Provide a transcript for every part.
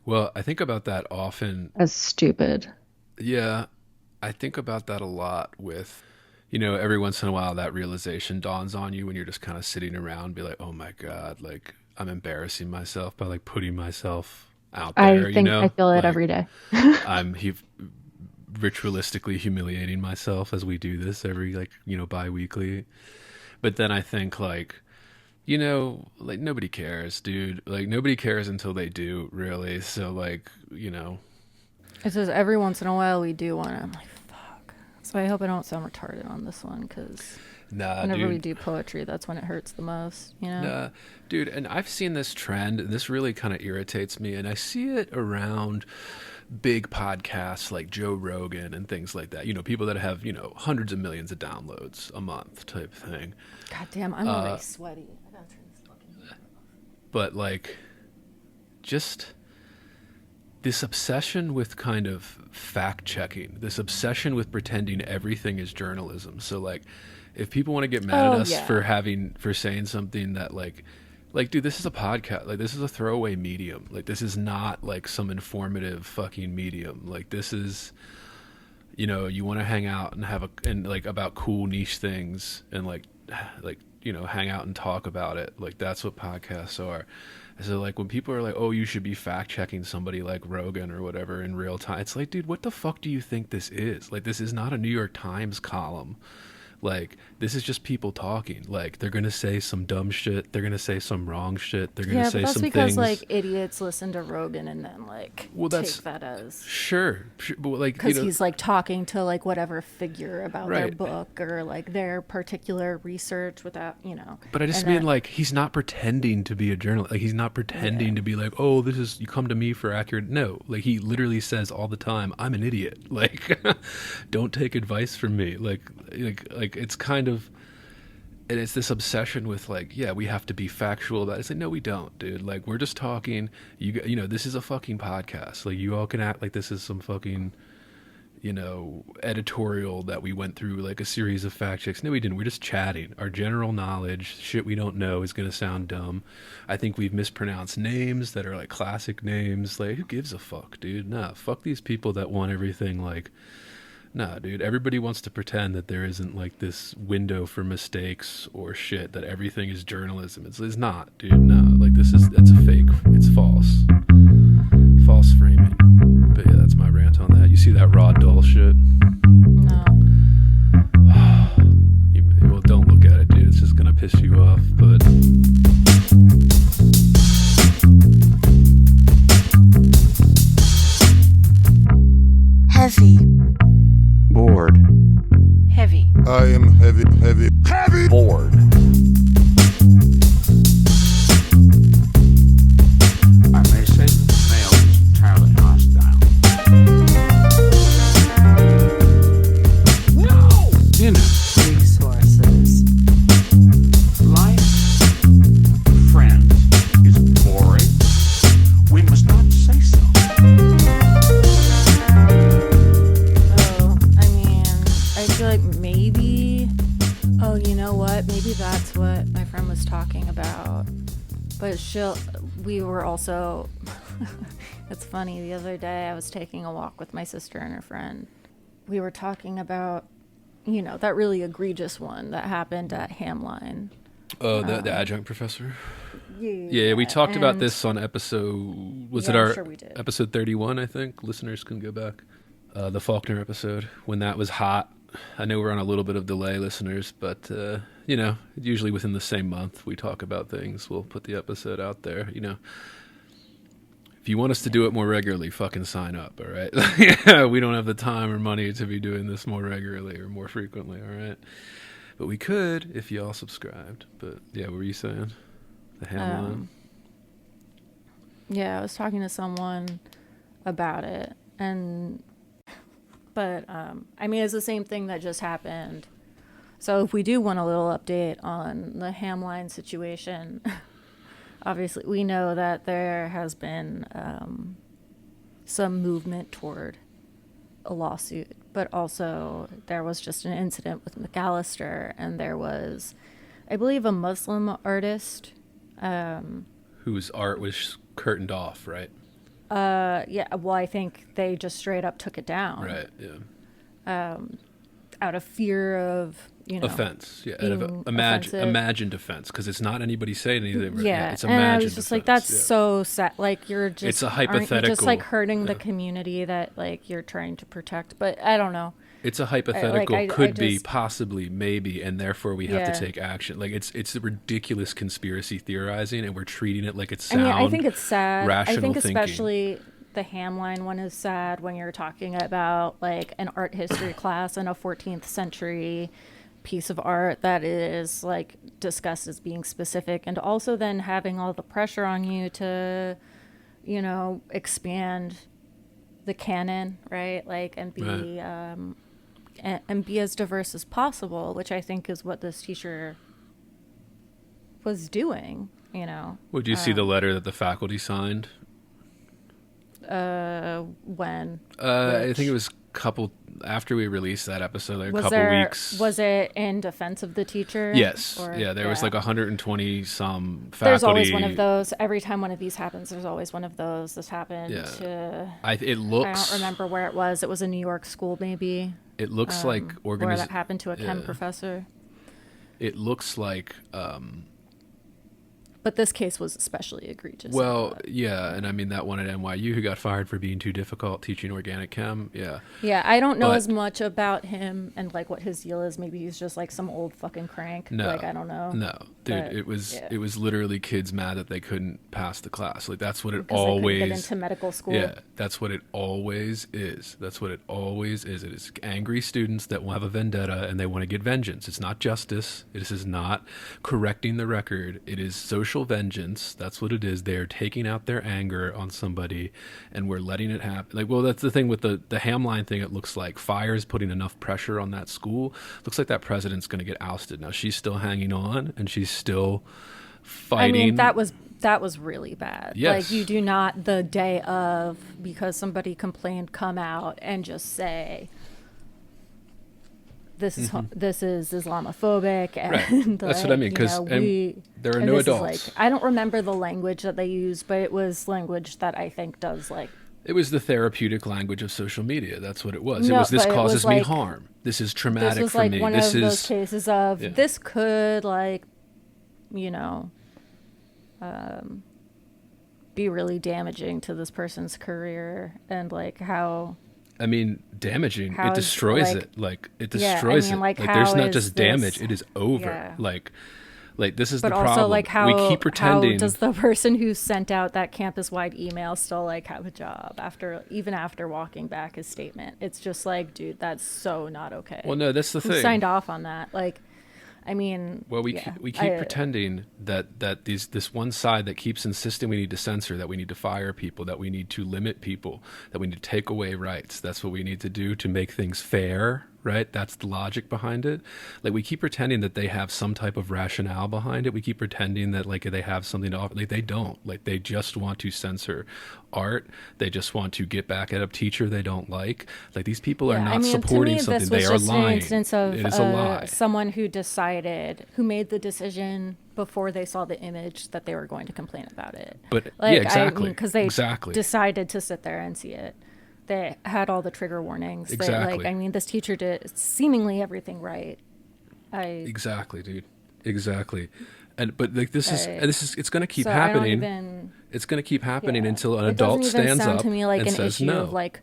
Well, I think about that often. as stupid. Yeah, I think about that a lot with, every once in a while that realization dawns on you when you're just kind of sitting around, be like, oh my God, like I'm embarrassing myself by like putting myself out I there, think I feel it like every day. I'm ritualistically humiliating myself as we do this every like, bi-weekly. But then I think like, like nobody cares, dude. Like nobody cares until they do, really. So like, It says every once in a while we do one. I'm like, fuck. So I hope I don't sound retarded on this one because nah, whenever we dude. do poetry, that's when it hurts the most, you know? Nah, dude, and I've seen this trend, and this really kind of irritates me, and I see it around big podcasts like Joe Rogan and things like that. People that have, hundreds of millions of downloads a month type thing. God damn, I'm already sweaty. I gotta turn this fucking... But like, just this obsession with kind of fact checking, this obsession with pretending everything is journalism. So like, if people want to get mad at Oh, us yeah. for saying something that like dude, this is a podcast. Like this is a throwaway medium. Like this is not like some informative fucking medium. Like this is, you want to hang out and have and like about cool niche things and like hang out and talk about it. Like that's what podcasts are. So like when people are like, "Oh, you should be fact checking somebody like Rogan or whatever in real time," it's like, dude, what the fuck do you think this is? Like this is not a New York Times column. Like this is just people talking. Like they're gonna say some dumb shit. They're gonna say some wrong shit. They're gonna Yeah, but say that's some because things. like idiots listen to Rogan and then like Well, take that's that as sure, but like because he's like talking to like whatever figure about their right. book or like their particular research without, you know. But I just And mean that, like he's not pretending to be a journalist. Like he's not pretending yeah. to be like, oh, this is you come to me for accurate. No, like he literally says all the time, I'm an idiot. Like, don't take advice from me. Like it's kind of, and it's this obsession with like, yeah, we have to be factual about it. It's like, no, we don't, dude. Like we're just talking. This is a fucking podcast. Like you all can act like this is some fucking editorial that we went through like a series of fact checks. No, we didn't. We're just chatting. Our general knowledge, shit we don't know is going to sound dumb. I think we've mispronounced names that are like classic names. Like, who gives a fuck, dude? Nah, fuck these people that want everything like, nah, dude. Everybody wants to pretend that there isn't like this window for mistakes or shit, that everything is journalism. It's not, dude. No, like that's a fake. It's false. False framing. But yeah, that's my rant on that. You see that raw Dahl shit? No. Well, don't look at it, dude. It's just gonna piss you off. But Heavy. Bored. Heavy. I am heavy, heavy, heavy. Bored. I may say that the male is entirely hostile. No! Resources. Life, friends, is boring. We must not say so. Oh, I mean, I feel like maybe. Oh, you know what? Maybe that's what my friend was talking about. But we were also. It's funny. The other day, I was taking a walk with my sister and her friend. We were talking about, that really egregious one that happened at Hamline. oh, the adjunct professor. Yeah, Yeah, we talked about and- this on episode. Was Yeah, it I'm our sure we did. episode 31? I think listeners can go back. The Faulkner episode when that was hot. I know we're on a little bit of delay, listeners, but usually within the same month we talk about things. We'll put the episode out there. If you want us to do it more regularly, fucking sign up. All right. Yeah, we don't have the time or money to be doing this more regularly or more frequently. All right. But we could if y'all subscribed. But yeah, what were you saying? The Hamlin. Yeah, I was talking to someone about it, but I mean, it's the same thing that just happened. So if we do want a little update on the Hamline situation, obviously we know that there has been some movement toward a lawsuit, but also there was just an incident with McAllister, and there was, I believe, a Muslim artist. Whose art was curtained off, right? Yeah, well, I think they just straight up took it down. Right. Yeah. Out of fear of, Offense. Yeah. being Imagined offense, because it's not anybody saying anything. Yeah, It's and imagined I was just like, that's offense. so sad. Like, you're just, It's a aren't you hypothetical. just like hurting the community that like you're trying to protect. But I don't know. It's a hypothetical, I could be, just- possibly, maybe, and therefore we have Yeah. to take action. Like, it's a ridiculous conspiracy theorizing, and we're treating it like it's I sound. mean, I think it's sad. I rational think thinking. especially the Hamline one is sad when you're talking about like an art history class and a 14th century piece of art that is like discussed as being specific, and also then having all the pressure on you to, expand the canon, right? Like, and be Right. and be as diverse as possible, which I think is what this teacher was doing. Would you see the letter that the faculty signed? When I think it was couple after we released that episode, like a couple weeks. Was it in defense of the teacher? Yes. Or- yeah, there was like 120 some faculty. There's always one of those. Every time one of these happens, there's always one of those. This happened Yeah. to... It I looks. don't remember where it was. It was a New York school, maybe. It looks like Where that happened to a chem yeah. professor. It looks like. But this case was especially egregious. Well, yeah, and I mean that one at NYU who got fired for being too difficult teaching organic chem. Yeah. Yeah, I don't know But- as much about him and like what his deal is. Maybe he's just like some old fucking crank. No, Like, I don't know. No, dude, But, it was yeah. it was literally kids mad that they couldn't pass the class. Like that's what it Because they always. couldn't get into medical school. Yeah, that's what it always is. That's what it always is. It is angry students that will have a vendetta and they want to get vengeance. It's not justice. This is not correcting the record. It is social vengeance. That's what it is. They're taking out their anger on somebody and we're letting it happen. Like, well, that's the thing with the Hamline thing. It looks like fire is putting enough pressure on that school. Looks like that president's going to get ousted. Now she's still hanging on and she's still fighting. I mean, that was really bad. Yes. Like, you do not the day of, because somebody complained, come out and just say this is Islamophobic, and Right. That's what I mean, 'cause there are and no this is, adults. like, I don't remember the language that they used, but it was language that I think does like. It was the therapeutic language of social media. That's what it was. No, it was this but it causes was me like- harm. This is traumatic This was for like me. one This of is those cases of yeah. this could like, be really damaging to this person's career, and like how. I mean, damaging. How It is, destroys like- it. Like it Yeah, I destroys mean, it. like, Like there's how not is just this- damage. It is over. Yeah. Like this is But the also, problem. like, how we keep pretending. how does the person who sent out that campus-wide email still like have a job even after walking back his statement? It's just like, dude, that's so not okay. well, no, that's the Who thing. signed off on that? Like, I mean, Well, we yeah, keep pretending that this one side that keeps insisting we need to censor, that we need to fire people, that we need to limit people, that we need to take away rights. That's what we need to do to make things fair, right? That's the logic behind it. Like we keep pretending that they have some type of rationale behind it. We keep pretending that like they have something to offer. Like they don't. Like they just want to censor art. They just want to get back at a teacher they don't like. Like these people are yeah, not I mean, supporting to me, something. This They was are just lying. an instance of It is a lie. someone who made the decision before they saw the image that they were going to complain about it. But Like, yeah, exactly. I mean, because they exactly. decided to sit there and see it. They had all the trigger warnings. Exactly. Like, I mean, this teacher did seemingly everything right. Exactly, dude. Exactly. But like this is it's going to keep so happening. I don't even, It's going to keep happening yeah. until an It adult doesn't even stands sound up to me like and an says issue no. of like.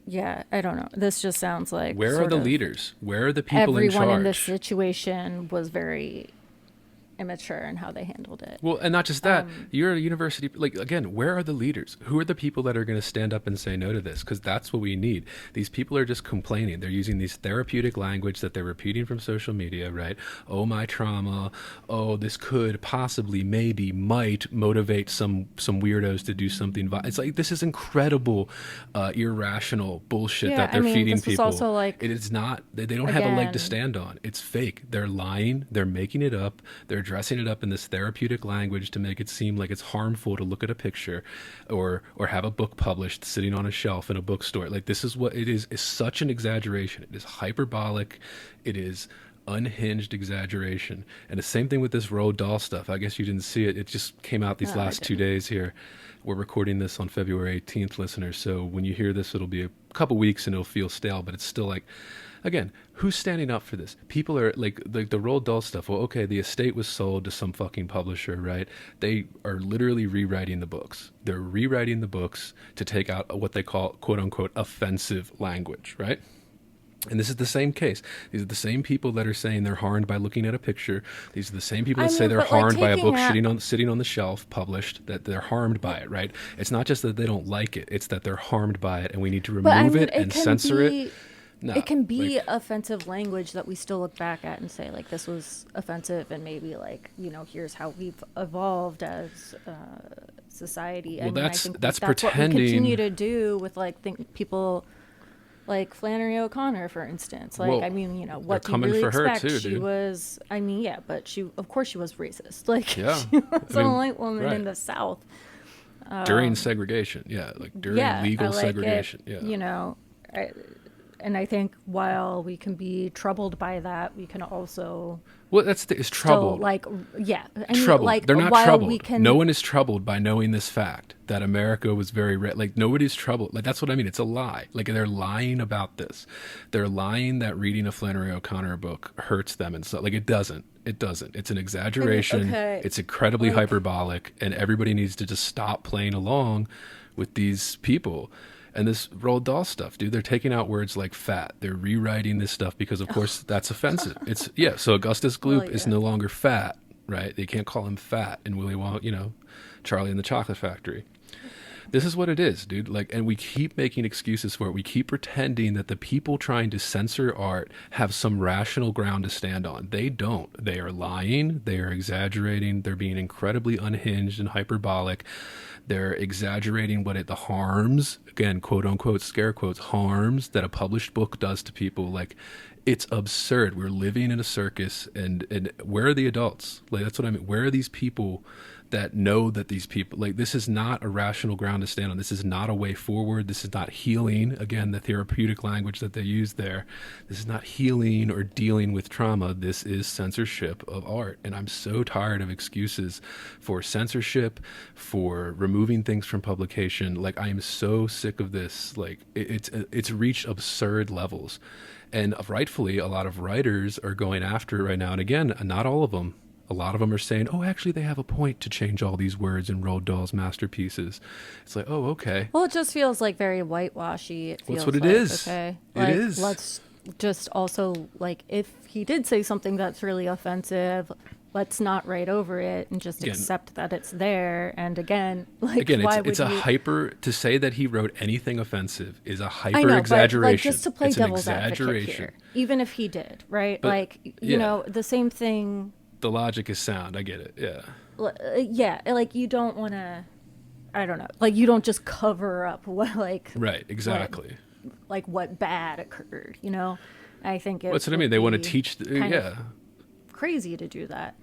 Yeah, I don't know. This just sounds like Where are sort the of leaders? Where are the people in everyone charge? in this situation was very immature in how they handled it. Well, and not just that. You're at a university. Like again, where are the leaders? Who are the people that are going to stand up and say no to this? Because that's what we need. These people are just complaining. They're using these therapeutic language that they're repeating from social media, right? Oh, my trauma. Oh, this could possibly, maybe, might motivate some weirdos to do something. It's like this is incredible, irrational bullshit Yeah, that they're I mean, feeding this was people. also, like, it is not. They don't have a leg to again- stand on. It's fake. They're lying. They're making it up. They're dressing it up in this therapeutic language to make it seem like it's harmful to look at a picture or have a book published sitting on a shelf in a bookstore. Like this is what it is. It's such an exaggeration. It is hyperbolic. It is unhinged exaggeration. And the same thing with this Roald Dahl stuff. I guess you didn't see it. It just came out these last 2 days here. We're recording this on February 18th, listeners. So when you hear this, it'll be a couple weeks and it'll feel stale, but it's still like, again, who's standing up for this? People are like the Roald Dahl stuff. Well, okay, the estate was sold to some fucking publisher, right? They are literally rewriting the books. They're rewriting the books to take out what they call, quote unquote, offensive language, right? And this is the same case. These are the same people that are saying they're harmed by looking at a picture. These are the same people that say they're harmed by a book sitting on the shelf, published, that they're harmed by it, right? It's not just that they don't like it. It's that they're harmed by it, and we need to remove it and censor it. No, it can be offensive language that we still look back at and say, like, this was offensive, and maybe, like, here's how we've evolved as society. Well, I think that's what pretending. we continue to do with, like, people like Flannery O'Connor, for instance. Like, well, what do you really expect? She was, but of course she was racist. Like, she was a white woman in the South. During segregation, during legal segregation. And I think while we can be troubled by that, we can also... Well, it's troubled. Troubled. They're not troubled. No one is troubled by knowing this fact that America was very like nobody's troubled. Like, that's what I mean. It's a lie. Like, they're lying about this. They're lying that reading a Flannery O'Connor book hurts them and stuff. Like, it doesn't. It doesn't. It's an exaggeration. It's incredibly hyperbolic, and everybody needs to just stop playing along with these people. And this Roald Dahl stuff, dude, they're taking out words like fat. They're rewriting this stuff because, of course, that's offensive. So Augustus Gloop is no longer fat, right? They can't call him fat in Willy Wonka, Charlie and the Chocolate Factory. This is what it is, dude. Like, and we keep making excuses for it. We keep pretending that the people trying to censor art have some rational ground to stand on. They don't. They are lying. They are exaggerating. They're being incredibly unhinged and hyperbolic. They're exaggerating the harms, again, quote unquote, scare quotes, harms that a published book does to people. Like, it's absurd. We're living in a circus, and where are the adults? Like, that's what I mean. Where are these people that know that these people, like, this is not a rational ground to stand on. This is not a way forward. This is not healing. Again, the therapeutic language that they use there. This is not healing or dealing with trauma. This is censorship of art. And I'm so tired of excuses for censorship, for removing things from publication. Like, I am so sick of this. Like, it's reached absurd levels. And rightfully, a lot of writers are going after it right now. And again, not all of them. A lot of them are saying, oh, actually, they have a point to change all these words in Roald Dahl's masterpieces. It's like, oh, okay. Well, it just feels like very whitewashy. That's what it is. Okay. It is. Let's just also, like, if he did say something that's really offensive, let's not write over it and just accept that it's there. And again, it's a hyper, to say that he wrote anything offensive is a hyper exaggeration. But just to play devil's advocate here, even if he did, right? But, the same thing. The logic is sound. I get it. Yeah. Like, you don't want to, I don't know. Like, you don't just cover up what, like. Right. Exactly. What bad occurred, I think that's what I mean. They want to teach. Crazy to do that.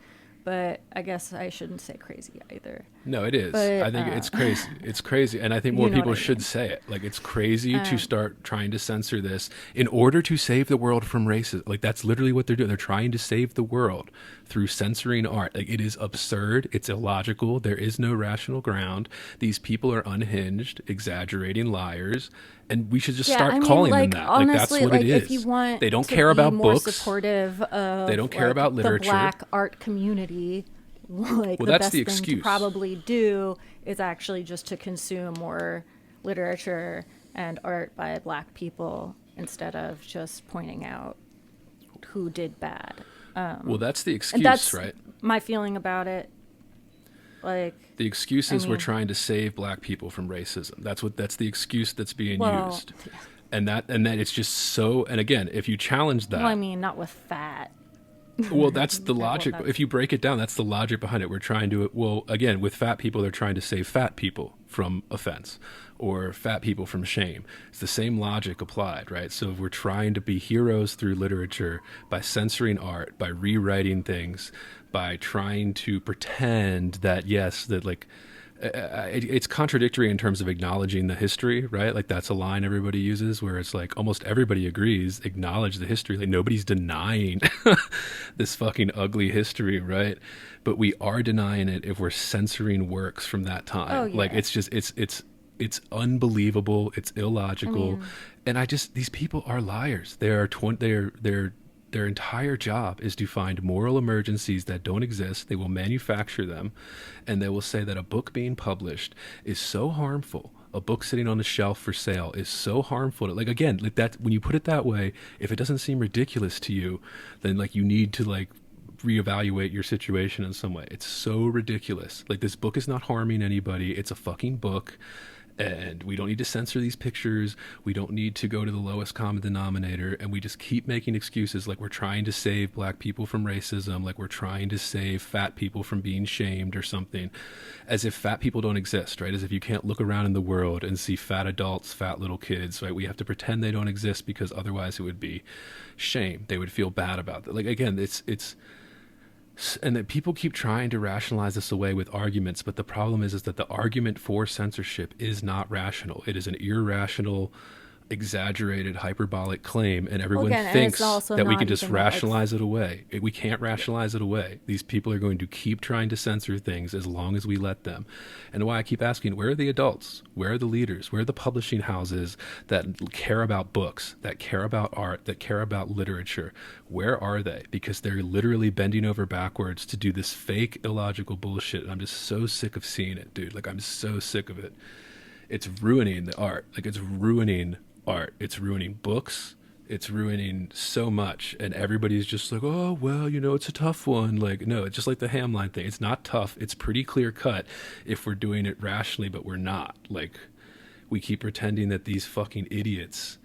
But I guess I shouldn't say crazy either. No, it is. But, I think it's crazy. It's crazy. And I think more people should say it. Like, it's crazy to start trying to censor this in order to save the world from racism. Like, that's literally what they're doing. They're trying to save the world through censoring art. Like, it is absurd. It's illogical. There is no rational ground. These people are unhinged, exaggerating liars. And we should just start calling them that. Honestly, that's what it is. If you want they don't care about more books. Supportive of, they don't care about literature. The black art community. The best thing to probably do is actually just to consume more literature and art by black people instead of just pointing out who did bad. That's the excuse, that's right? My feeling about it. Like, the excuse is we're trying to save black people from racism. That's the excuse that's being used. And that it's just so, and again, if you challenge that. Well, not with fat. Well, that's the logic. If you break it down, that's the logic behind it. We're trying to, again, with fat people, they're trying to save fat people from offense or fat people from shame. It's the same logic applied, right? So if we're trying to be heroes through literature by censoring art, by rewriting things, by trying to pretend that, yes, that like it's contradictory in terms of acknowledging the history, right? Like that's a line everybody uses where it's like almost everybody agrees, acknowledge the history. Like nobody's denying this fucking ugly history, right? But we are denying it if we're censoring works from that time. Oh, yeah. Like it's just, it's unbelievable. It's illogical. And these people are liars. Their entire job is to find moral emergencies that don't exist. They will manufacture them, and they will say that a book being published is so harmful. A book sitting on the shelf for sale is so harmful. Like again, like that. When you put it that way, if it doesn't seem ridiculous to you, then like you need to like reevaluate your situation in some way. It's so ridiculous. Like this book is not harming anybody. It's a fucking book. And we don't need to censor these pictures. We don't need to go to the lowest common denominator. And we just keep making excuses like we're trying to save black people from racism, like we're trying to save fat people from being shamed or something, as if fat people don't exist, right? As if you can't look around in the world and see fat adults, fat little kids, right? We have to pretend they don't exist because otherwise it would be shame. They would feel bad about it. Like, again, and that people keep trying to rationalize this away with arguments, but the problem is that the argument for censorship is not rational. It is an irrational, exaggerated, hyperbolic claim, and everyone thinks that we can just rationalize it away. We can't rationalize it away. These people are going to keep trying to censor things as long as we let them. And why I keep asking, where are the adults? Where are the leaders? Where are the publishing houses that care about books, that care about art, that care about literature? Where are they? Because they're literally bending over backwards to do this fake, illogical bullshit. And I'm just so sick of seeing it, dude. Like, I'm so sick of it. It's ruining the art. Like, it's ruining art. It's ruining books. It's ruining so much. And everybody's just like, oh, well, it's a tough one. Like, no, it's just like the Hamline thing. It's not tough. It's pretty clear cut if we're doing it rationally, but we're not. Like, we keep pretending that these fucking idiots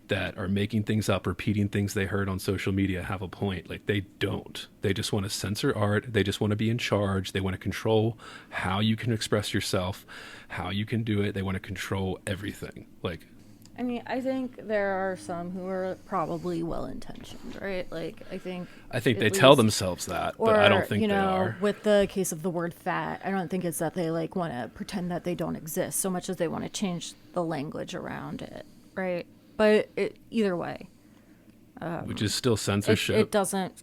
that are making things up, repeating things they heard on social media have a point. Like, they don't. They just want to censor art. They just want to be in charge. They want to control how you can express yourself, how you can do it. They want to control everything. Like, I mean, I think there are some who are probably well-intentioned, right? Like, I think they tell themselves that, but I don't think they are. With the case of the word fat, I don't think it's that they, like, want to pretend that they don't exist so much as they want to change the language around it, right? But either way. Which is still censorship. It doesn't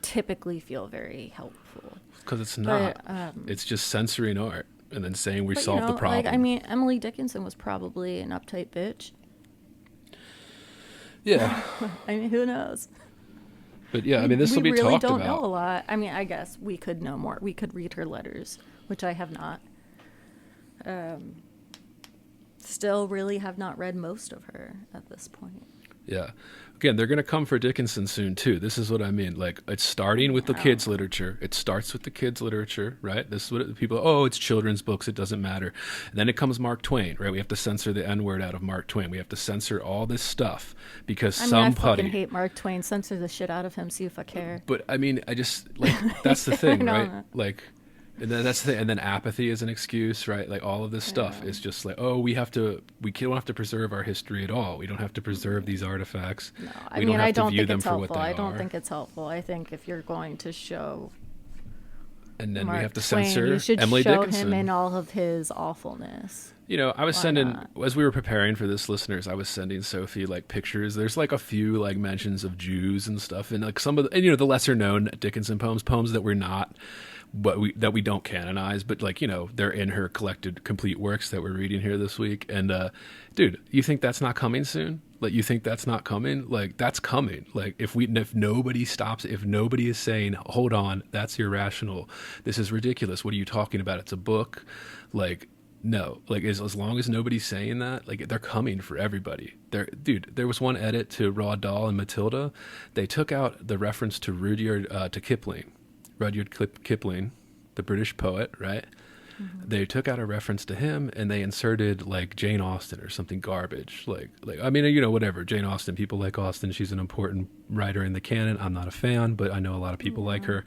typically feel very helpful. Because it's not. It's just censoring art. And then saying we solved the problem. Like, I mean, Emily Dickinson was probably an uptight bitch. Yeah. I mean, who knows? But yeah, I mean, this will be talked about. We really don't know a lot. I mean, I guess we could know more. We could read her letters, which I have not. Still really have not read most of her at this point. Yeah. Again, they're going to come for Dickinson soon, too. This is what I mean. Like, it's starting with the kids' literature. It starts with the kids' literature, right? This is what people, it's children's books. It doesn't matter. And then it comes Mark Twain, right? We have to censor the N-word out of Mark Twain. We have to censor all this stuff because I fucking hate Mark Twain. Censor the shit out of him, see if I care. But, I mean, I just, like, that's the thing, right? Like, and then that's the thing. And then apathy is an excuse, right? Like, all of this stuff is just like, we don't have to preserve our history at all. We don't have to preserve these artifacts. No, I don't think it's helpful. I don't think it's helpful. I think if you're going to show and then Mark we have to Twain, censor you should Emily show Dickinson. him in all of his awfulness. I was as we were preparing for this, listeners, I was sending Sophie like pictures. There's like a few like mentions of Jews and stuff, and like some of the, the lesser known Dickinson poems that we're not, but we don't canonize, but like, they're in her collected complete works that we're reading here this week. And dude, you think that's not coming soon? Like, you think that's not coming? Like, that's coming. Like, if nobody stops, if nobody is saying, hold on, that's irrational, this is ridiculous, what are you talking about? It's a book. Like, no, like as long as nobody's saying that, like, they're coming for everybody. There was one edit to Dahl and Matilda. They took out the reference to Rudyard Kipling, the British poet, right? Mm-hmm. They took out a reference to him and they inserted like Jane Austen or something garbage. Like I mean, whatever. Jane Austen, people like Austen. She's an important writer in the canon. I'm not a fan, but I know a lot of people like her.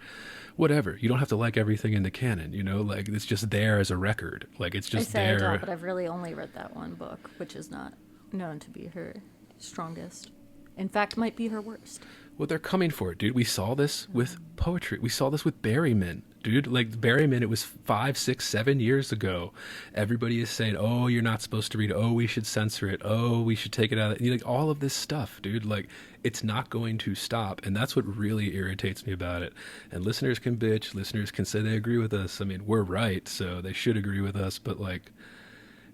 Whatever. You don't have to like everything in the canon, like it's just there as a record. Like, it's just there. I don't, but I've really only read that one book, which is not known to be her strongest. In fact, might be her worst. Well, they're coming for it, dude. We saw this with poetry. We saw this with Berryman. dude. Like Berryman, it was 5, 6, 7 years ago. Everybody is saying, oh, you're not supposed to read. Oh, we should censor it. Oh, we should take it out. You know, like all of this stuff, dude. Like it's not going to stop. And that's what really irritates me about it. And listeners can bitch. Listeners can say they agree with us. I mean, we're right, so they should agree with us. But like,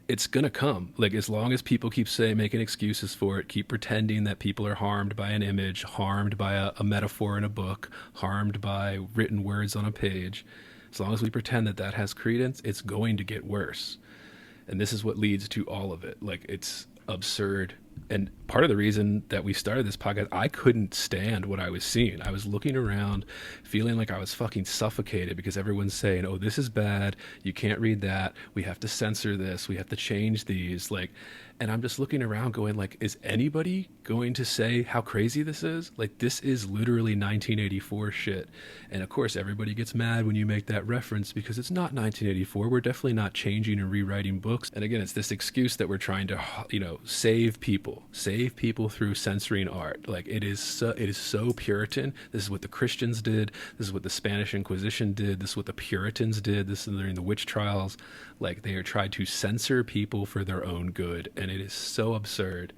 it's gonna come. Like as long as people keep making excuses for it, keep pretending that people are harmed by an image, harmed by a metaphor in a book, harmed by written words on a page, as long as we pretend that that has credence, it's going to get worse. And this is what leads to all of it. Like it's absurd. And part of the reason that we started this podcast, I couldn't stand what I was seeing. I was looking around feeling like I was fucking suffocated because everyone's saying, oh, this is bad. You can't read that. We have to censor this. We have to change these. Like, and I'm just looking around going like, is anybody going to say how crazy this is? Like, this is literally 1984 shit. And of course, everybody gets mad when you make that reference because it's not 1984. We're definitely not changing and rewriting books. And again, it's this excuse that we're trying to, you know, save people through censoring art. Like it is so Puritan. This is what the Christians did. This is what the Spanish Inquisition did. This is what the Puritans did. This is during the witch trials. Like they are trying to censor people for their own good. And it is so absurd.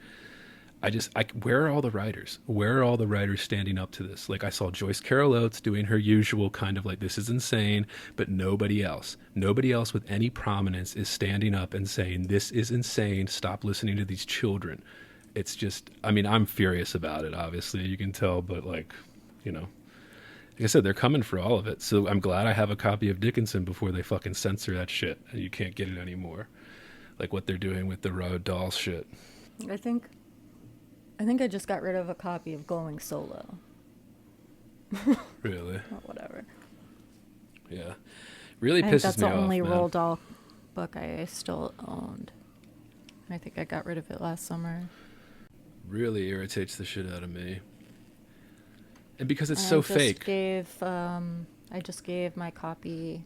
Where are all the writers? Where are all the writers standing up to this? Like I saw Joyce Carol Oates doing her usual kind of like, this is insane, but nobody else with any prominence is standing up and saying, this is insane. Stop listening to these children. It's just, I mean, I'm furious about it, obviously, you can tell, but like, you know, like I said, they're coming for all of it. So I'm glad I have a copy of Dickinson before they fucking censor that shit and you can't get it anymore. Like what they're doing with the Dahl shit. I think I just got rid of a copy of Going Solo. Really? Or whatever. Yeah. Really I pisses think that's me the off, only man. Roald Dahl book I still owned. I think I got rid of it last summer. Really irritates the shit out of me. And because it's so fake. I just gave my copy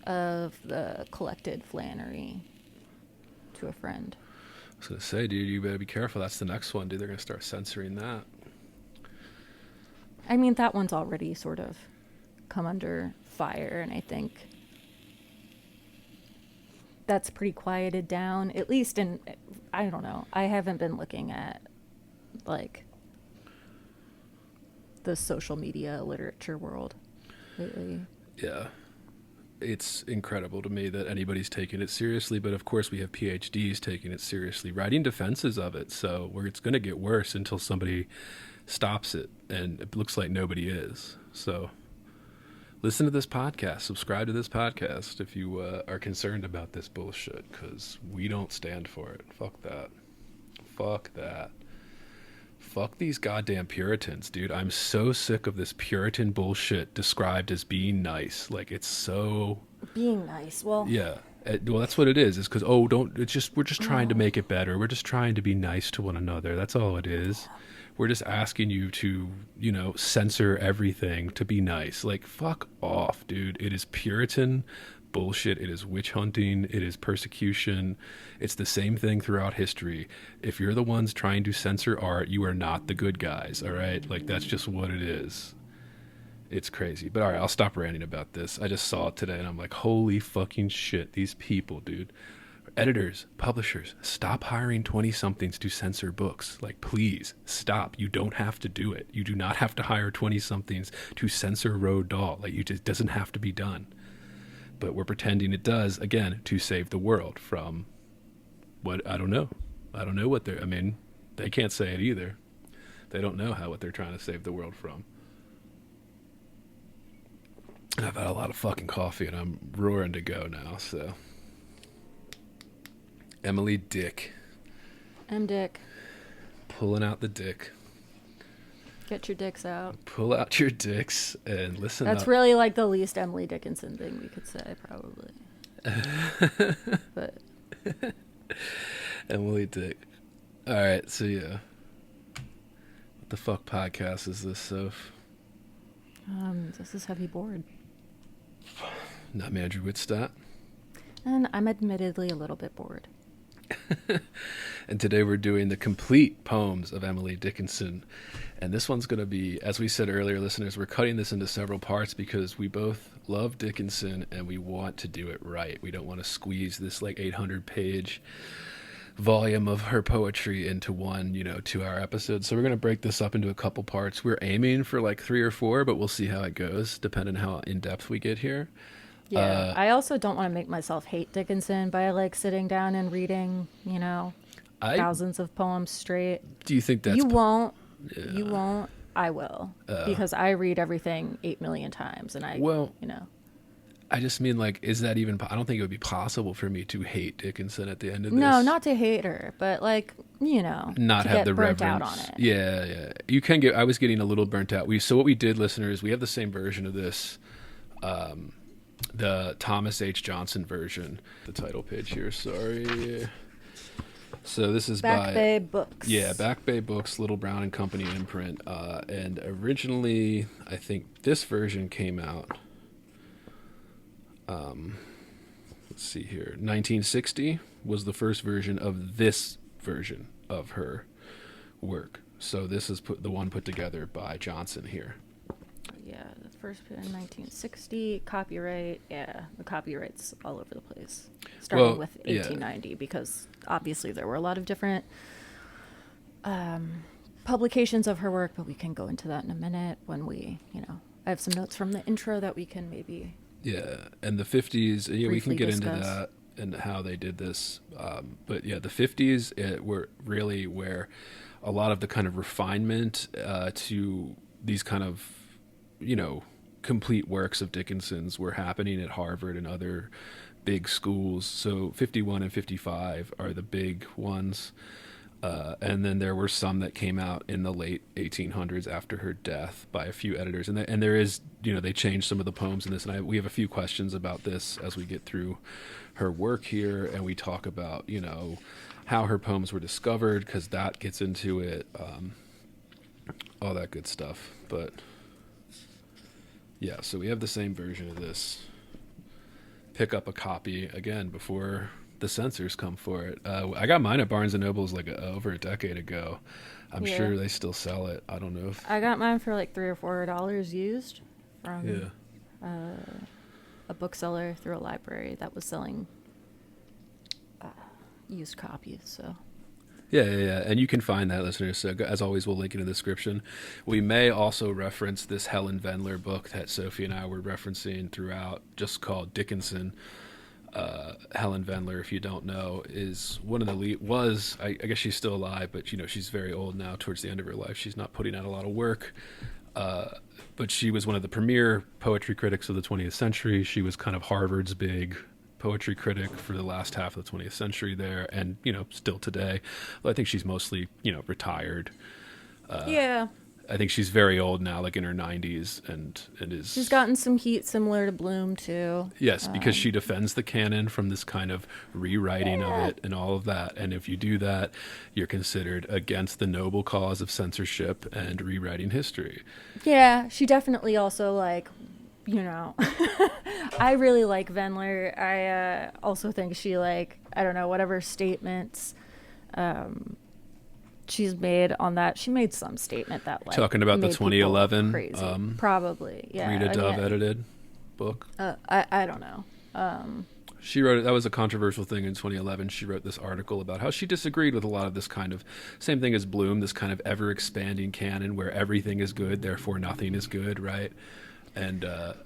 of the collected Flannery to a friend. I was going to say, dude, you better be careful. That's the next one, dude. They're going to start censoring that. I mean, that one's already sort of come under fire, and I think that's pretty quieted down, at least in, I don't know. I haven't been looking at, like, the social media literature world lately. Yeah. It's incredible to me that anybody's taking it seriously, but of course we have PhDs taking it seriously, writing defenses of it, so it's going to get worse until somebody stops it, and it looks like nobody is. So listen to this podcast, subscribe to this podcast if you are concerned about this bullshit, because we don't stand for it. Fuck that. Fuck these goddamn Puritans, dude. I'm so sick of this Puritan bullshit described as being nice. Like, it's so... Being nice, well... Yeah. Well, that's what it is. It's because, we're just trying to make it better. We're just trying to be nice to one another. That's all it is. We're just asking you to, censor everything to be nice. Like, fuck off, dude. It is Puritan bullshit. It is witch hunting. It is persecution. It's the same thing throughout history. If you're the ones trying to censor art, you are not the good guys, all right? Like, that's just what it is. It's crazy. But all right, I'll stop ranting about this. I just saw it today and I'm like, holy fucking shit, these people, dude. Editors, publishers, stop hiring 20-somethings to censor books. Like, please, stop. You don't have to do it. You do not have to hire 20-somethings to censor Roald Dahl. Like, it doesn't have to be done. But we're pretending it does, again, to save the world from what, I don't know. I don't know what they can't say it either. They don't know what they're trying to save the world from. I've had a lot of fucking coffee and I'm roaring to go now, so. Emily Dick. I'm Dick. Pulling out the dick. Get your dicks out. Pull out your dicks and listen That's up. really like the least Emily Dickinson thing we could say, probably. But Emily Dick. All right, so yeah. What the fuck podcast is this, Soph? This is Heavy Board. Not Andrew Wittstadt. And I'm admittedly a little bit bored. And today we're doing the complete poems of Emily Dickinson. And this one's going to be, as we said earlier, listeners, we're cutting this into several parts because we both love Dickinson and we want to do it right. We don't want to squeeze this like 800-page volume of her poetry into one, 2-hour episode. So we're going to break this up into a couple parts. We're aiming for like 3 or 4, but we'll see how it goes, depending on how in-depth we get here. Yeah, I also don't want to make myself hate Dickinson by like sitting down and reading, thousands of poems straight. Do you think that's... You won't. Yeah. You won't. I will. Because I read everything 8 million times and I just mean, like, is that even... I don't think it would be possible for me to hate Dickinson at the end of this. No, not to hate her, but, like, not to have get the burnt reverence. out on it. Yeah. You can get... I was getting a little burnt out. So what we did, listeners, we have the same version of this, the Thomas H. Johnson version. The title page here, sorry. So this is Back by... Bay Books. Yeah, Back Bay Books, Little Brown and Company imprint. And originally, I think this version came out... let's see here. 1960 was the first version of this version of her work. So this is the one put together by Johnson here. Yeah, the first in 1960, copyright. Yeah, the copyright's all over the place. Starting with 1890, because obviously there were a lot of different publications of her work, but we can go into that in a minute when we, I have some notes from the intro that we can maybe... Yeah, and the 50s, we can get into discuss. that and how they did this. But yeah, the 50s were really where a lot of the kind of refinement to these kind of, complete works of Dickinson's were happening at Harvard and other big schools. So 51 and 55 are the big ones. And then there were some that came out in the late 1800s after her death by a few editors. And there is, they changed some of the poems in this. And we have a few questions about this as we get through her work here. And we talk about, how her poems were discovered, because that gets into it, all that good stuff. But yeah, so we have the same version of this. Pick up a copy, again, before... the censors come for it. I got mine at Barnes & Noble's like over a decade ago. I'm sure they still sell it. I don't know if... I got mine for like $3 or $4 used from a bookseller through a library that was selling used copies. So Yeah. And you can find that, listeners. So as always, we'll link it in the description. We may also reference this Helen Vendler book that Sophie and I were referencing throughout, just called Dickinson. Helen Vendler, if you don't know, is one of the lead. I guess she's still alive, but she's very old now. Towards the end of her life, she's not putting out a lot of work. But she was one of the premier poetry critics of the 20th century. She was kind of Harvard's big poetry critic for the last half of the 20th century there, and still today. Well, I think she's mostly retired. I think she's very old now, like in her 90s, and is... She's gotten some heat similar to Bloom, too. Yes, because she defends the canon from this kind of rewriting of it and all of that. And if you do that, you're considered against the noble cause of censorship and rewriting history. Yeah, she definitely also, I really like Vendler. I also think she, whatever statements... she's made on that. She made some statement that talking about the made 2011 crazy. Probably, yeah. Rita Dove edited book. I don't know. She wrote it. That was a controversial thing in 2011. She wrote this article about how she disagreed with a lot of this kind of same thing as Bloom, this kind of ever expanding canon where everything is good, therefore nothing is good, right? And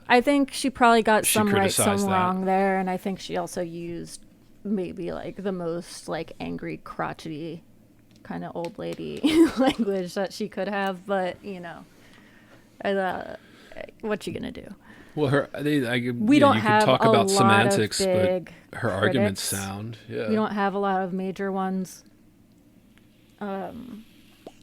I think she probably got some right, some that. wrong there, and I think she also used maybe the most angry, crotchety kind of old lady language that she could have, but what you gonna do? Well, we don't you have could talk a about lot semantics, of big but her arguments sound. Yeah, we don't have a lot of major ones. I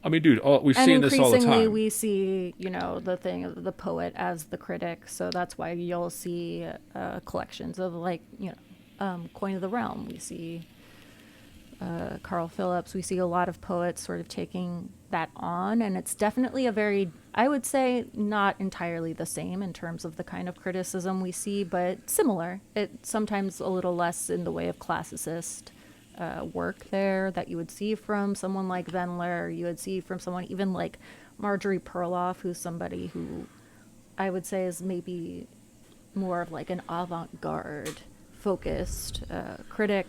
mean, dude, we've and seen this all the increasingly time. we see, the thing of the poet as the critic, so that's why you'll see collections of Coin of the Realm. We see Carl Phillips. We see a lot of poets sort of taking that on, and it's definitely a very, I would say, not entirely the same in terms of the kind of criticism we see, but similar. It sometimes a little less in the way of classicist work there that you would see from someone like Vendler. You would see from someone even like Marjorie Perloff, who's somebody who I would say is maybe more of like an avant-garde focused critic.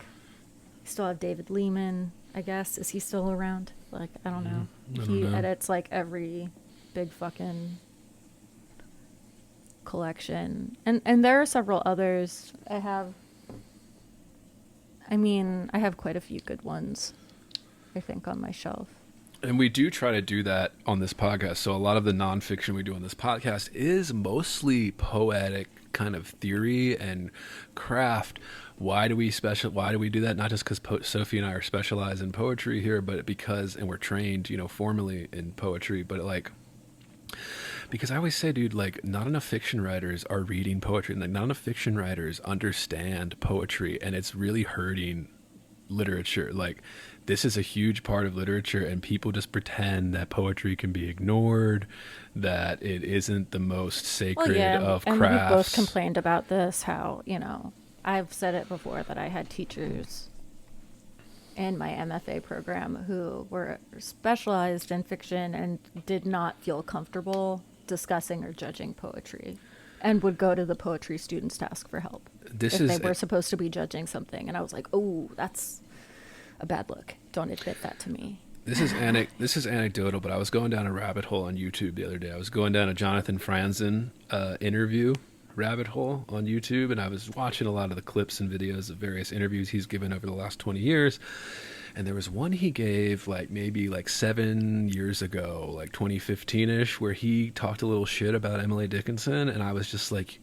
You still have David Lehman, I guess. Is he still around? Like, I don't know. He edits like every big fucking collection. And there are several others. I have quite a few good ones, I think, on my shelf. And we do try to do that on this podcast. So a lot of the nonfiction we do on this podcast is mostly poetic kind of theory and craft. Why do we do that? Not just because Sophie and I are specialized in poetry here, but because, and we're trained, formally in poetry, but like, because I always say, dude, like, not enough fiction writers are reading poetry, and like, not enough fiction writers understand poetry, and it's really hurting literature. Like, this is a huge part of literature, and people just pretend that poetry can be ignored, that it isn't the most sacred of crafts. And we both complained about this, how, I've said it before that I had teachers in my MFA program who were specialized in fiction and did not feel comfortable discussing or judging poetry, and would go to the poetry students to ask for help if they were supposed to be judging something. And I was like, oh, that's a bad look. Don't admit that to me. This is anecdotal, but I was going down a rabbit hole on YouTube the other day. I was going down a Jonathan Franzen interview rabbit hole on YouTube, and I was watching a lot of the clips and videos of various interviews he's given over the last 20 years. And there was one he gave maybe 7 years ago, like 2015-ish, where he talked a little shit about Emily Dickinson. And I was just like,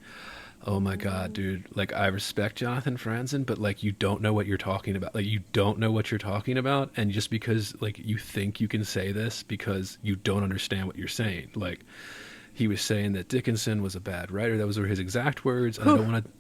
oh my God, dude, like, I respect Jonathan Franzen, but like, you don't know what you're talking about. Like, you don't know what you're talking about. And just because like you think you can say this because you don't understand what you're saying. Like, he was saying that Dickinson was a bad writer. Those were his exact words. And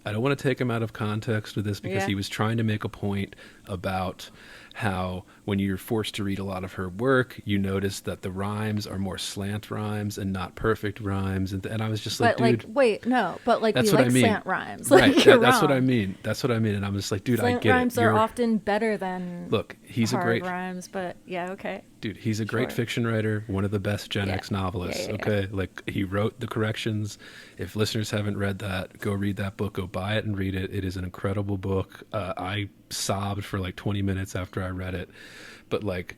I don't want to take him out of context with this, because he was trying to make a point about how when you're forced to read a lot of her work, you notice that the rhymes are more slant rhymes and not perfect rhymes. And I was just like, dude, that's what I mean. Slant rhymes. Right. That's what I mean. That's what I mean. And I'm just like, dude, slant I get it. Rhymes are often better than he's hard a great rhymes, but yeah, okay. Dude, he's a great fiction writer, one of the best Gen X novelists. Okay, like, he wrote The Corrections. If listeners haven't read that, go read that book. Go buy it and read it. It is an incredible book. I sobbed for like 20 minutes after I read it. But like,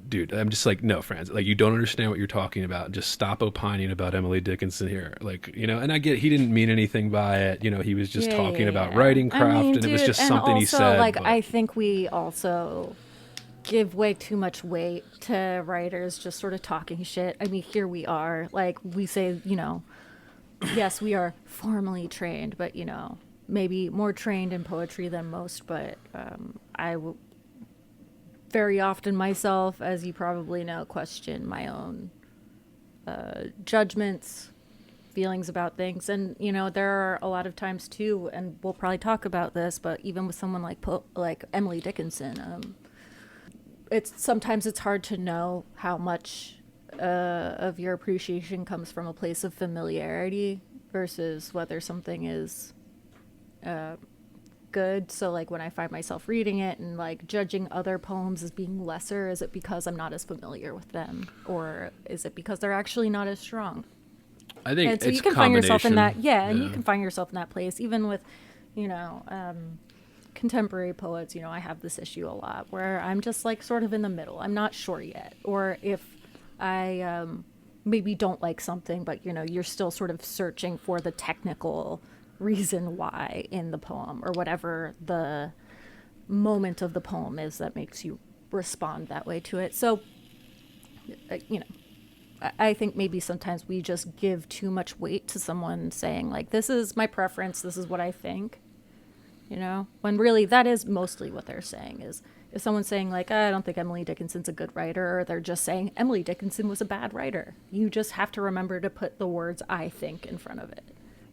dude, I'm just like, no, Franz, like, you don't understand what you're talking about. Just stop opining about Emily Dickinson here. Like, and I get he didn't mean anything by it. He was just talking about writing craft, and it was just something he said. Like, I think we also give way too much weight to writers just sort of talking shit. I mean, here we are, like, we say, yes, we are formally trained, but maybe more trained in poetry than most. But very often myself, as you probably know, question my own judgments, feelings about things. And there are a lot of times too, and we'll probably talk about this, but even with someone like Emily Dickinson, sometimes it's hard to know how much of your appreciation comes from a place of familiarity versus whether something is good. So like, when I find myself reading it and like judging other poems as being lesser, is it because I'm not as familiar with them, or is it because they're actually not as strong? I think and so it's you can find yourself in that, and you can find yourself in that place even with contemporary poets. I have this issue a lot where I'm just like sort of in the middle. I'm not sure yet. Or if I maybe don't like something, but you're still sort of searching for the technical reason why in the poem, or whatever the moment of the poem is that makes you respond that way to it. So I think maybe sometimes we just give too much weight to someone saying like, this is my preference, this is what I think, when really that is mostly what they're saying. Is if someone's saying like, I don't think Emily Dickinson's a good writer, or they're just saying Emily Dickinson was a bad writer, you just have to remember to put the words I think in front of it,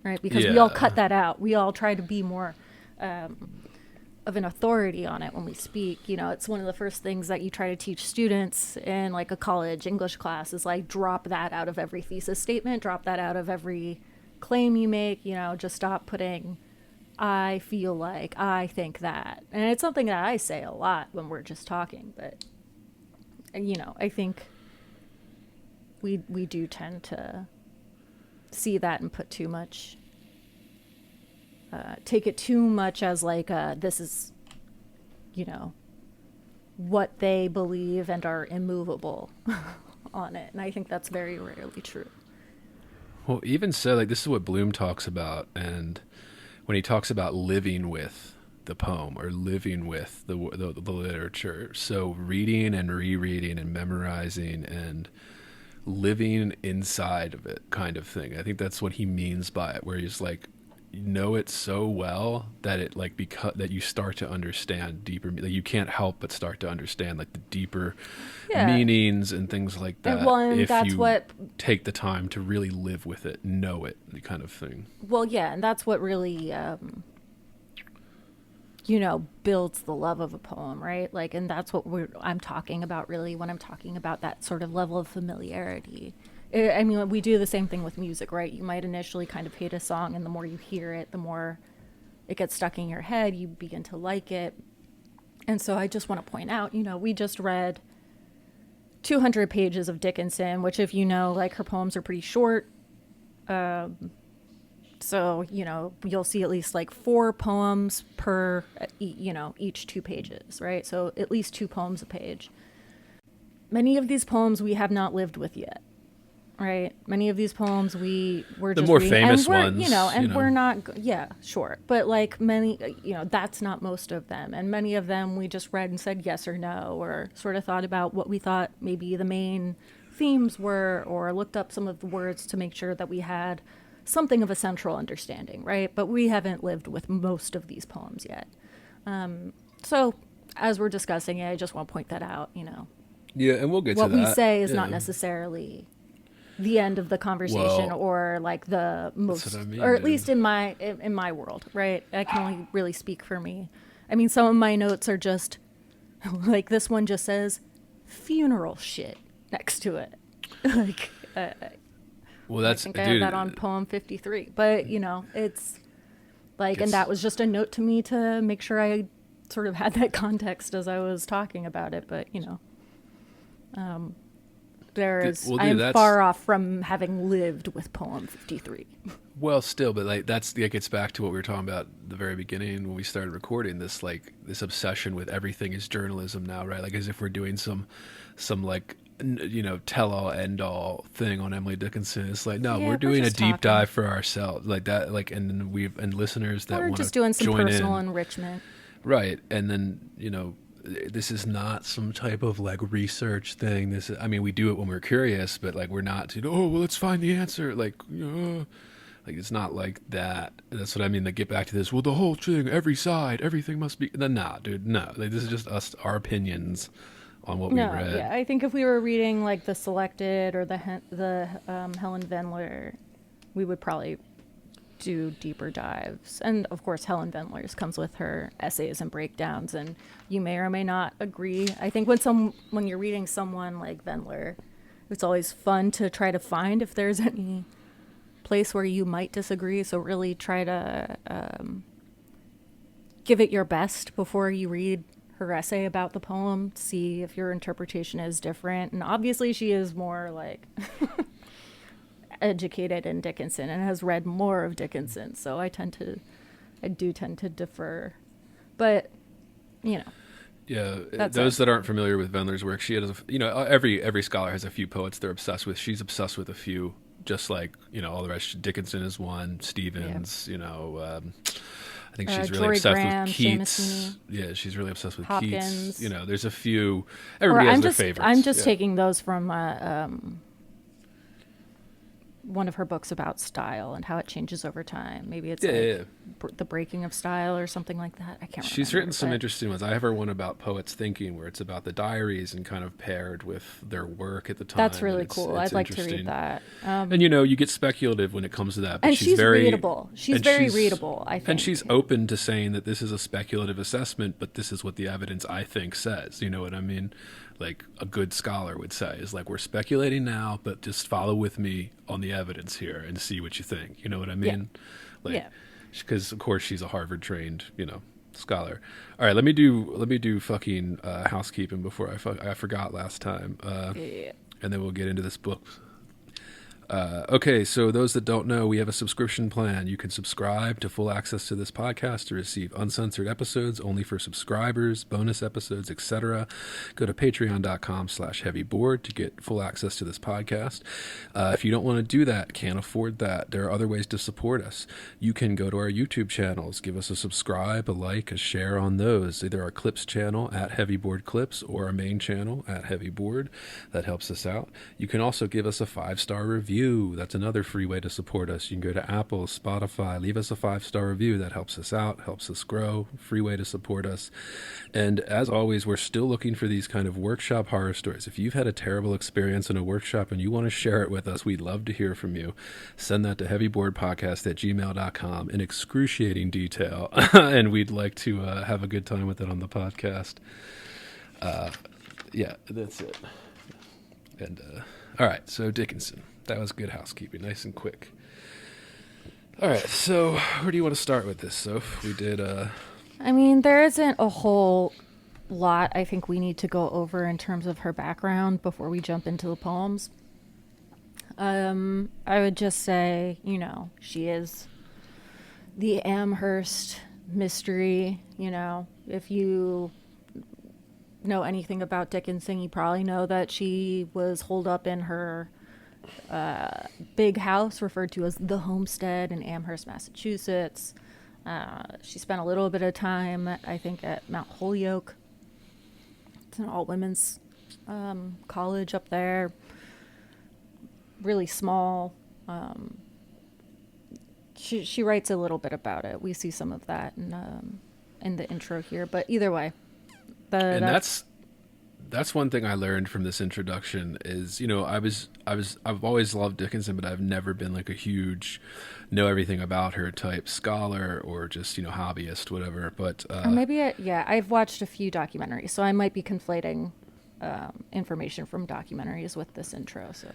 right? Because we all cut that out. We all try to be more of an authority on it when we speak. It's one of the first things that you try to teach students in like a college English class is like, drop that out of every thesis statement, drop that out of every claim you make, just stop putting I feel like, I think that. And it's something that I say a lot when we're just talking, but, you know, I think we do tend to see that and put too much, take it too much as like, this is, you know, what they believe and are immovable on it. And I think that's very rarely true. Well, even so, like, this is what Bloom talks about, and when he talks about living with the poem or living with the literature, so reading and rereading and memorizing and living inside of it, kind of thing. I think that's what he means by it, where he's like, you know it so well that it like that you start to understand deeper. Like, you can't help but start to understand like the deeper meanings and things like that. And if that's you what take the time to really live with it, know it, the kind of thing. Well, yeah, and that's what really, you know, builds the love of a poem, right? Like, and that's what I'm talking about really when I'm talking about that sort of level of familiarity. I mean, we do the same thing with music, right? You might initially kind of hate a song, and the more you hear it, the more it gets stuck in your head. You begin to like it. And so I just want to point out, you know, we just read 200 pages of Dickinson, which, if you know, like, her poems are pretty short. So, you know, you'll see at least like 4 poems per, you know, each 2 pages, right? So at least 2 poems a page. Many of these poems we have not lived with yet. Right. Many of these poems we're the just more reading, famous and ones, you know, and we're not, sure. But like many, you know, that's not most of them. And many of them we just read and said yes or no, or sort of thought about what we thought maybe the main themes were, or looked up some of the words to make sure that we had something of a central understanding. Right. But we haven't lived with most of these poems yet. So as we're discussing it, I just want to point that out, you know. Yeah. And we'll get to that. What we say is not necessarily the end of the conversation, or like the most, what I mean, or at least in my world, right? I can only really speak for me. I mean, some of my notes are just like, this one just says funeral shit next to it. Like, well, that's, I think I have that on poem 53, but you know, it's like, and that was just a note to me to make sure I sort of had that context as I was talking about it. But you know, I'm far off from having lived with poem 53. Well, still, but like that gets back to what we were talking about at the very beginning when we started recording this, like this obsession with everything is journalism now, right? Like as if we're doing some like, you know, tell all end all thing on Emily Dickinson. It's like, no, we're doing a deep dive for ourselves, like that, like, and then and listeners that want to just doing some join personal in. Enrichment, right? And then, you know, this is not some type of like research thing. This is, I mean, we do it when we're curious, but like we're not, well, let's find the answer. Like it's not like that. That's what I mean. Like, get back to this. Well, the whole thing, every side, everything must be. Nah, dude, no. Like, this is just our opinions on what we read. Yeah, I think if we were reading like the Selected or the Helen Vendler, we would probably do deeper dives. And of course Helen Vendler's comes with her essays and breakdowns, and you may or may not agree. I think when you're reading someone like Vendler, it's always fun to try to find if there's any place where you might disagree. So really try to give it your best before you read her essay about the poem, see if your interpretation is different. And obviously she is more like educated in Dickinson and has read more of Dickinson, so I do tend to defer, but you know, those that aren't familiar with Vendler's work, she has, you know, every scholar has a few poets they're obsessed with. She's obsessed with a few, just like, you know, all the rest. Dickinson is one, Stevens, you know, I think she's really obsessed with Keats. Yeah, she's really obsessed with Hopkins. Keats. You know, there's a few. Everybody has their favorites. I'm just taking those from one of her books about style and how it changes over time. Maybe it's the breaking of style or something like that. I can't remember. She's written some interesting ones. I have her one about poets thinking, where it's about the diaries and kind of paired with their work at the time. That's really cool. I'd like to read that. And you know, you get speculative when it comes to that. But and she's very readable. She's very readable, I think. And she's open to saying that this is a speculative assessment, but this is what the evidence, I think, says. You know what I mean? Like a good scholar would say, is like, we're speculating now, but just follow with me on the evidence here and see what you think. You know what I mean? because of course she's a Harvard trained, scholar. All right, let me do fucking housekeeping before I forgot last time, Yeah. and then we'll get into this book. Okay, so those that don't know, we have a subscription plan. You can subscribe to full access to this podcast to receive uncensored episodes only for subscribers, bonus episodes, etc. Go to patreon.com/heavyboard to get full access to this podcast. If you don't want to do that, can't afford that, there are other ways to support us. You can go to our YouTube channels, give us a subscribe, a like, a share on those. Either our Clips channel at Heavyboard Clips or our main channel at Heavyboard. That helps us out. You can also give us a 5-star review. That's another free way to support us. You can go to Apple, Spotify, leave us a 5-star review. That helps us out, helps us grow. Free way to support us. And as always, we're still looking for these kind of workshop horror stories. If you've had a terrible experience in a workshop and you want to share it with us, we'd love to hear from you. Send that to heavyboardpodcast@gmail.com in excruciating detail. And we'd like to have a good time with it on the podcast. Yeah, that's it. And all right, so Dickinson. That was good housekeeping, nice and quick. All right, so where do you want to start with this, Soph? We did... I mean, there isn't a whole lot I think we need to go over in terms of her background before we jump into the poems. I would just say, she is the Amherst mystery. If you know anything about Dickinson, you probably know that she was holed up in her big house referred to as the homestead in Amherst, Massachusetts. She spent a little bit of time, I think, at Mount Holyoke. It's an all-women's college up there. Really small. She writes a little bit about it. We see some of that in the intro here. But either way, that's one thing I learned from this introduction is, I've always loved Dickinson, but I've never been like a huge know everything about her type scholar or just, hobbyist, whatever. But or maybe I've watched a few documentaries, so I might be conflating information from documentaries with this intro. So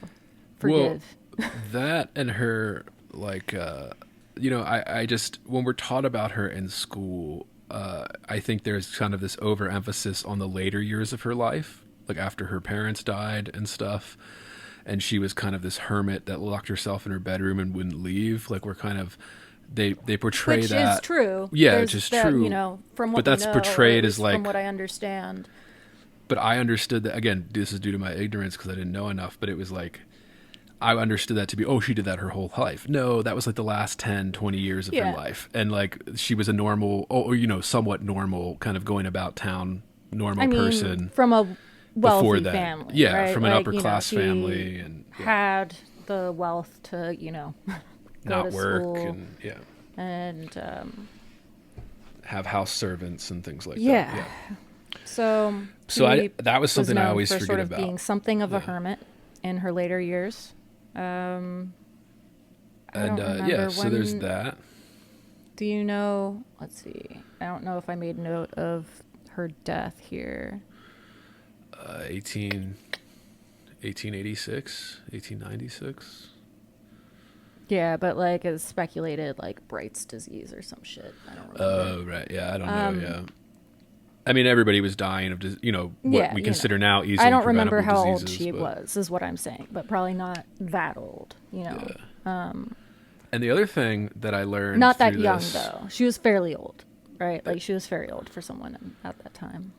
forgive. Well, that and her, like, I just, when we're taught about her in school, I think there's kind of this overemphasis on the later years of her life, like after her parents died and stuff. And she was kind of this hermit that locked herself in her bedroom and wouldn't leave. Like we're kind of, they portray which that. Which is true. Yeah, which is true. From what but that's we know, portrayed as like, from what I understand. But I understood that, again, this is due to my ignorance because I didn't know enough, but it was like, I understood that to be, she did that her whole life. No, that was like the last 10, 20 years of her life. And like, she was a normal, somewhat normal, kind of going about town, person. From a wealthy family. Yeah, right? from an upper class family. And had the wealth to, go not to work school. And have house servants and things like that. Yeah. So that was something I always forget sort of about. Being something of a hermit in her later years. So there's that. Do you know, let's see, I don't know if I made note of her death here. 1886, 1896. Yeah, but like it's speculated like Bright's disease or some shit. I don't remember. Oh, right. Yeah, I don't know. Yeah. I mean, everybody was dying of, what we consider now easily I don't remember preventable how old diseases, she was, is what I'm saying, but probably not that old, Yeah. And the other thing that I learned, not that young though. She was fairly old, right? Like she was very old for someone at that time.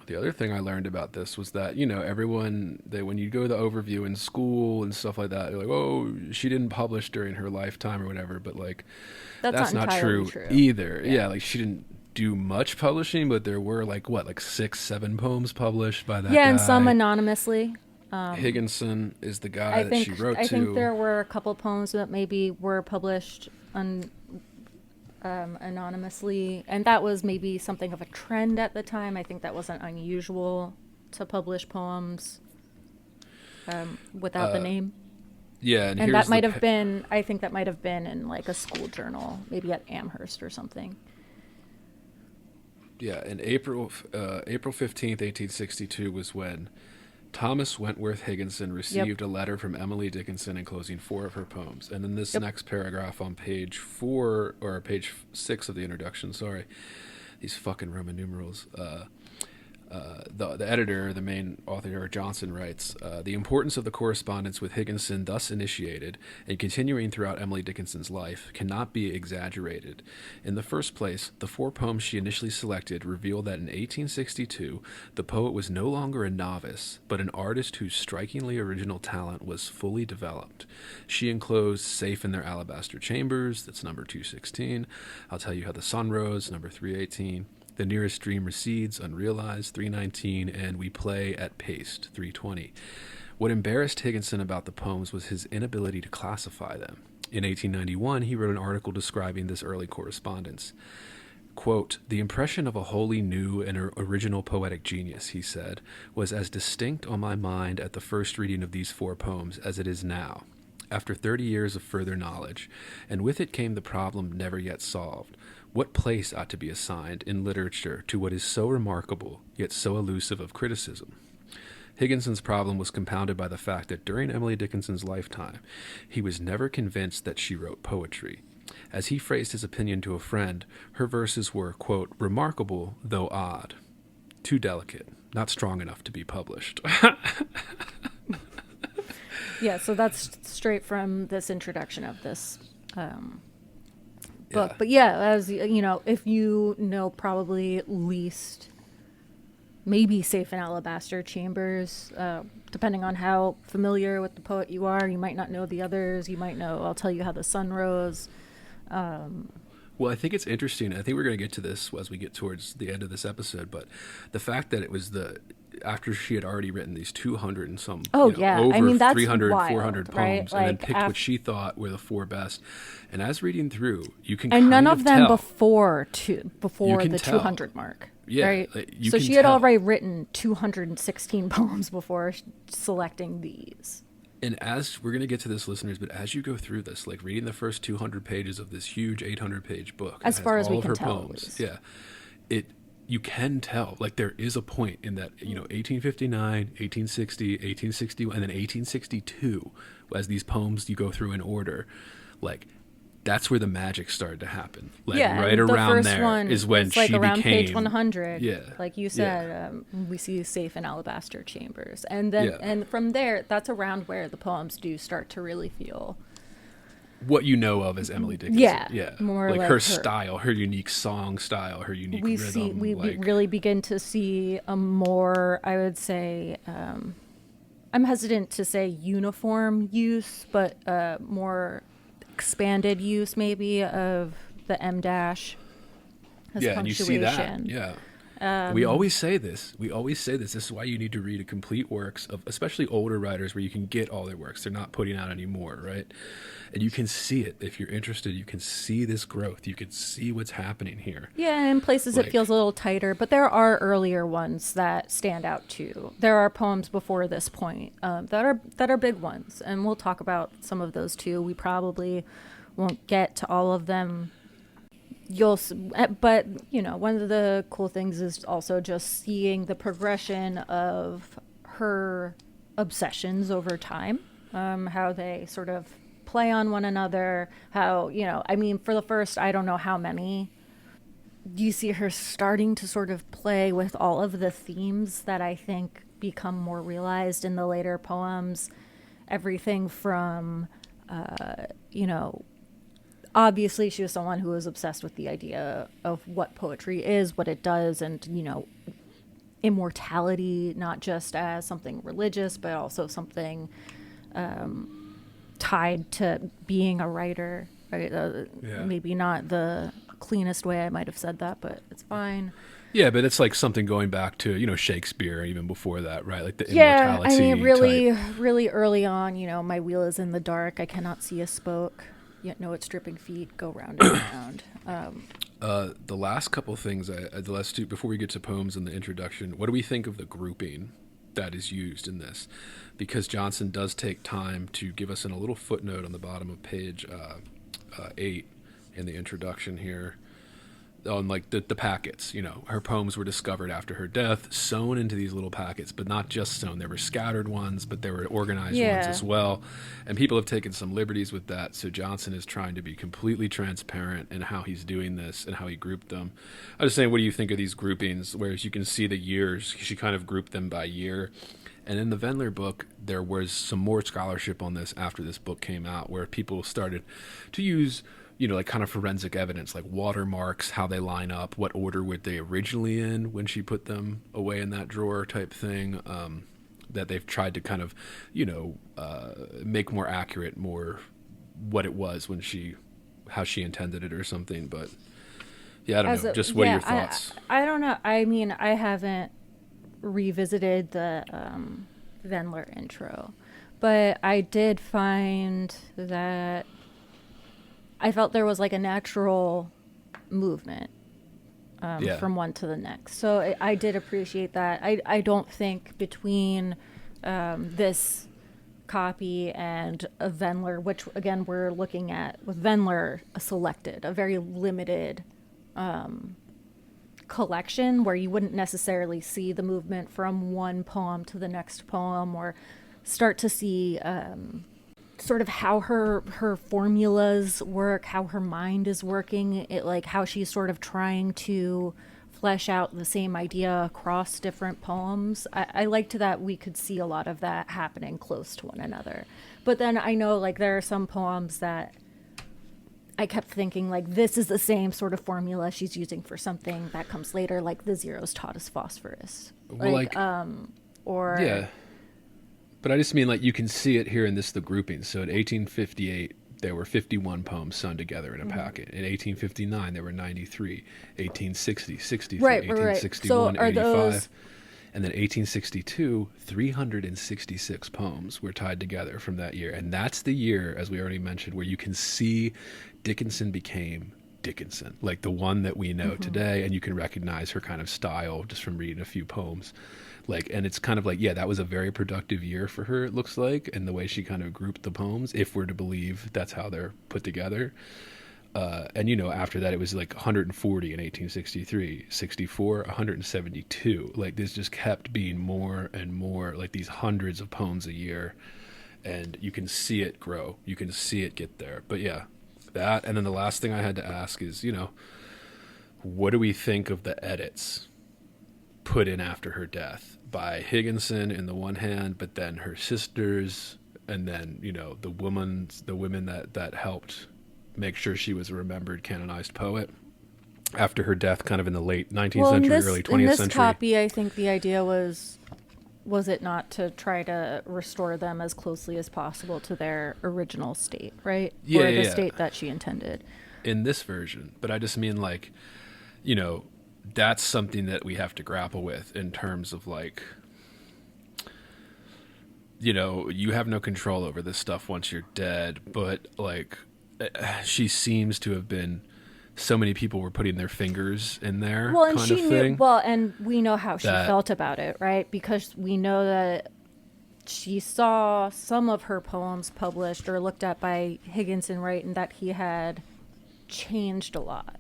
The other thing I learned about this was that, everyone, when you go to the overview in school and stuff like that, they're like, she didn't publish during her lifetime or whatever, but like, that's not true either. Yeah, like she didn't do much publishing, but there were like 6-7 poems published by that guy. And some anonymously. Higginson is the guy that she wrote to. I think there were a couple poems that maybe were published anonymously, and that was maybe something of a trend at the time. I think that wasn't unusual to publish poems without the name. Yeah, and that might have been. I think that might have been in like a school journal, maybe at Amherst or something. Yeah, and April 15th, 1862 was when Thomas Wentworth Higginson received a letter from Emily Dickinson enclosing 4 of her poems. And then this next paragraph on page 4, or page 6 of the introduction, sorry, these fucking Roman numerals, the editor, the main author, Johnson, writes, the importance of the correspondence with Higginson thus initiated and continuing throughout Emily Dickinson's life cannot be exaggerated. In the first place, the 4 poems she initially selected reveal that in 1862, the poet was no longer a novice, but an artist whose strikingly original talent was fully developed. She enclosed Safe in Their Alabaster Chambers, that's number 216, I'll Tell You How the Sun Rose, number 318, The Nearest Dream Recedes, Unrealized, 319, and We Play at Paste, 320. What embarrassed Higginson about the poems was his inability to classify them. In 1891, he wrote an article describing this early correspondence. Quote, the impression of a wholly new and original poetic genius, he said, was as distinct on my mind at the first reading of these 4 poems as it is now, after 30 years of further knowledge, and with it came the problem never yet solved. What place ought to be assigned in literature to what is so remarkable, yet so elusive of criticism? Higginson's problem was compounded by the fact that during Emily Dickinson's lifetime, he was never convinced that she wrote poetry. As he phrased his opinion to a friend, her verses were, quote, remarkable, though odd. Too delicate, not strong enough to be published. Yeah, so that's straight from this introduction of this book. But yeah, as you know, if you know probably at least maybe Safe in Alabaster Chambers, depending on how familiar with the poet you are, you might not know the others. You might know I'll Tell You How the Sun Rose. Well, I think it's interesting. I think we're going to get to this as we get towards the end of this episode, but the fact that it was after she had already written these 200 and some, over I mean, that's 300, wild, 400 poems, right? and then picked what she thought were the 4 best. And as reading through, you can and none of them tell. before the tell. 200 mark. Yeah, right. You so can she had tell. already written 216 poems before selecting these. And as we're going to get to this, listeners, but as you go through this, like reading the first 200 pages of this huge 800-page book, as far as we can tell, poems, you can tell, like there is a point in that, 1859, 1860, 1861, and then 1862, as these poems you go through in order, like that's where the magic started to happen. Like right around there is when she became, around page 100. Yeah, like you said, we see Safe in Alabaster Chambers, and then and from there, that's around where the poems do start to really feel what you know of as Emily Dickinson. Yeah, more like like her style, her unique song style, her unique rhythm. We really begin to see a more, I would say, I'm hesitant to say uniform use, but more expanded use maybe of the M dash as punctuation. And you see that. We always say this. This is why you need to read a complete works of, especially older writers, where you can get all their works. They're not putting out anymore, right? And you can see it. If you're interested, you can see this growth. You can see what's happening here. Yeah, in places it feels a little tighter, but there are earlier ones that stand out too. There are poems before this point that are big ones, and we'll talk about some of those too. We probably won't get to all of them. But one of the cool things is also just seeing the progression of her obsessions over time, how they sort of play on one another, how, for the first, I don't know how many, you see her starting to sort of play with all of the themes that I think become more realized in the later poems. Everything from, obviously she was someone who was obsessed with the idea of what poetry is, what it does, and, immortality, not just as something religious, but also something tied to being a writer, right? Maybe not the cleanest way I might have said that, but it's fine. Yeah, but it's like something going back to, Shakespeare, even before that, right? Like the immortality. Yeah, I mean, really early on, my wheel is in the dark, I cannot see a spoke, yet know its dripping feet go round and round. The last couple things, before we get to poems and the introduction, what do we think of the grouping that is used in this? Because Johnson does take time to give us in a little footnote on the bottom of page 8 in the introduction here. on like the packets. Her poems were discovered after her death, sewn into these little packets, but not just sewn. There were scattered ones, but there were organized ones as well. And people have taken some liberties with that. So Johnson is trying to be completely transparent in how he's doing this and how he grouped them. I was saying, what do you think of these groupings? Whereas you can see the years, she kind of grouped them by year. And in the Vendler book, there was some more scholarship on this after this book came out, where people started to use, like kind of forensic evidence, like watermarks, how they line up, what order were they originally in when she put them away in that drawer type thing, that they've tried to kind of, make more accurate, more what it was when how she intended it or something. But yeah, I don't know. Just what are your thoughts? I don't know. I mean, I haven't revisited the Vendler intro, but I did find that I felt there was like a natural movement from one to the next. So I did appreciate that. I don't think between this copy and a Vendler, which again we're looking at with Vendler selected, a very limited collection where you wouldn't necessarily see the movement from one poem to the next poem, or start to see sort of how her formulas work, how her mind is working, like how she's sort of trying to flesh out the same idea across different poems. I liked that we could see a lot of that happening close to one another. But then I know like there are some poems that I kept thinking, like, this is the same sort of formula she's using for something that comes later, like the zeros taught us phosphorus. Well, or... Yeah. But I just mean, like, you can see it here in the grouping. So in 1858, there were 51 poems sewn together in a packet. In 1859, there were 93. 1860, 63. Right. 1861, So 85. those... And then 1862, 366 poems were tied together from that year. And that's the year, as we already mentioned, where you can see Dickinson became Dickinson, like the one that we know today. And you can recognize her kind of style just from reading a few poems. And it's kind of like, yeah, that was a very productive year for her, it looks like, and the way she kind of grouped the poems, if we're to believe that's how they're put together. And, after that, it was like 140 in 1863, 64, 172. Like, this just kept being more and more, like these hundreds of poems a year. And you can see it grow. You can see it get there. But yeah, that. And then the last thing I had to ask is, what do we think of the edits put in after her death by Higginson in the one hand, but then her sisters, and then, the women that helped make sure she was a remembered canonized poet after her death, kind of in the late 19th century, early 20th century. In this copy, I think the idea was it not to try to restore them as closely as possible to their original state, right? Yeah, or the state that she intended. In this version. But I just mean, like, that's something that we have to grapple with in terms of, like, you have no control over this stuff once you're dead, but, like, she seems to have been, so many people were putting their fingers in there, well, and kind she of thing. knew, well, and we know how she felt about it, right? Because we know that she saw some of her poems published or looked at by Higginson, right? And that he had changed a lot.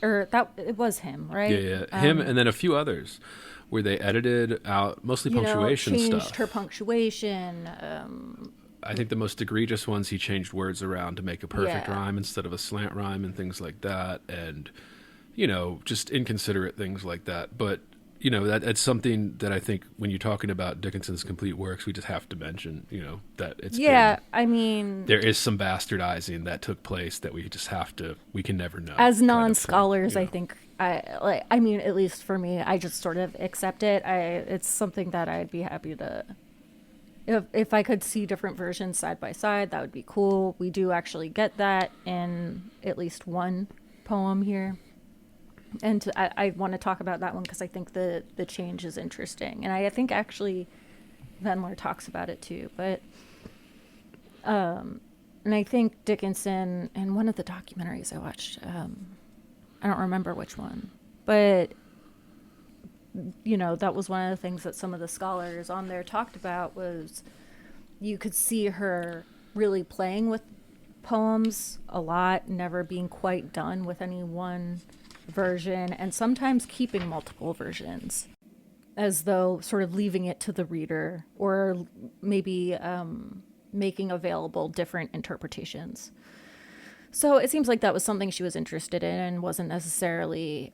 Or that it was him, right? Yeah. Him and then a few others where they edited out mostly punctuation changed stuff. Her punctuation. I think the most egregious ones, he changed words around to make a perfect Yeah. rhyme instead of a slant rhyme and things like that. And, just inconsiderate things like that. But, that's something that I think when you're talking about Dickinson's complete works, we just have to mention, that it's there is some bastardizing that took place that we just we can never know. As non-scholars, I think, at least for me, I just sort of accept it. It's something that I'd be happy to... If I could see different versions side by side, that would be cool. We do actually get that in at least one poem here. And I want to talk about that one because I think the change is interesting. And I think actually Vendler talks about it too. But and I think Dickinson, in one of the documentaries I watched, I don't remember which one, but that was one of the things that some of the scholars on there talked about, was you could see her really playing with poems a lot, never being quite done with any one version and sometimes keeping multiple versions, as though sort of leaving it to the reader, or maybe making available different interpretations. So it seems like that was something she was interested in and wasn't necessarily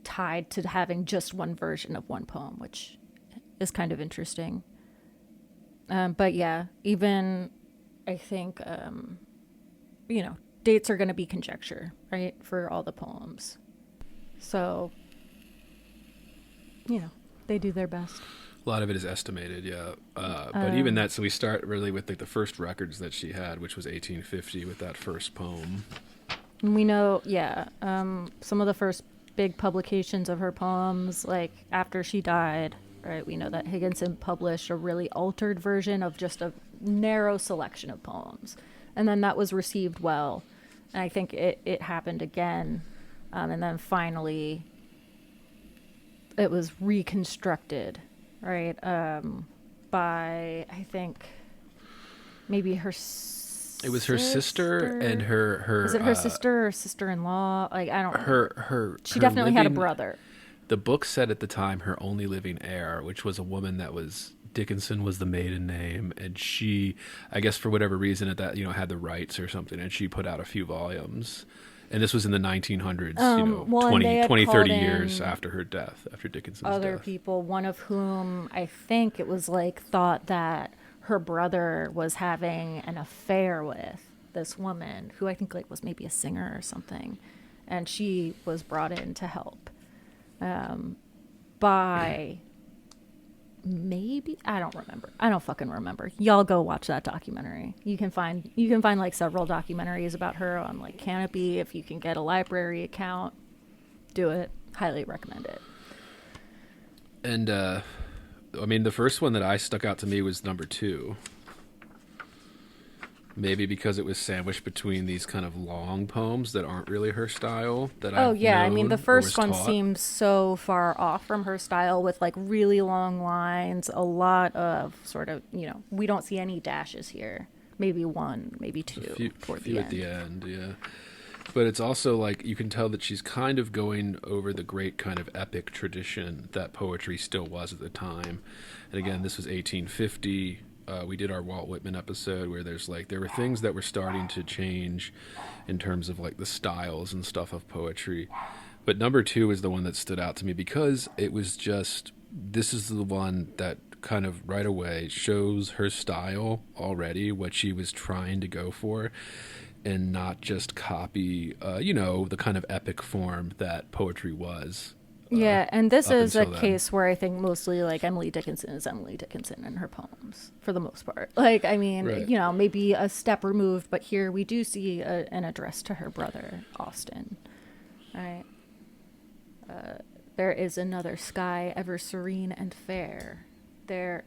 tied to having just one version of one poem, which is kind of interesting. But yeah, even I think, dates are going to be conjecture, right, for all the poems. So, they do their best. A lot of it is estimated, yeah. But even that, so we start really with like the first records that she had, which was 1850 with that first poem. And we know, some of the first big publications of her poems, like after she died, right? We know that Higginson published a really altered version of just a narrow selection of poems. And then that was received well. And I think it happened again. And then finally, it was reconstructed, right? By, I think, maybe her It was her sister and her is it her sister or sister-in-law? Like, I don't know. She her definitely had a living- brother. The book said at the time her only living heir, which was a woman that was Dickinson was the maiden name, and she, I guess for whatever reason at that, had the rights or something, and she put out a few volumes. And this was in the 1900s, 20, 30 years after her death, after Dickinson's other death. people, one of whom I think it was like thought that her brother was having an affair with this woman who I think like was maybe a singer or something, and she was brought in to help by maybe, I don't remember. I don't fucking remember. Y'all go watch that documentary. You can find like several documentaries about her on like Canopy. If you can get a library account, do it. Highly recommend it. And the first one that I stuck out to me was number 2. Maybe because it was sandwiched between these kind of long poems that aren't really her style. The first one seems so far off from her style, with like really long lines, a lot of sort of, we don't see any dashes here. Maybe one, maybe two toward the end. At the end, yeah. But it's also like you can tell that she's kind of going over the great kind of epic tradition that poetry still was at the time. And again, this was 1850. We did our Walt Whitman episode where there were things that were starting to change in terms of like the styles and stuff of poetry. But number 2 is the one that stood out to me because it was just, this is the one that kind of right away shows her style already, what she was trying to go for, and not just copy, the kind of epic form that poetry was. Yeah, and this is a case where I think mostly like Emily Dickinson is Emily Dickinson in her poems for the most part. Like, I mean, right. Maybe a step removed, but here we do see an address to her brother, Austin. Right. There is another sky ever serene and fair. There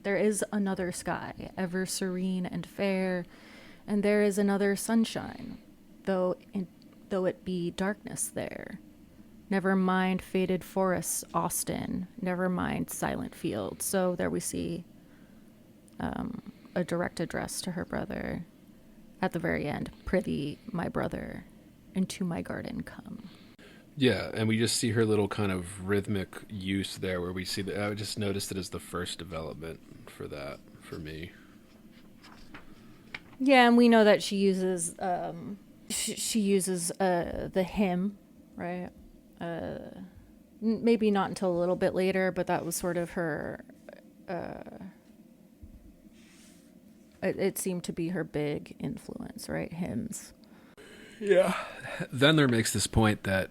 is another sky ever serene and fair, and there is another sunshine, though it be darkness there. Never mind faded forests, Austin. Never mind silent fields. So there we see a direct address to her brother at the very end. Prithee, my brother, into my garden come. Yeah, and we just see her little kind of rhythmic use there where we see that. I just noticed it as the first development for that, for me. Yeah, and we know that she uses the hymn, right? Maybe not until a little bit later, but that was sort of her. It seemed to be her big influence, right? Hymns. Yeah. Vendler makes this point that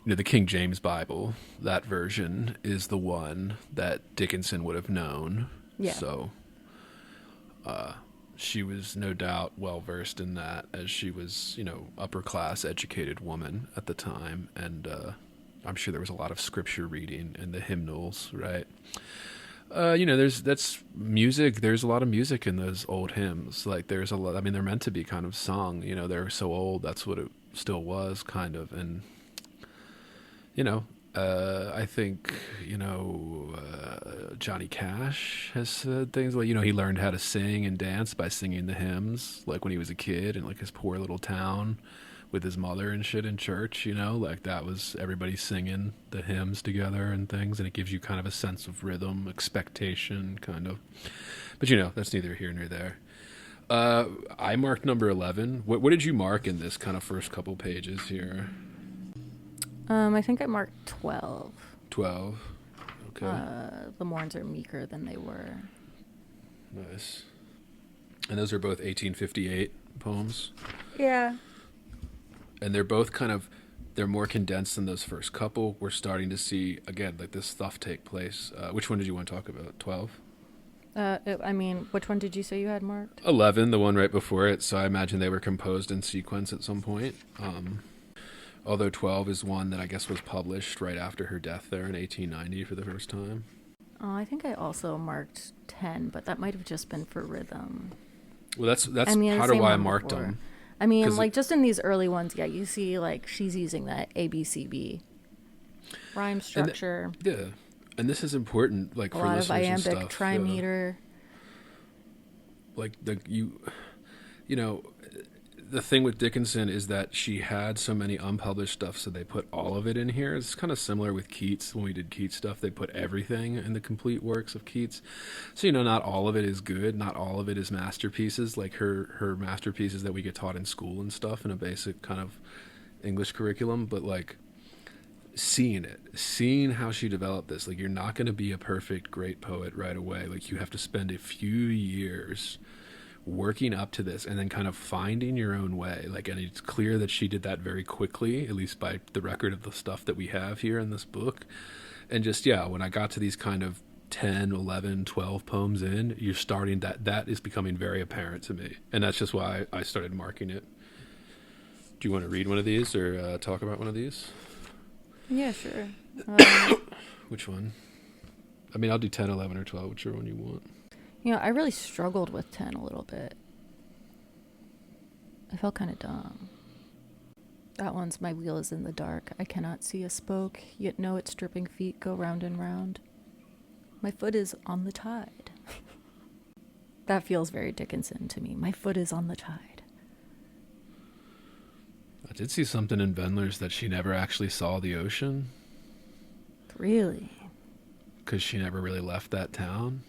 the King James Bible, that version, is the one that Dickinson would have known. Yeah. So she was no doubt well versed in that, as she was, upper class educated woman at the time, and I'm sure there was a lot of scripture reading and the hymnals, right? That's music. There's a lot of music in those old hymns. Like there's a lot. I mean, they're meant to be kind of sung. They're so old. That's what it still was, kind of. And I think Johnny Cash has said things like, you know, he learned how to sing and dance by singing the hymns, like when he was a kid in like his poor little town with his mother and shit in church, you know, like that was everybody singing the hymns together and things, and it gives you kind of a sense of rhythm, expectation, kind of. But, you know, that's neither here nor there. I marked number 11. What did you mark in this kind of first couple pages here? I think I marked 12. 12. Okay. The Mourns are meeker than they were. Nice. And those are both 1858 poems? Yeah. And they're both kind of, they're more condensed than those first couple. We're starting to see, again, like this stuff take place. Which one did you want to talk about? 12? I mean, which one did you say you had marked? 11, the one right before it. So I imagine they were composed in sequence at some point. Although 12 is one that I guess was published right after her death there in 1890 for the first time. Oh, I think I also marked 10, but that might have just been for rhythm. Well, that's I mean, part of why I marked them. I mean, like, just in these early ones, yeah, you see, like, she's using that ABCB rhyme structure. And this is important, like, a for lot of listeners and iambic stuff. trimeter. Like, you know, the thing with Dickinson is that she had so many unpublished stuff, so they put all of it in here. It's kind of similar with Keats. When we did Keats stuff, they put everything in the complete works of Keats. So, you know, not all of it is good. Not all of it is masterpieces, like her masterpieces that we get taught in school and stuff in a basic kind of English curriculum. But, like, seeing how she developed this, like, you're not going to be a perfect, great poet right away. Like, you have to spend a few years working up to this and then kind of finding your own way. Like, and it's clear that she did that very quickly, at least by the record of the stuff that we have here in this book. And just, yeah, when I got to these kind of 10, 11, 12 poems in, you're starting that is becoming very apparent to me. And that's just why I started marking it. Do you want to read one of these or talk about one of these? Yeah, sure. Which one? I mean, I'll do 10, 11, or 12, whichever one you want. You know, I really struggled with 10 a little bit. I felt kind of dumb. That one's my wheel is in the dark. I cannot see a spoke, yet know its dripping feet go round and round. My foot is on the tide. That feels very Dickinson to me. My foot is on the tide. I did see something in Vendler's that she never actually saw the ocean. Really? Because she never really left that town.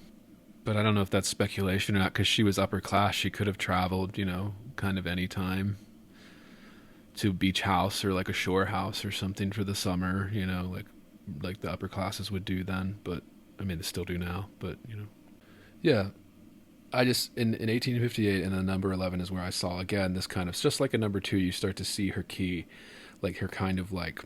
But I don't know if that's speculation or not, because she was upper class. She could have traveled, you know, kind of any time to a beach house or like a shore house or something for the summer, you know, like the upper classes would do then. But, I mean, they still do now, but, you know. Yeah. I just, in 1858, and then number 11 is where I saw, again, this kind of, just like a number 2, you start to see her key, like her kind of like,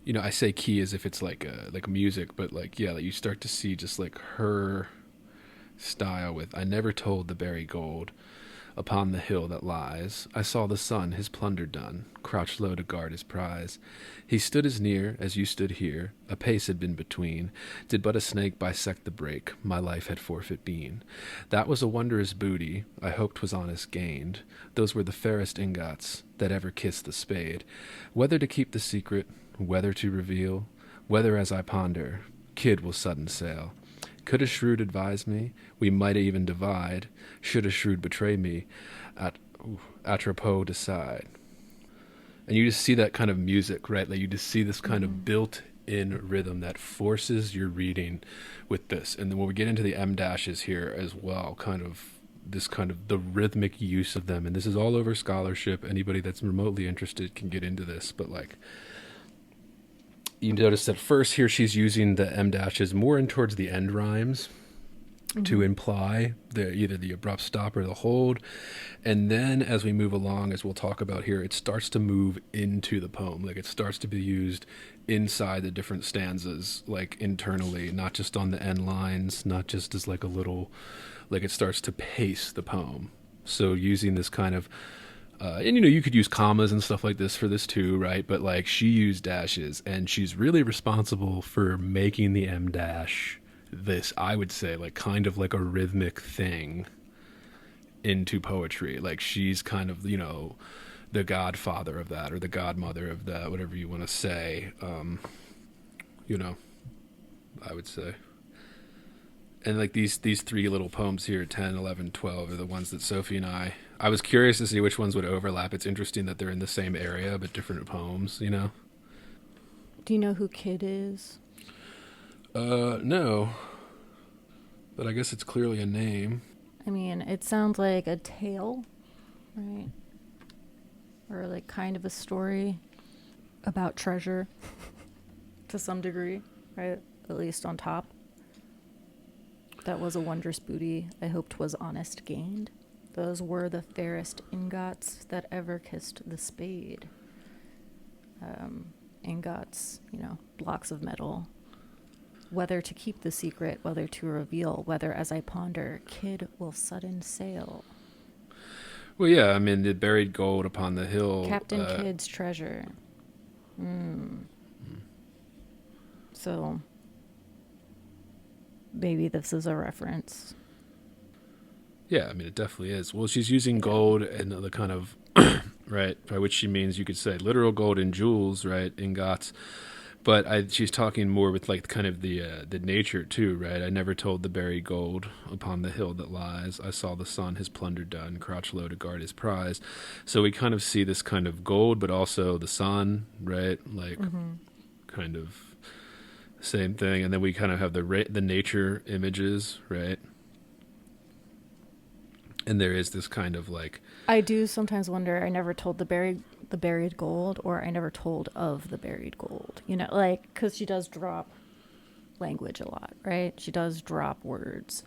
you know, I say key as if it's like music, but like, yeah, like you start to see just like her style with, I never told the berry gold upon the hill that lies. I saw the sun, his plunder done, crouched low to guard his prize. He stood as near as you stood here, a pace had been between. Did but a snake bisect the brake, my life had forfeit been. That was a wondrous booty, I hoped 'twas honest gained. Those were the fairest ingots that ever kissed the spade. Whether to keep the secret, whether to reveal, whether as I ponder, kid will sudden sail. Could a shrewd advise me, we might even divide. Should a shrewd betray me, atropos decide. And you just see that kind of music, right? Like you just see this kind of built-in rhythm that forces your reading with this. And then when we get into the M dashes here as well, kind of this kind of the rhythmic use of them. And this is all over scholarship. Anybody that's remotely interested can get into this, but like, you notice that first here she's using the M dashes more in towards the end rhymes to imply either the abrupt stop or the hold. And then as we move along, as we'll talk about here, it starts to move into the poem. Like it starts to be used inside the different stanzas, like internally, not just on the end lines, not just as like a little, like it starts to pace the poem. So using this kind of, and, you know, you could use commas and stuff like this for this too, right? But, like, she used dashes, and she's really responsible for making the M dash this, I would say, like, kind of like a rhythmic thing into poetry. Like, she's kind of, you know, the godfather of that, or the godmother of that, whatever you want to say, you know. I would say. And like these three little poems here, 10, 11, 12, are the ones that Sophie and I was curious to see which ones would overlap. It's interesting that they're in the same area but different poems, you know? Do you know who Kid is? No. But I guess it's clearly a name. I mean, it sounds like a tale, right? Or like kind of a story about treasure to some degree, right? At least on top. That was a wondrous booty I hoped was honest gained. Those were the fairest ingots that ever kissed the spade. Ingots, you know, blocks of metal. Whether to keep the secret, whether to reveal, whether as I ponder, Kid will sudden sail. Well, yeah, I mean, the buried gold upon the hill. Captain Kidd's treasure. So, maybe this is a reference. Yeah, I mean, it definitely is. Well, she's using gold and the kind of, right, by which she means you could say literal gold and jewels, right, ingots. But she's talking more with like kind of the nature too, right? I never told the buried gold upon the hill that lies. I saw the sun his plunder done, crouch low to guard his prize. So we kind of see this kind of gold, but also the sun, right? Like kind of same thing. And then we kind of have the nature images, right? And there is this kind of like, I do sometimes wonder, I never told the buried gold, or I never told of the buried gold, you know, like, because she does drop language a lot, right? She does drop words.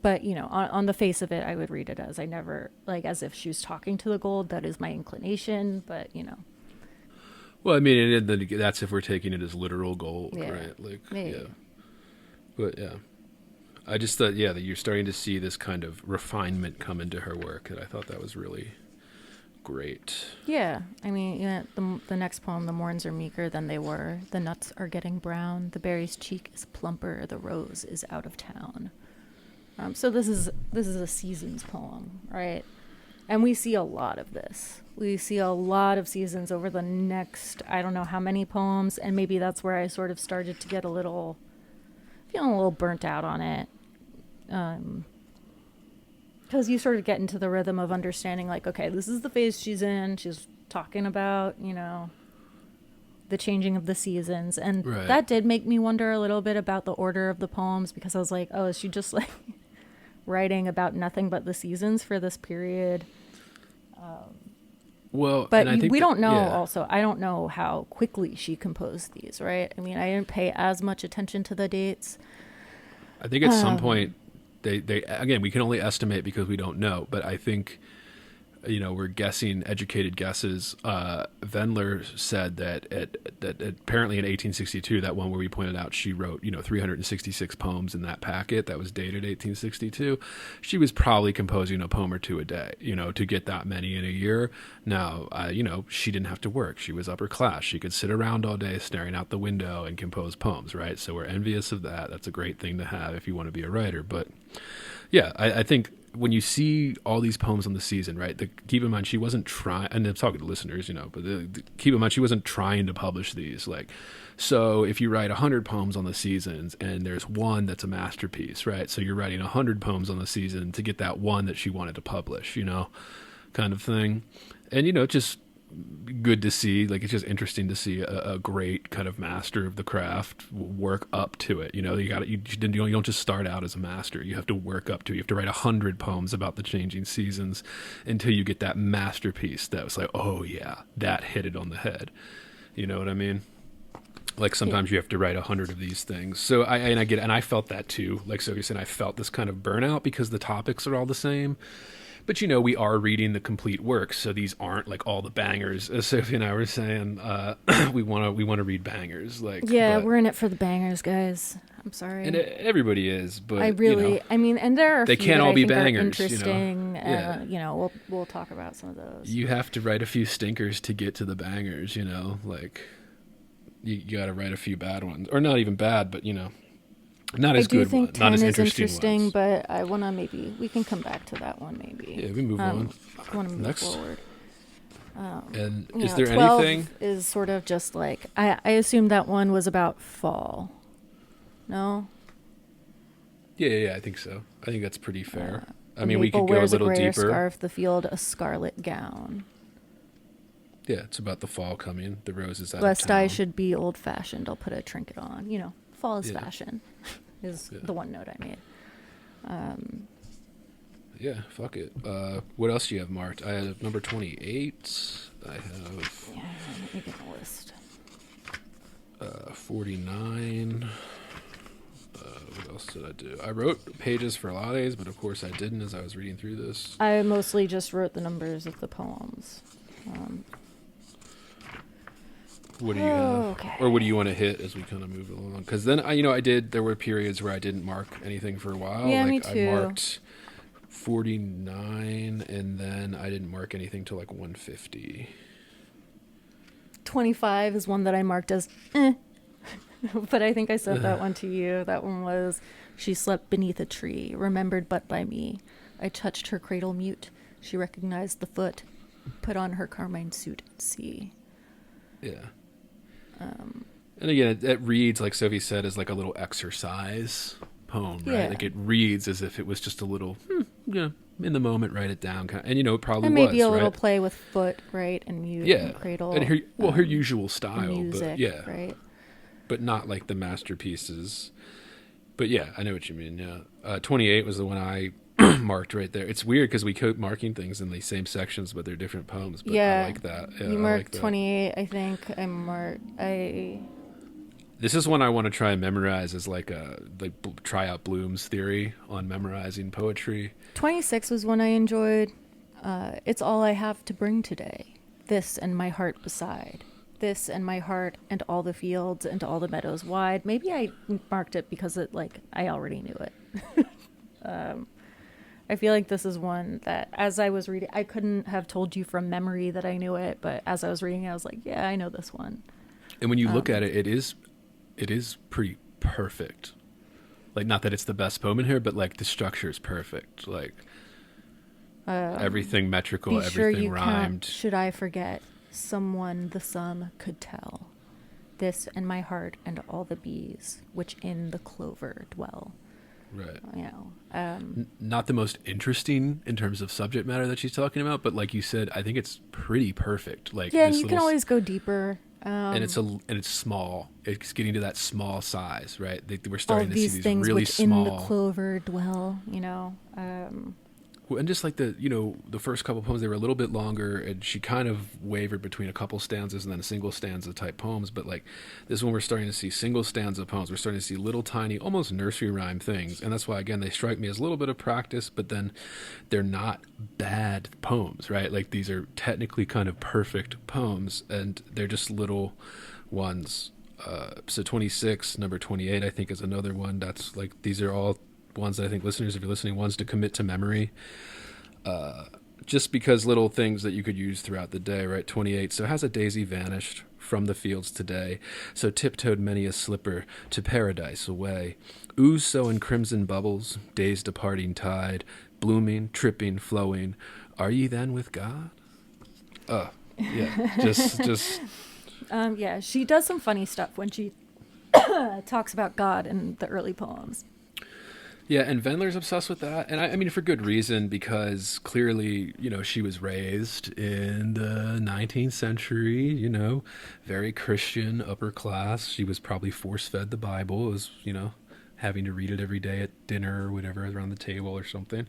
But, you know, on the face of it, I would read it as I never, like, as if she was talking to the gold. That is my inclination, but, you know. well, I mean, that's if we're taking it as literal gold, Yeah, right? Like, maybe. yeah. But, yeah. I just thought, yeah, that you're starting to see this kind of refinement come into her work, and I thought that was really great. Yeah, I mean, yeah, the next poem, the morns are meeker than they were. The nuts are getting brown. The berry's cheek is plumper. The rose is out of town. So this is a seasons poem, right? And we see a lot of this. We see a lot of seasons over the next, I don't know how many poems, and maybe that's where I sort of started to get feeling a little burnt out on it. Because you sort of get into the rhythm of understanding, like, okay, this is the phase she's in. She's talking about, you know, the changing of the seasons. And Right. that did make me wonder a little bit about the order of the poems, because I was like, oh, is she just like writing about nothing but the seasons for this period? Well, But and I think we don't know yeah. also. I don't know how quickly she composed these, right? I mean, I didn't pay as much attention to the dates. I think at some point, they again, we can only estimate because we don't know, but I think, you know, we're guessing educated guesses. Vendler said that apparently in 1862, that one where we pointed out she wrote, you know, 366 poems in that packet that was dated 1862, she was probably composing a poem or two a day, you know, to get that many in a year. Now, you know, she didn't have to work. She was upper class. She could sit around all day staring out the window and compose poems, right? So we're envious of that. That's a great thing to have if you want to be a writer. But yeah, I think when you see all these poems on the season, right, keep in mind she wasn't trying, and I'm talking to listeners, you know, but keep in mind she wasn't trying to publish these. Like, so if you write 100 poems on the seasons and there's one that's a masterpiece, right, so you're writing 100 poems on the season to get that one that she wanted to publish, you know, kind of thing. And, you know, just good to see, like, it's just interesting to see a great kind of master of the craft work up to it. You know, you don't just start out as a master. You have to work up to it. You have to write 100 poems about the changing seasons until you get that masterpiece that was like, oh yeah, that hit it on the head. You know what I mean? Like sometimes you have to write 100 of these things. So I felt that too. Like Sophie said, I felt this kind of burnout because the topics are all the same. But, you know, we are reading the complete works, so these aren't like all the bangers. As Sophie and I were saying, we want to read bangers. Like, Yeah, we're in it for the bangers, guys. I'm sorry. And everybody is, but I really, you know, I mean, and there are they a few can't that all I be think are bangers. interesting. You know? Yeah. You know, we'll talk about some of those. You have to write a few stinkers to get to the bangers. You know, like you got to write a few bad ones, or not even bad, but you know. Not as good I do think ones, not 10 as is interesting, ones. but I want to we can come back to that one maybe. Yeah, we move on. I want to move Next. forward. And You is know, there 12 anything? is sort of just like, I assumed that one was about fall. No? Yeah, I think so. I think that's pretty fair. I The mean, we maple could go a wears little grayer deeper. scarf, the field a scarlet gown. Yeah, it's about the fall coming. The roses out Lest of town. I should be old-fashioned, I'll put a trinket on. You know, fall is Yeah. fashion is Yeah. the one note I made. Yeah, fuck it. What else do you have marked? I have number 28. I have Yeah, let me get the list. 49. What else did I do? I wrote pages for Lattes, but of course I didn't as I was reading through this. I mostly just wrote the numbers of the poems. What do you have? Okay. Or what do you want to hit as we kind of move along? Because then, there were periods where I didn't mark anything for a while. Yeah, like me too. I marked 49, and then I didn't mark anything till like 150. 25 is one that I marked as but I think I sent that one to you. That one was, she slept beneath a tree, remembered but by me. I touched her cradle mute. She recognized the foot, put on her carmine suit at sea. Yeah. And again, it reads, like Sophie said, as like a little exercise poem, right? Yeah. Like it reads as if it was just a little, in the moment, write it down. And, it probably And was, maybe a little right? play with foot, right? And mute Yeah. and cradle. And her usual and style, music, but yeah. right? But not like the masterpieces. But yeah, I know what you mean, yeah. 28 was the one I marked right there. It's weird because we keep marking things in the same sections, but they're different poems. But Yeah. I like that. Yeah, You I marked like that. 28, I think. This is one I want to try and memorize as try out Bloom's theory on memorizing poetry. 26 was one I enjoyed. It's all I have to bring today. This and my heart beside. This and my heart and all the fields and all the meadows wide. Maybe I marked it because I already knew it. I feel like this is one that as I was reading, I couldn't have told you from memory that I knew it, but as I was reading it, I was like, yeah, I know this one. And when you look at it, it is pretty perfect. Like, not that it's the best poem in here, but like the structure is perfect. Like everything metrical, Be sure everything you rhymed. count, should I forget, someone the sum could tell. This and my heart and all the bees which in the clover dwell. Right. You know, Not the most interesting in terms of subject matter that she's talking about, but like you said, I think it's pretty perfect. Like, yeah, and this you can little always go deeper. and it's small. It's getting to that small size, right? We're All starting of to see these these things really which small. in the clover dwell. You know, Well, and just like the first couple poems, they were a little bit longer, and she kind of wavered between a couple stanzas and then a single stanza type poems. But like this one, we're starting to see single stanza poems. We're starting to see little tiny, almost nursery rhyme things, and that's why again they strike me as a little bit of practice. But then they're not bad poems, right? Like these are technically kind of perfect poems, and they're just little ones. So 26, number 28, I think is another one. That's like these are all ones that I think listeners, if you're listening, ones to commit to memory. Just because little things that you could use throughout the day, right? 28. So has a daisy vanished from the fields today? So tiptoed many a slipper to paradise away. Ooze so in crimson bubbles, day's departing tide, blooming, tripping, flowing. Are ye then with God? Yeah, just. yeah, she does some funny stuff when she talks about God in the early poems. Yeah, and Vendler's obsessed with that, and I mean for good reason, because clearly, she was raised in the 19th century, very Christian, upper class. She was probably force-fed the Bible, was, having to read it every day at dinner or whatever, around the table or something.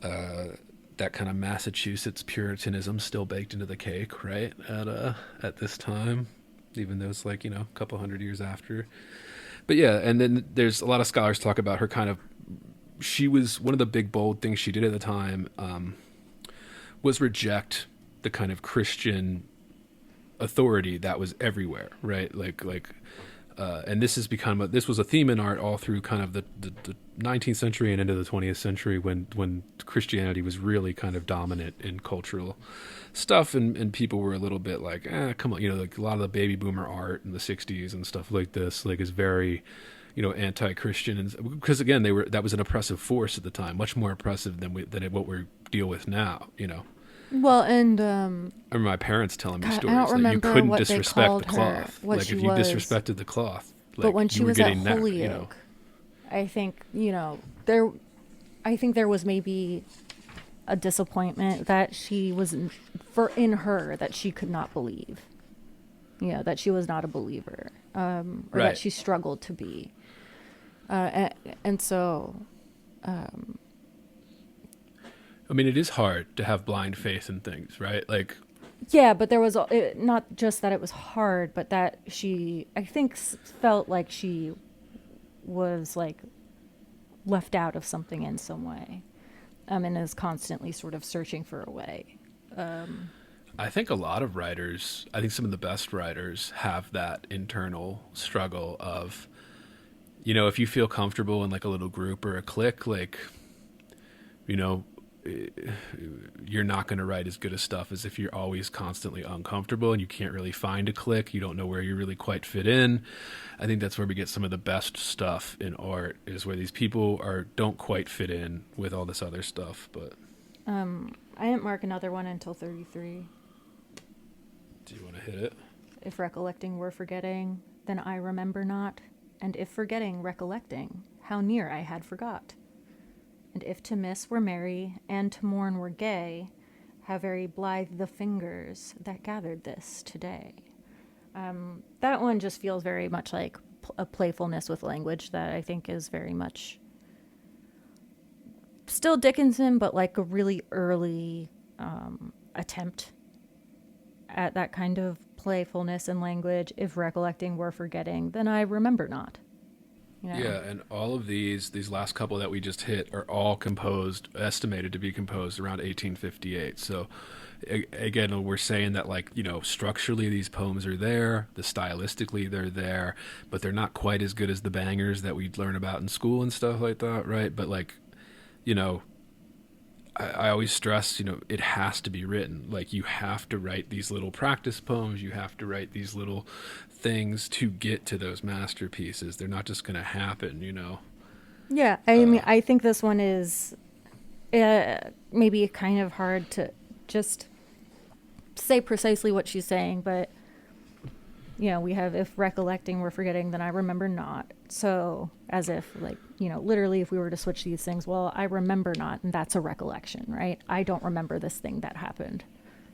That kind of Massachusetts Puritanism still baked into the cake, right, at this time, even though it's like, a couple hundred years after. But yeah, and then there's a lot of scholars talk about her she was, one of the big bold things she did at the time was reject the kind of Christian authority that was everywhere, right? And this was a theme in art all through kind of the 19th century and into the 20th century when Christianity was really kind of dominant in cultural stuff, and people were a little bit like, come on, like a lot of the baby boomer art in the 60s and stuff like this, like is very, anti-Christian, and because again that was an oppressive force at the time, much more oppressive than what we deal with now, Well, and I remember my parents telling me God, I stories don't like you remember couldn't what they disrespect called the her, cloth. what Like she if you was. disrespected the cloth, like But when she you were was at getting that, you know. Holyoke, I think, there, I think there was maybe a disappointment that she was in her that she could not believe, that she was not a believer, or Right. that she struggled to be, and so, I mean, it is hard to have blind faith in things, right? Like, yeah, but there was not just that it was hard, but that she, I think, felt like she was like left out of something in some way, and is constantly sort of searching for a way. I think a lot of writers, I think some of the best writers have that internal struggle of, if you feel comfortable in like a little group or a clique, like, you know, you're not going to write as good a stuff as if you're always constantly uncomfortable and you can't really find a clique. You don't know where you really quite fit in. I think that's where we get some of the best stuff in art, is where these people don't quite fit in with all this other stuff. But I didn't mark another one until 33. do you want to hit it? If recollecting were forgetting, then I remember not. And if forgetting recollecting, how near I had forgot. And if to miss were merry, and to mourn were gay, how very blithe the fingers that gathered this today. That one just feels very much like a playfulness with language that I think is very much still Dickinson, but like a really early attempt at that kind of playfulness in language. If recollecting were forgetting, then I remember not. Yeah, and all of these last couple that we just hit are all estimated to be composed around 1858. So again, we're saying that, like, structurally these poems are there, stylistically they're there, but they're not quite as good as the bangers that we learn about in school and stuff like that, right? But like, I always stress, it has to be written. Like, you have to write these little practice poems. You have to write these little things to get to those masterpieces. They're not just going to happen, Yeah, I mean, I think this one is maybe kind of hard to just say precisely what she's saying, but, we have if recollecting we're forgetting, then I remember not. So as if, like, literally if we were to switch these things, well, I remember not, and that's a recollection, right? I don't remember this thing that happened.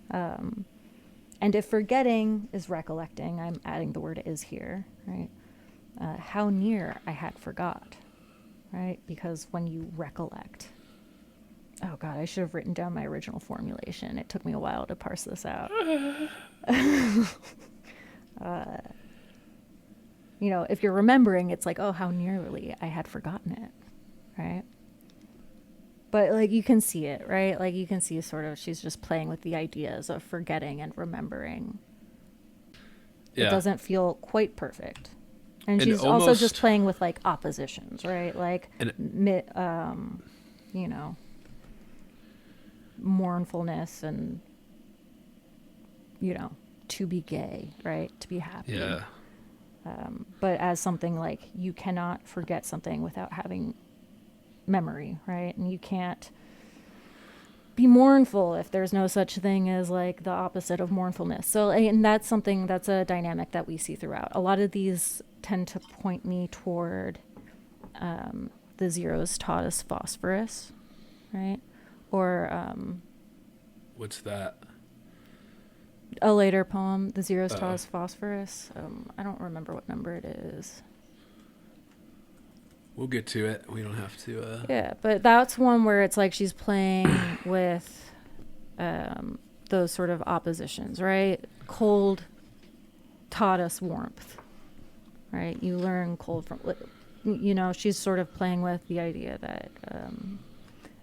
And if forgetting is recollecting, I'm adding the word is here, right? How near I had forgot, right? Because when you recollect, oh God, I should have written down my original formulation. It took me a while to parse this out. If you're remembering, it's like, oh, how nearly I had forgotten it, right? But, like, you can see it, right? Like, you can see sort of she's just playing with the ideas of forgetting and remembering. Yeah. It doesn't feel quite perfect. And she's almost, also just playing with, like, oppositions, right? Like, mournfulness and, to be gay, right? To be happy. Yeah. But as something like, you cannot forget something without having memory, right? And you can't be mournful if there's no such thing as, like, the opposite of mournfulness. So, and that's a dynamic that we see throughout. A lot of these tend to point me toward the Zeros Taught Us Phosphorus, right? Or what's that? A later poem, The Zeros Taught Us Phosphorus. I don't remember what number it is. We'll get to it. We don't have to. Yeah, but that's one where it's like she's playing with those sort of oppositions, right? Cold taught us warmth, right? You learn cold from, she's sort of playing with the idea that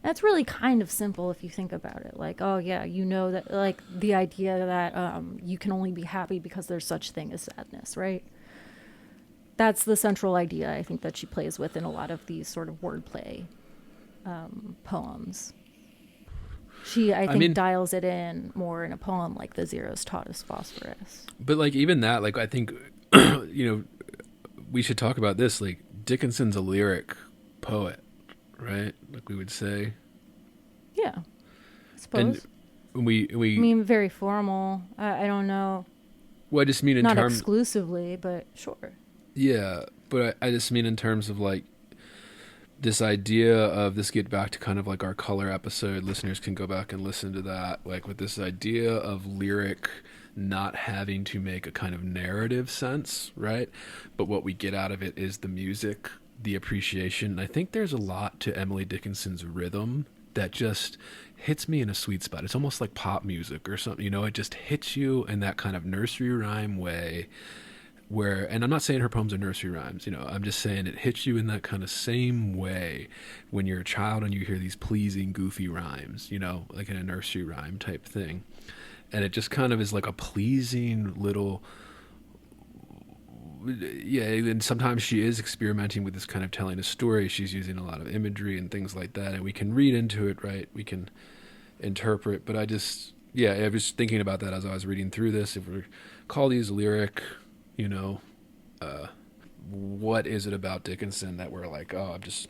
that's really kind of simple if you think about it. Like, oh yeah, that, like, the idea that you can only be happy because there's such thing as sadness, right? That's the central idea, I think, that she plays with in a lot of these sort of wordplay poems. I think, dials it in more in a poem like The Zeros Taught Us Phosphorus. But, like, even that, like, I think, we should talk about this. Like, Dickinson's a lyric poet, right? Like we would say. Yeah, I suppose. we I mean, very formal. I don't know. well, I just mean in Not terms, exclusively, but sure. yeah, but I just mean in terms of like this idea of this, get back to kind of like our color episode, listeners can go back and listen to that, like with this idea of lyric not having to make a kind of narrative sense, right? But what we get out of it is the music, the appreciation. And I think there's a lot to Emily Dickinson's rhythm that just hits me in a sweet spot. It's almost like pop music or something, you know, it just hits you in that kind of nursery rhyme way where, and I'm not saying her poems are nursery rhymes, you know, I'm just saying it hits you in that kind of same way when you're a child and you hear these pleasing, goofy rhymes, you know, like in a nursery rhyme type thing. And it just kind of is like a pleasing little, yeah, and sometimes she is experimenting with this kind of telling a story. She's using a lot of imagery and things like that, and we can read into it, right? We can interpret, but I just, yeah, I was thinking about that as I was reading through this. If we call these lyric, you know, what is it about Dickinson that we're like, oh, I'm just,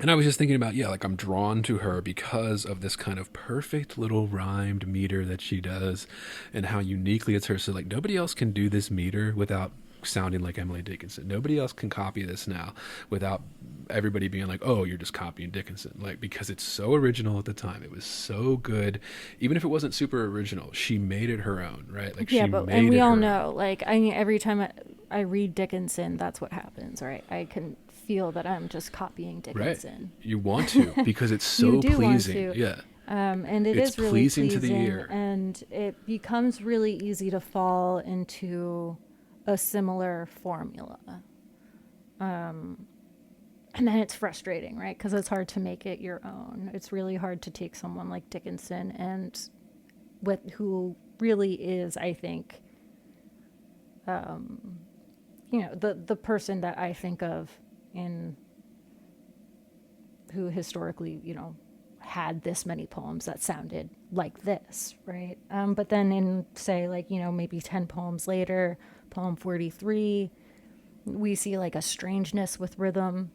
and I was just thinking about, yeah, like I'm drawn to her because of this kind of perfect little rhymed meter that she does and how uniquely it's her. So like nobody else can do this meter without sounding like Emily Dickinson. Nobody else can copy this now without everybody being like, oh, you're just copying Dickinson. Like, because it's so original at the time. It was so good. Even if it wasn't super original, she made it her own, right? Like, Yeah, she but made and we it all her know, own. like, I mean, every time I read Dickinson, that's what happens, right? I can feel that I'm just copying Right. Dickinson. You want to because it's so You do want pleasing. to. Yeah. And it It's is really pleasing to the ear. and it becomes really easy to fall into a similar formula. And then it's frustrating, right? Because it's hard to make it your own. It's really hard to take someone like Dickinson and who really is, I think, you know, the person that I think of in who historically, you know, had this many poems that sounded like this, right? But then in, say, like, you know, maybe 10 poems later, poem 43, we see like a strangeness with rhythm.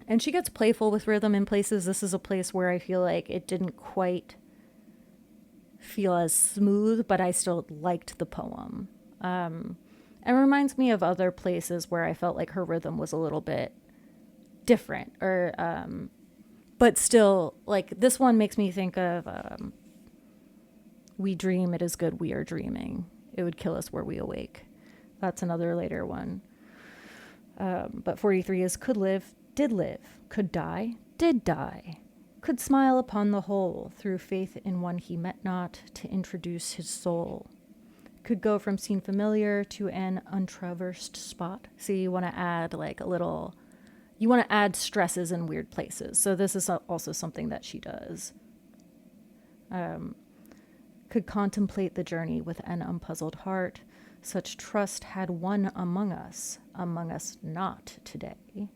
And she gets playful with rhythm in places. This is a place where I feel like it didn't quite feel as smooth, but I still liked the poem. It reminds me of other places where I felt like her rhythm was a little bit different, or but still, like, this one makes me think of we dream, it is good we are dreaming, it would kill us were we awake. That's another later one. But 43 is could live, did live, could die, did die, could smile upon the whole through faith in one he met not to introduce his soul, could go from scene familiar to an untraversed spot. So you want to add like a little, you want to add stresses in weird places. So this is also something that she does. Could contemplate the journey with an unpuzzled heart. Such trust had one among us not today.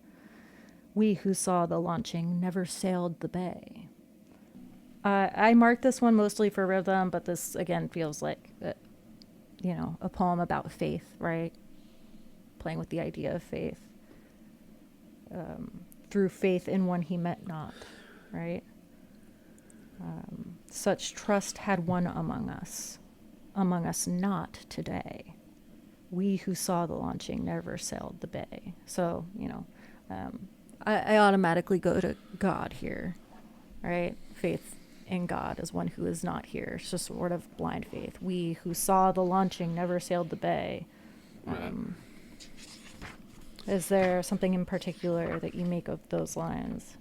We who saw the launching never sailed the bay. I marked this one mostly for rhythm, but this again feels like, you know, a poem about faith, right? Playing with the idea of faith. Through faith in one he met not, right? Such trust had one among us not today. We who saw the launching never sailed the bay. So, you know, I automatically go to God here, right? Faith in God as one who is not here. It's just sort of blind faith. We who saw the launching never sailed the bay. Is there something in particular that you make of those lines?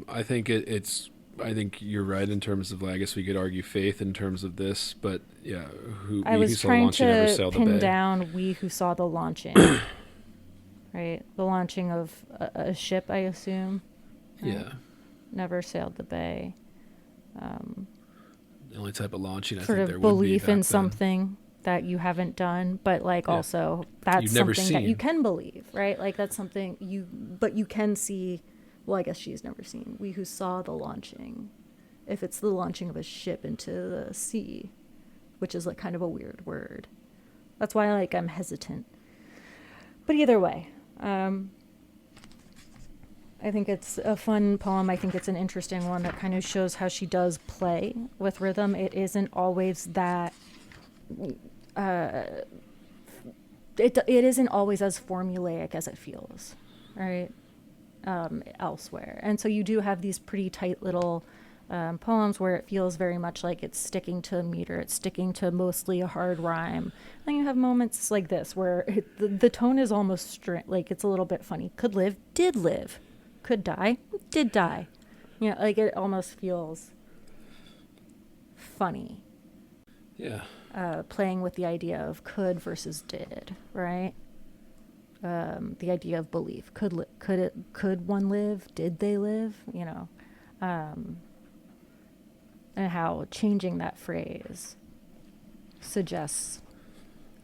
I think I think you're right in terms of, I guess we could argue faith in terms of this, but yeah, I was trying to pin down we who saw the launching, right? The launching of a ship, I assume. Right? Yeah. Never sailed the bay. The only type of launching I sort think of there would be belief in then. something that you haven't done, but like also that's You've never something that you seen. can believe, right? Like that's something but you can see. Well, I guess she's never seen. We who saw the launching, if it's the launching of a ship into the sea, which is like kind of a weird word. That's why I'm hesitant. But either way, I I think it's a fun poem. I think it's an interesting one that kind of shows how she does play with rhythm. It isn't always that. It isn't always as formulaic as it feels, right? Elsewhere, and so you do have these pretty tight little poems where it feels very much like it's sticking to a meter. It's sticking to mostly a hard rhyme. Then you have moments like this where the tone is almost like it's a little bit funny. Could live, did live. Could die, did die. You know, like it almost feels funny. Yeah. Playing with the idea of could versus did, right? The idea of belief. Could one live? Did they live? You know, and how changing that phrase suggests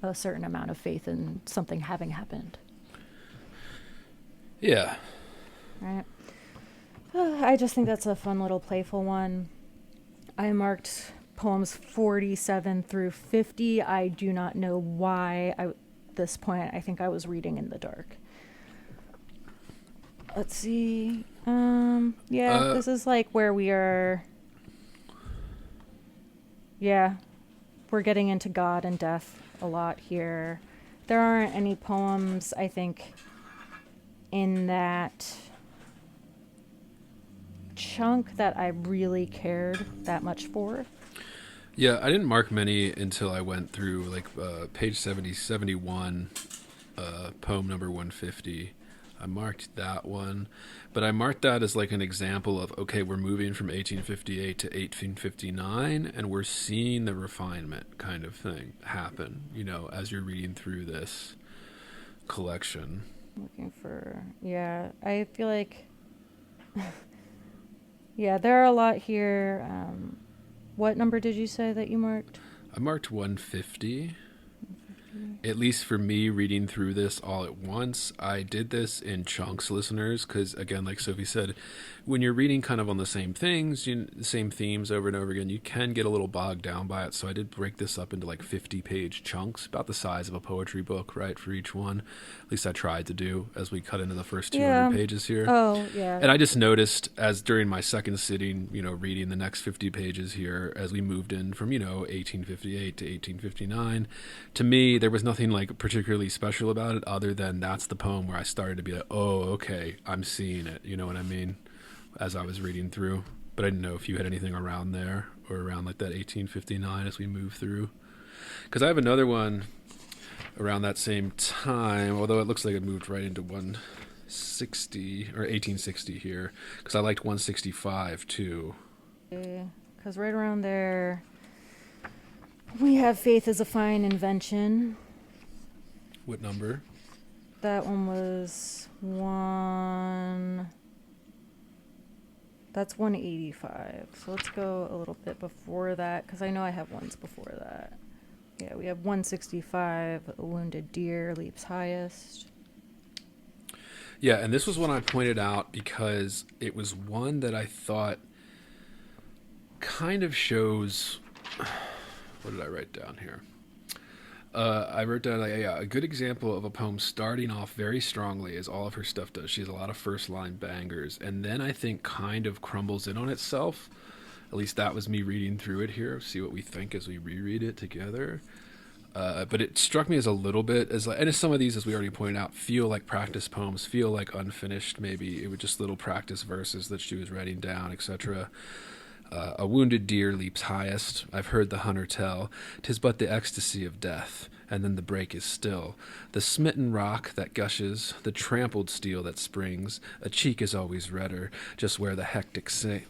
a certain amount of faith in something having happened. Yeah. Right. I just think that's a fun little playful one. I marked poems 47 through 50. I do not know why. At this point, I think I was reading in the dark. Let's see. This is like where we are. Yeah, we're getting into God and death a lot here. There aren't any poems, I think, in that chunk that I really cared that much for. Yeah, I didn't mark many until I went through like page 71, poem number 150. I marked that one, but I marked that as like an example of, okay, we're moving from 1858 to 1859, and we're seeing the refinement kind of thing happen, you know, as you're reading through this collection. I feel like, there are a lot here. What number did you say that you marked? I marked 150. At least for me, reading through this all at once. I did this in chunks, listeners, because, again, like Sophie said, when you're reading kind of on the same things, the same themes over and over again, you can get a little bogged down by it. So I did break this up into like 50-page chunks, about the size of a poetry book, right, for each one. At least I tried to do as we cut into the first 200 pages here. Oh, yeah. And I just noticed as during my second sitting, you know, reading the next 50 pages here, as we moved in from, 1858 to 1859, to me, there was nothing like particularly special about it other than that's the poem where I started to be like, oh, okay, I'm seeing it. You know what I mean? As I was reading through. But I didn't know if you had anything around there or around like that 1859 as we move through. Because I have another one around that same time, although it looks like it moved right into 160 or 1860 here, because I liked 165 too. Because right around there, we have faith is a fine invention. What number? That one was that's 185. So let's go a little bit before that, because I know I have ones before that. Yeah, we have 165, a wounded deer leaps highest. Yeah, and this was one I pointed out because it was one that I thought kind of shows... What did I write down here? I wrote down a good example of a poem starting off very strongly, as all of her stuff does. She has a lot of first line bangers, and then I think kind of crumbles in on itself. At least that was me reading through it here. See what we think as we reread it together. But it struck me as a little bit as, and as some of these, as we already pointed out, feel like practice poems, feel like unfinished. Maybe it was just little practice verses that she was writing down, etc. A wounded deer leaps highest. I've heard the hunter tell, 'tis but the ecstasy of death, and then the break is still. The smitten rock that gushes, the trampled steel that springs. A cheek is always redder, just where the hectic stings.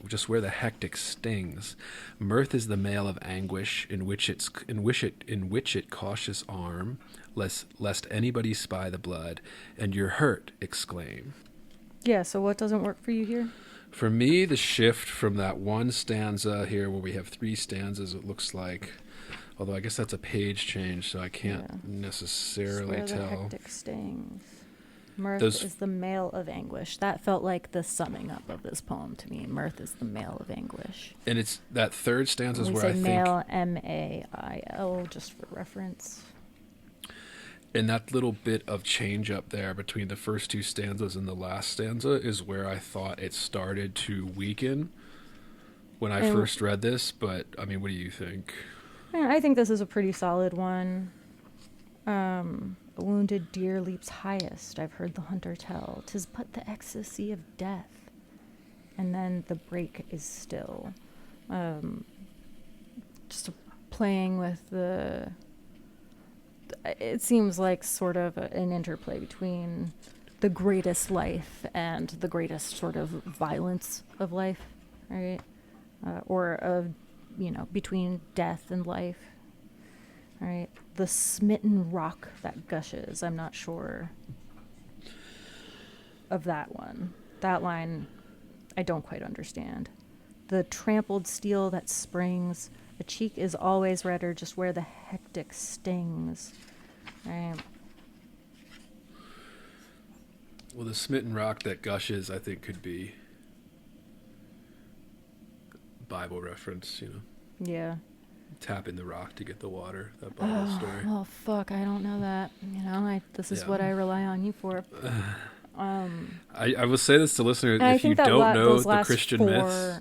Mirth is the mail of anguish, in which it cautious arm, lest anybody spy the blood, and you're hurt, exclaim. Yeah. So what doesn't work for you here? For me, the shift from that one stanza here where we have 3 stanzas, it looks like, although I guess that's a page change, so I can't necessarily tell. The hectic stings. Mirth is the mail of anguish. That felt like the summing up of this poem to me. Mirth is the mail of anguish. And it's that third stanza is where I think... mail, M-A-I-L, just for reference. And that little bit of change up there between the first two stanzas and the last stanza is where I thought it started to weaken when I first read this. But, I mean, what do you think? I think this is a pretty solid one. A wounded deer leaps highest, I've heard the hunter tell. 'Tis but the ecstasy of death. And then the break is still. Just playing with the... It seems like sort of an interplay between the greatest life and the greatest sort of violence of life, right? Or of, between death and life, right? The smitten rock that gushes. I'm not sure of that one. That line, I don't quite understand. The trampled steel that springs. A cheek is always redder just where the hectic stings. Right. Well, the smitten rock that gushes, I think, could be Bible reference, Yeah. Tapping the rock to get the water, that Bible story. Well, fuck, I don't know that. This is what I rely on you for. I will say this to listeners, if you don't know the Christian myths,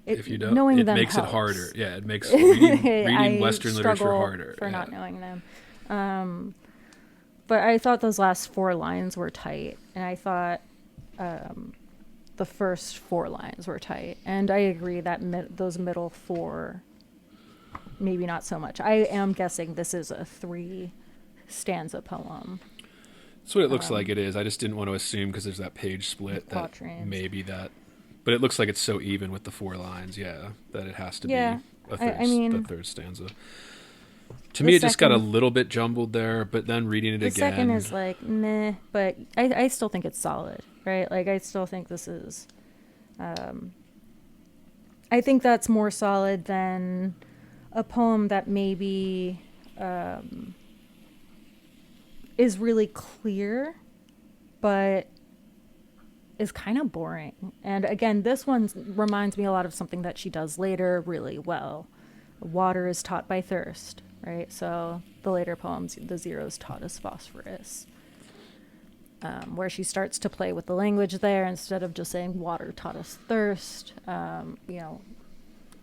if you don't, knowing it them makes helps. it harder. Yeah, it makes reading Western literature harder. For not knowing them. But I thought those last 4 lines were tight, and I thought the first 4 lines were tight. And I agree that those middle 4, maybe not so much. I am guessing this is a 3-stanza poem. That's what it looks like it is. I just didn't want to assume because there's that page split that maybe that... But it looks like it's so even with the 4 lines, that it has to be a the third stanza. To me, it just got a little bit jumbled there, but then reading it again... The second is like, meh, but I still think it's solid, right? Like, I still think this is... I think that's more solid than a poem that maybe is really clear, but is kind of boring. And again, this one reminds me a lot of something that she does later really well. Water is taught by thirst, right? So the later poems, the zeros taught us phosphorus, where she starts to play with the language there. Instead of just saying water taught us thirst,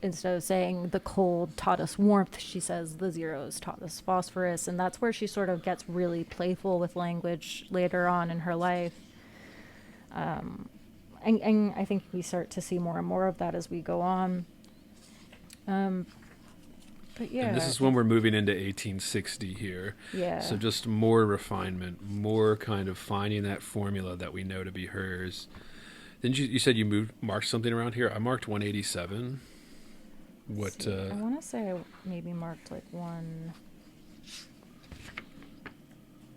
instead of saying the cold taught us warmth, she says the zeros taught us phosphorus. And that's where she sort of gets really playful with language later on in her life. And I think we start to see more and more of that as we go on. But yeah. And this is when we're moving into 1860 here. Yeah. So just more refinement, more kind of finding that formula that we know to be hers. Then you said you marked something around here? I marked 187. What? I want to say I maybe marked like 1.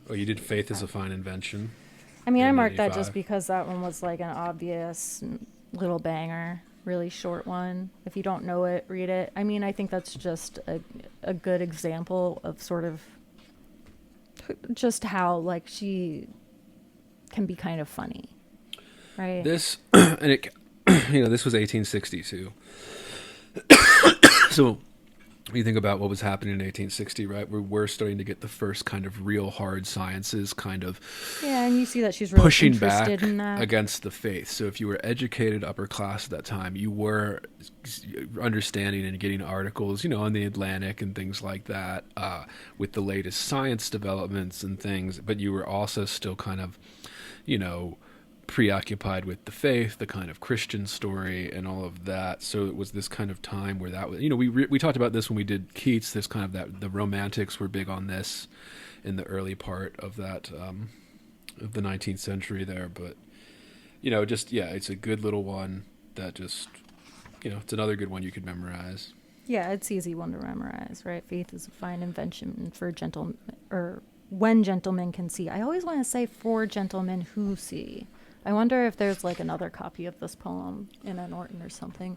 Oh, you did Faith is a Fine Invention. I mean, I marked that just because that one was like an obvious little banger, really short one. If you don't know it, read it. I mean, I think that's just a good example of sort of just how like she can be kind of funny, right? This and it, this was 1862. So when you think about what was happening in 1860, right, we're starting to get the first kind of real hard sciences kind of and you see that she's really pushing interested back in that. against the faith. So if you were educated upper class at that time, you were understanding and getting articles, on the Atlantic and things like that, with the latest science developments and things, but you were also still kind of, preoccupied with the faith, the kind of Christian story and all of that. So it was this kind of time where that was, we talked about this when we did Keats, this kind of that the romantics were big on this in the early part of that, of the 19th century there. But, it's a good little one that just, it's another good one you could memorize. Yeah, it's an easy one to memorize, right? Faith is a fine invention for when gentlemen can see. I always want to say for gentlemen who see. I wonder if there's like another copy of this poem in a Norton or something.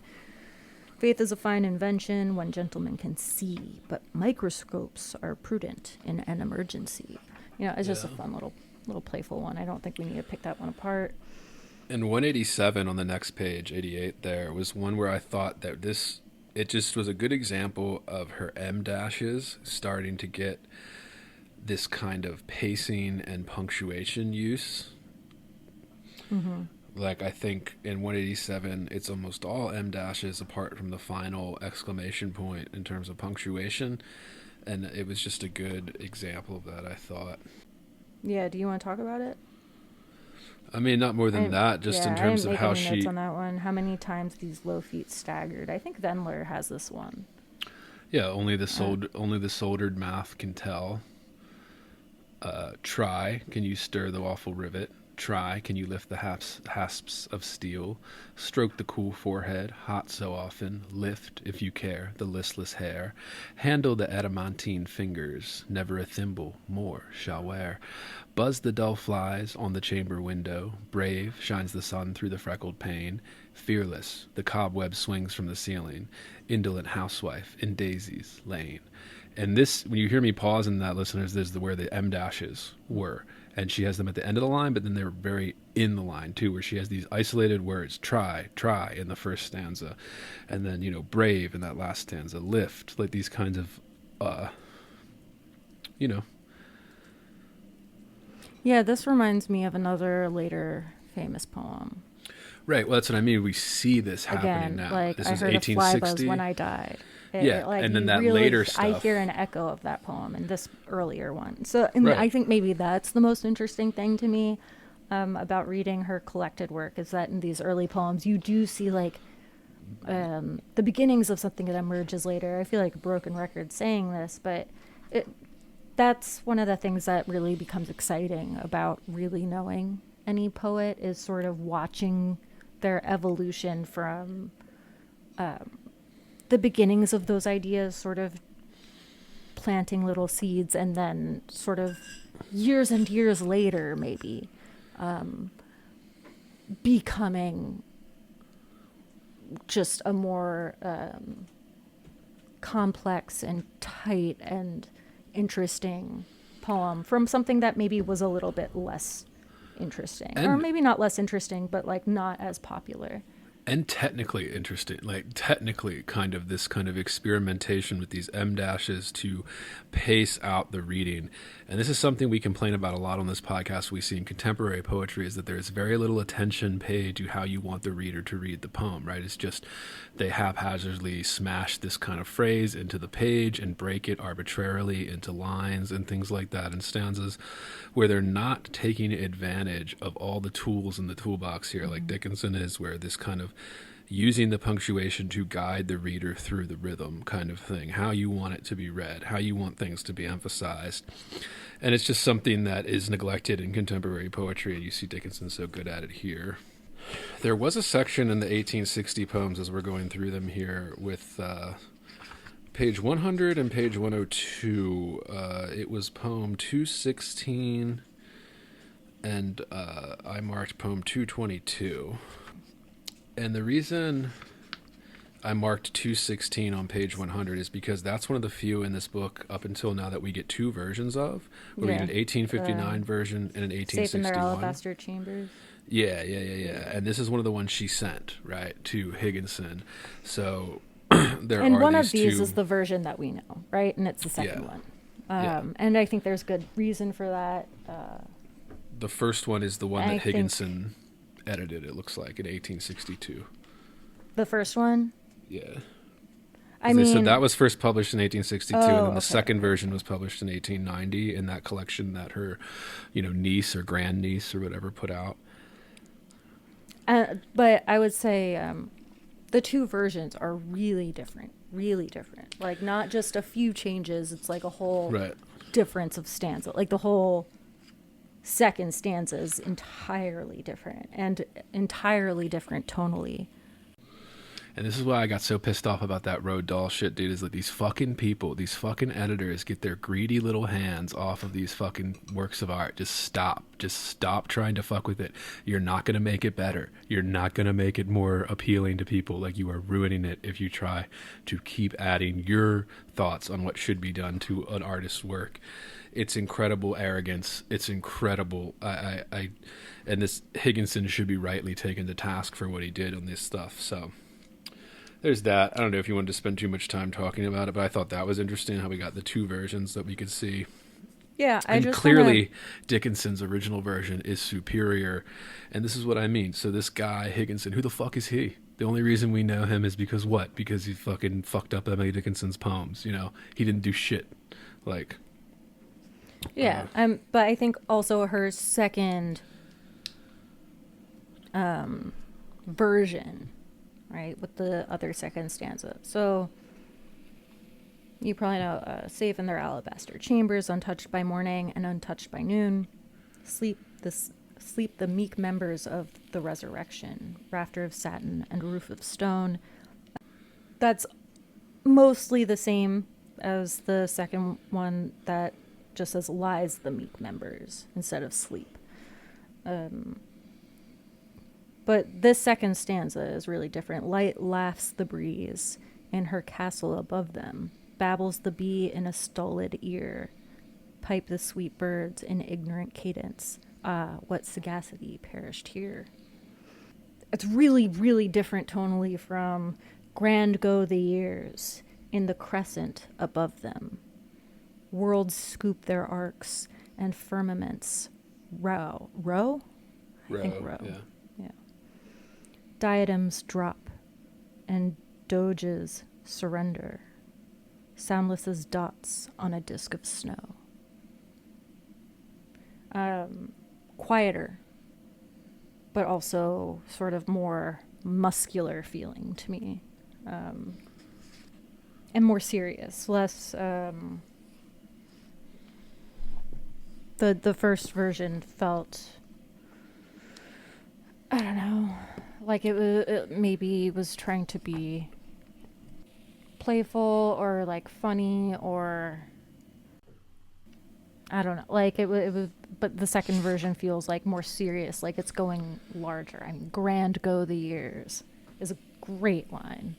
Faith is a fine invention when gentlemen can see, but microscopes are prudent in an emergency. It's just a fun little playful one. I don't think we need to pick that one apart. And 187 on the next page, 88 there, was one where I thought that it just was a good example of her M dashes starting to get this kind of pacing and punctuation use. Mm-hmm. Like, I think in 187, it's almost all M dashes apart from the final exclamation point in terms of punctuation. And it was just a good example of that, I thought. Yeah, do you want to talk about it? I mean, not more than that, just in terms of how I didn't make any she... notes on that one. How many times these low feet staggered? I think Vendler has this one. Yeah, only the soldered mouth can tell. Try, can you stir the waffle rivet? Try, can you lift the hasps of steel? Stroke the cool forehead, hot so often. Lift, if you care, the listless hair. Handle the adamantine fingers. Never a thimble more shall wear. Buzz the dull flies on the chamber window. Brave, shines the sun through the freckled pane. Fearless, the cobweb swings from the ceiling. Indolent housewife in Daisy's lane. And this, when you hear me pause in that, listeners, there's where the M dashes were. And she has them at the end of the line, but then they're very in the line, too, where she has these isolated words, try, in the first stanza. And then, brave in that last stanza, lift, like these kinds of, Yeah, this reminds me of another later famous poem. Right, well, that's what I mean. We see this happening Again, now. like, This I is heard a fly 1860. buzz when I died. And then that really, later stuff. I hear an echo of that poem in this earlier one. So Right. I think maybe that's the most interesting thing to me about reading her collected work, is that in these early poems, you do see like the beginnings of something that emerges later. I feel like a broken record saying this, but that's one of the things that really becomes exciting about really knowing any poet, is sort of watching their evolution from the beginnings of those ideas, sort of planting little seeds, and then sort of years and years later, maybe becoming just a more complex and tight and interesting poem from something that maybe was a little bit less interesting, or maybe not less interesting, but like not as popular. And technically interesting, like technically kind of this kind of experimentation with these M dashes to pace out the reading. And this is something we complain about a lot on this podcast we see in contemporary poetry, is that there's very little attention paid to how you want the reader to read the poem, right? It's just they haphazardly smash this kind of phrase into the page and break it arbitrarily into lines and things like that, and stanzas, where they're not taking advantage of all the tools in the toolbox here, like Dickinson is, where this kind of using the punctuation to guide the reader through the rhythm kind of thing, how you want it to be read, how you want things to be emphasized. And it's just something that is neglected in contemporary poetry, and you see Dickinson so good at it here. There was a section in the 1860 poems, as we're going through them here, with page 100 and page 102. It was poem 216, and I marked poem 222. And the reason I marked 216 on page 100 is because that's one of the few in this book up until now that we get two versions of. We get an 1859 version and an 1861. Safe in their alabaster chambers. Yeah. And this is one of the ones she sent, right, to Higginson. So there and are one these of these two... is the version that we know, right? And it's the second one. And I think there's good reason for that. The first one is the one that Higginson edited, it looks like, in 1862. The first one? Yeah. I mean, so that was first published in 1862, and then the okay. second version was published in 1890 in that collection that her, niece or grandniece or whatever put out. But I would say the two versions are really different. Like, not just a few changes, it's like a whole difference of stanza. Like, the whole second stanza is entirely different, and entirely different tonally. And this is why I got so pissed off about that Roald Dahl shit, dude, is that these fucking people, these fucking editors get their greedy little hands off of these fucking works of art. Just stop trying to fuck with it. You're not going to make it better. You're not going to make it more appealing to people. Like, you are ruining it if you try to keep adding your thoughts on what should be done to an artist's work. It's incredible arrogance. It's incredible. And this Higginson should be rightly taken to task for what he did on this stuff. So there's that. I don't know if you wanted to spend too much time talking about it, but I thought that was interesting how we got the two versions that we could see. Yeah, I And just clearly, Dickinson's original version is superior. And this is what I mean. So this guy, Higginson, who the fuck is he? The only reason we know him is because what? Because he fucking fucked up Emily Dickinson's poems. You know, he didn't do shit. Like, yeah, but I think also her second version, right, with the other second stanza. So you probably know, safe in their alabaster chambers, untouched by morning and untouched by noon, sleep the meek members of the resurrection, rafter of satin and roof of stone. That's mostly the same as the second one that just says lies the meek members instead of sleep. But this second stanza is really different. Light laughs the breeze in her castle above them, babbles the bee in a stolid ear, pipe the sweet birds in ignorant cadence. Ah, what sagacity perished here. It's really, really different tonally from grand go the years in the crescent above them. Worlds scoop their arcs and firmaments row. I think row. Yeah. Diadems drop and doges surrender, soundless as dots on a disk of snow. Quieter, but also sort of more muscular feeling to me, and more serious, less. The first version felt, I don't know, like it maybe was trying to be playful or like funny, or I don't know, like it was, but the second version feels like more serious, like it's going larger. I mean, grand go the years is a great line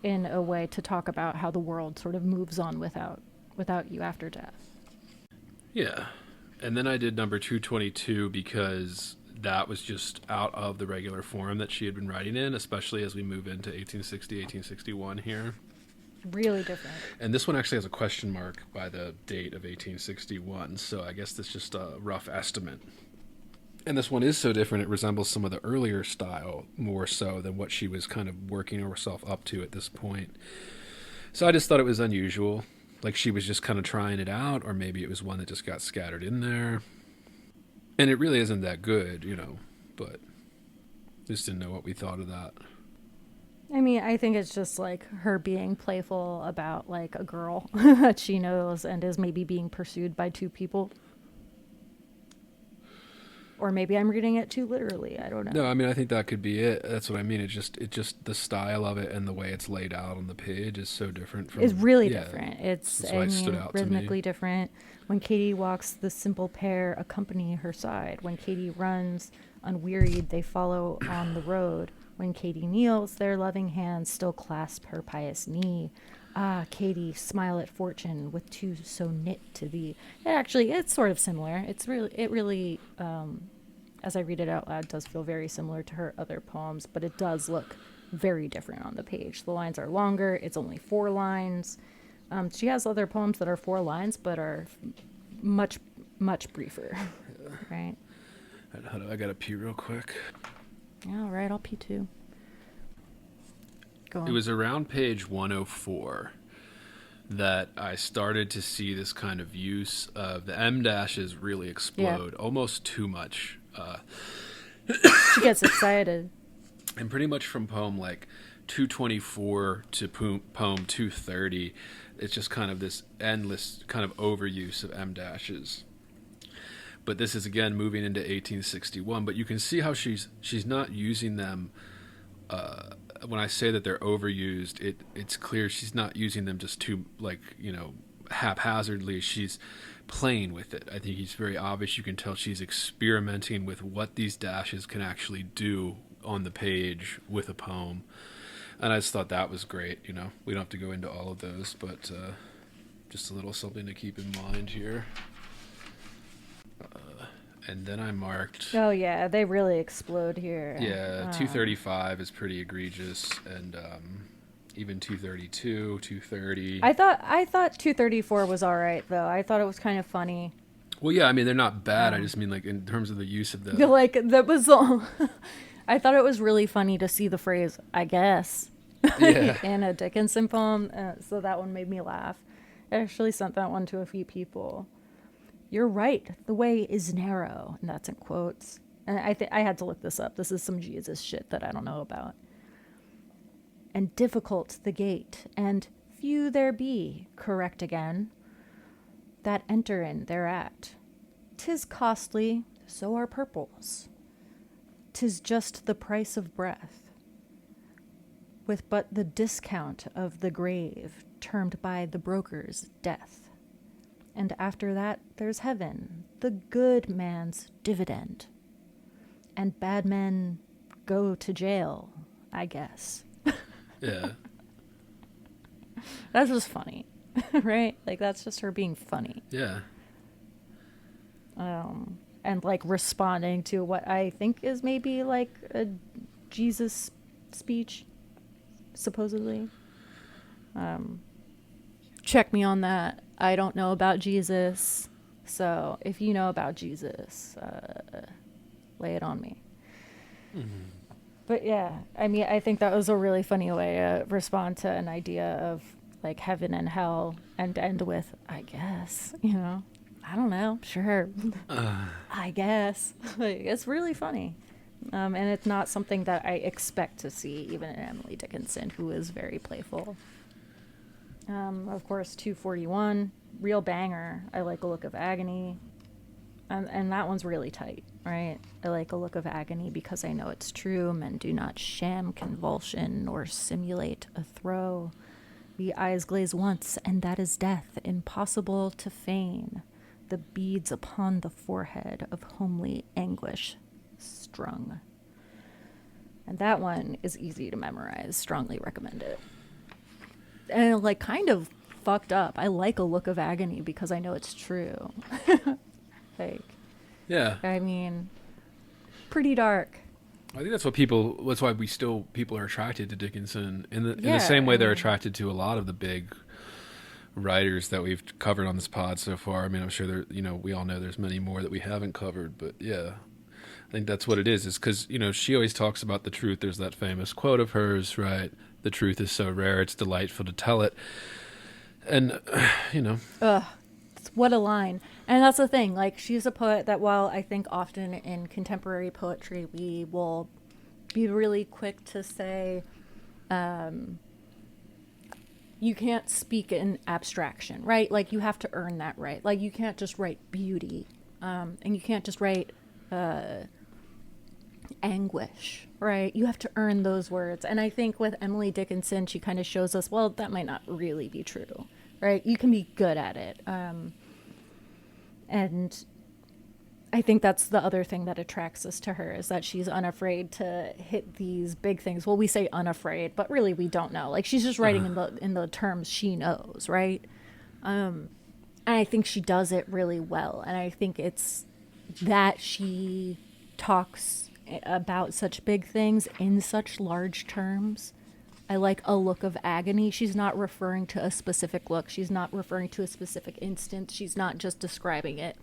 in a way to talk about how the world sort of moves on without you after death. yeah. And then I did number 222 because that was just out of the regular form that she had been writing in, especially as we move into 1860, 1861 here. Really different. And this one actually has a question mark by the date of 1861, so I guess that's just a rough estimate. And this one is so different, it resembles some of the earlier style more so than what she was kind of working herself up to at this point. So I just thought it was unusual. Like she was just kind of trying it out, or maybe it was one that just got scattered in there. And it really isn't that good, you know, but just didn't know what we thought of that. I mean, I think it's just like her being playful about like a girl that she knows and is maybe being pursued by two people. Or maybe I'm reading it too literally. I don't know. No, I mean, I think that could be it. That's what I mean. It just the style of it and the way it's laid out on the page is so different from. It's really different. It's that's why it stood out to me. rhythmically different. When Katie walks, the simple pair accompany her side. When Katie runs, unwearied, they follow on the road. When Katie kneels, their loving hands still clasp her pious knee. Ah, Katie, smile at fortune with two so knit to thee. It's sort of similar. It really, as I read it out loud, does feel very similar to her other poems, but it does look very different on the page. The lines are longer. It's only 4 lines. She has other poems that are 4 lines, but are much, much briefer. Right? I gotta pee real quick. Yeah, all right, I'll pee too. Go on. It was around page 104 that I started to see this kind of use of the M dashes really explode, almost too much. She gets excited. And pretty much from poem like 224 to poem 230, it's just kind of this endless kind of overuse of M dashes. But this is again moving into 1861. But you can see how she's not using them. When I say that they're overused, it's clear she's not using them just too haphazardly. She's playing with it. I think it's very obvious. You can tell she's experimenting with what these dashes can actually do on the page with a poem. And I just thought that was great. You know, we don't have to go into all of those, but just a little something to keep in mind here. And then I marked... Oh, yeah, they really explode here. Yeah, 235 is pretty egregious, and even 232, 230. I thought 234 was all right though. I thought it was kind of funny. Well, yeah, I mean they're not bad. I just mean like in terms of the use of the. Like that was all. I thought it was really funny to see the phrase "I guess" Yeah. in a Dickinson poem, so that one made me laugh. I actually sent that one to a few people. You're right. The way is narrow, and that's in quotes. And I had to look this up. This is some Jesus shit that I don't know about. And difficult the gate, and few there be, correct again, that enter in thereat. 'Tis costly, so are purples. 'Tis just the price of breath, with but the discount of the grave, termed by the brokers death. And after that there's heaven, the good man's dividend. And bad men go to jail, I guess. Yeah. That's just funny, right? Like, that's just her being funny. Yeah. And, like, responding to what I think is maybe, like, a Jesus speech, supposedly. Check me on that. I don't know about Jesus. So, if you know about Jesus, lay it on me. Mm-hmm. But yeah, I mean, I think that was a really funny way to respond to an idea of like heaven and hell and end with, I guess, you know, I don't know, sure, I guess. Like, it's really funny. And it's not something that I expect to see even in Emily Dickinson, who is very playful. Of course, 241, real banger. I like a look of agony. And that one's really tight, right? I like a look of agony because I know it's true. Men do not sham convulsion nor simulate a throe. The eyes glaze once, and that is death, impossible to feign. The beads upon the forehead of homely anguish strung. And that one is easy to memorize. Strongly recommend it. And like kind of fucked up. I like a look of agony because I know it's true. Like, Yeah. I mean, pretty dark. I think that's what that's why people are attracted to Dickinson in the Yeah, same way I they're mean- attracted to a lot of the big writers that we've covered on this pod so far. I mean, I'm sure we all know there's many more that we haven't covered, but yeah, I think that's what it is because, she always talks about the truth. There's that famous quote of hers, right? The truth is so rare, it's delightful to tell it. And, What a line. And that's the thing. Like, she's a poet that while I think often in contemporary poetry we will be really quick to say, you can't speak in abstraction, right? Like, you have to earn that right. Like, you can't just write beauty. And you can't just write anguish, right? You have to earn those words. And I think with Emily Dickinson, she kind of shows us, well, that might not really be true, right? You can be good at it. And I think that's the other thing that attracts us to her is that she's unafraid to hit these big things. Well, we say unafraid, but really we don't know. Like, she's just writing in the terms she knows, right? And I think she does it really well. And I think it's that she talks about such big things in such large terms. I like a look of agony. She's not referring to a specific look. She's not referring to a specific instance. She's not just describing it.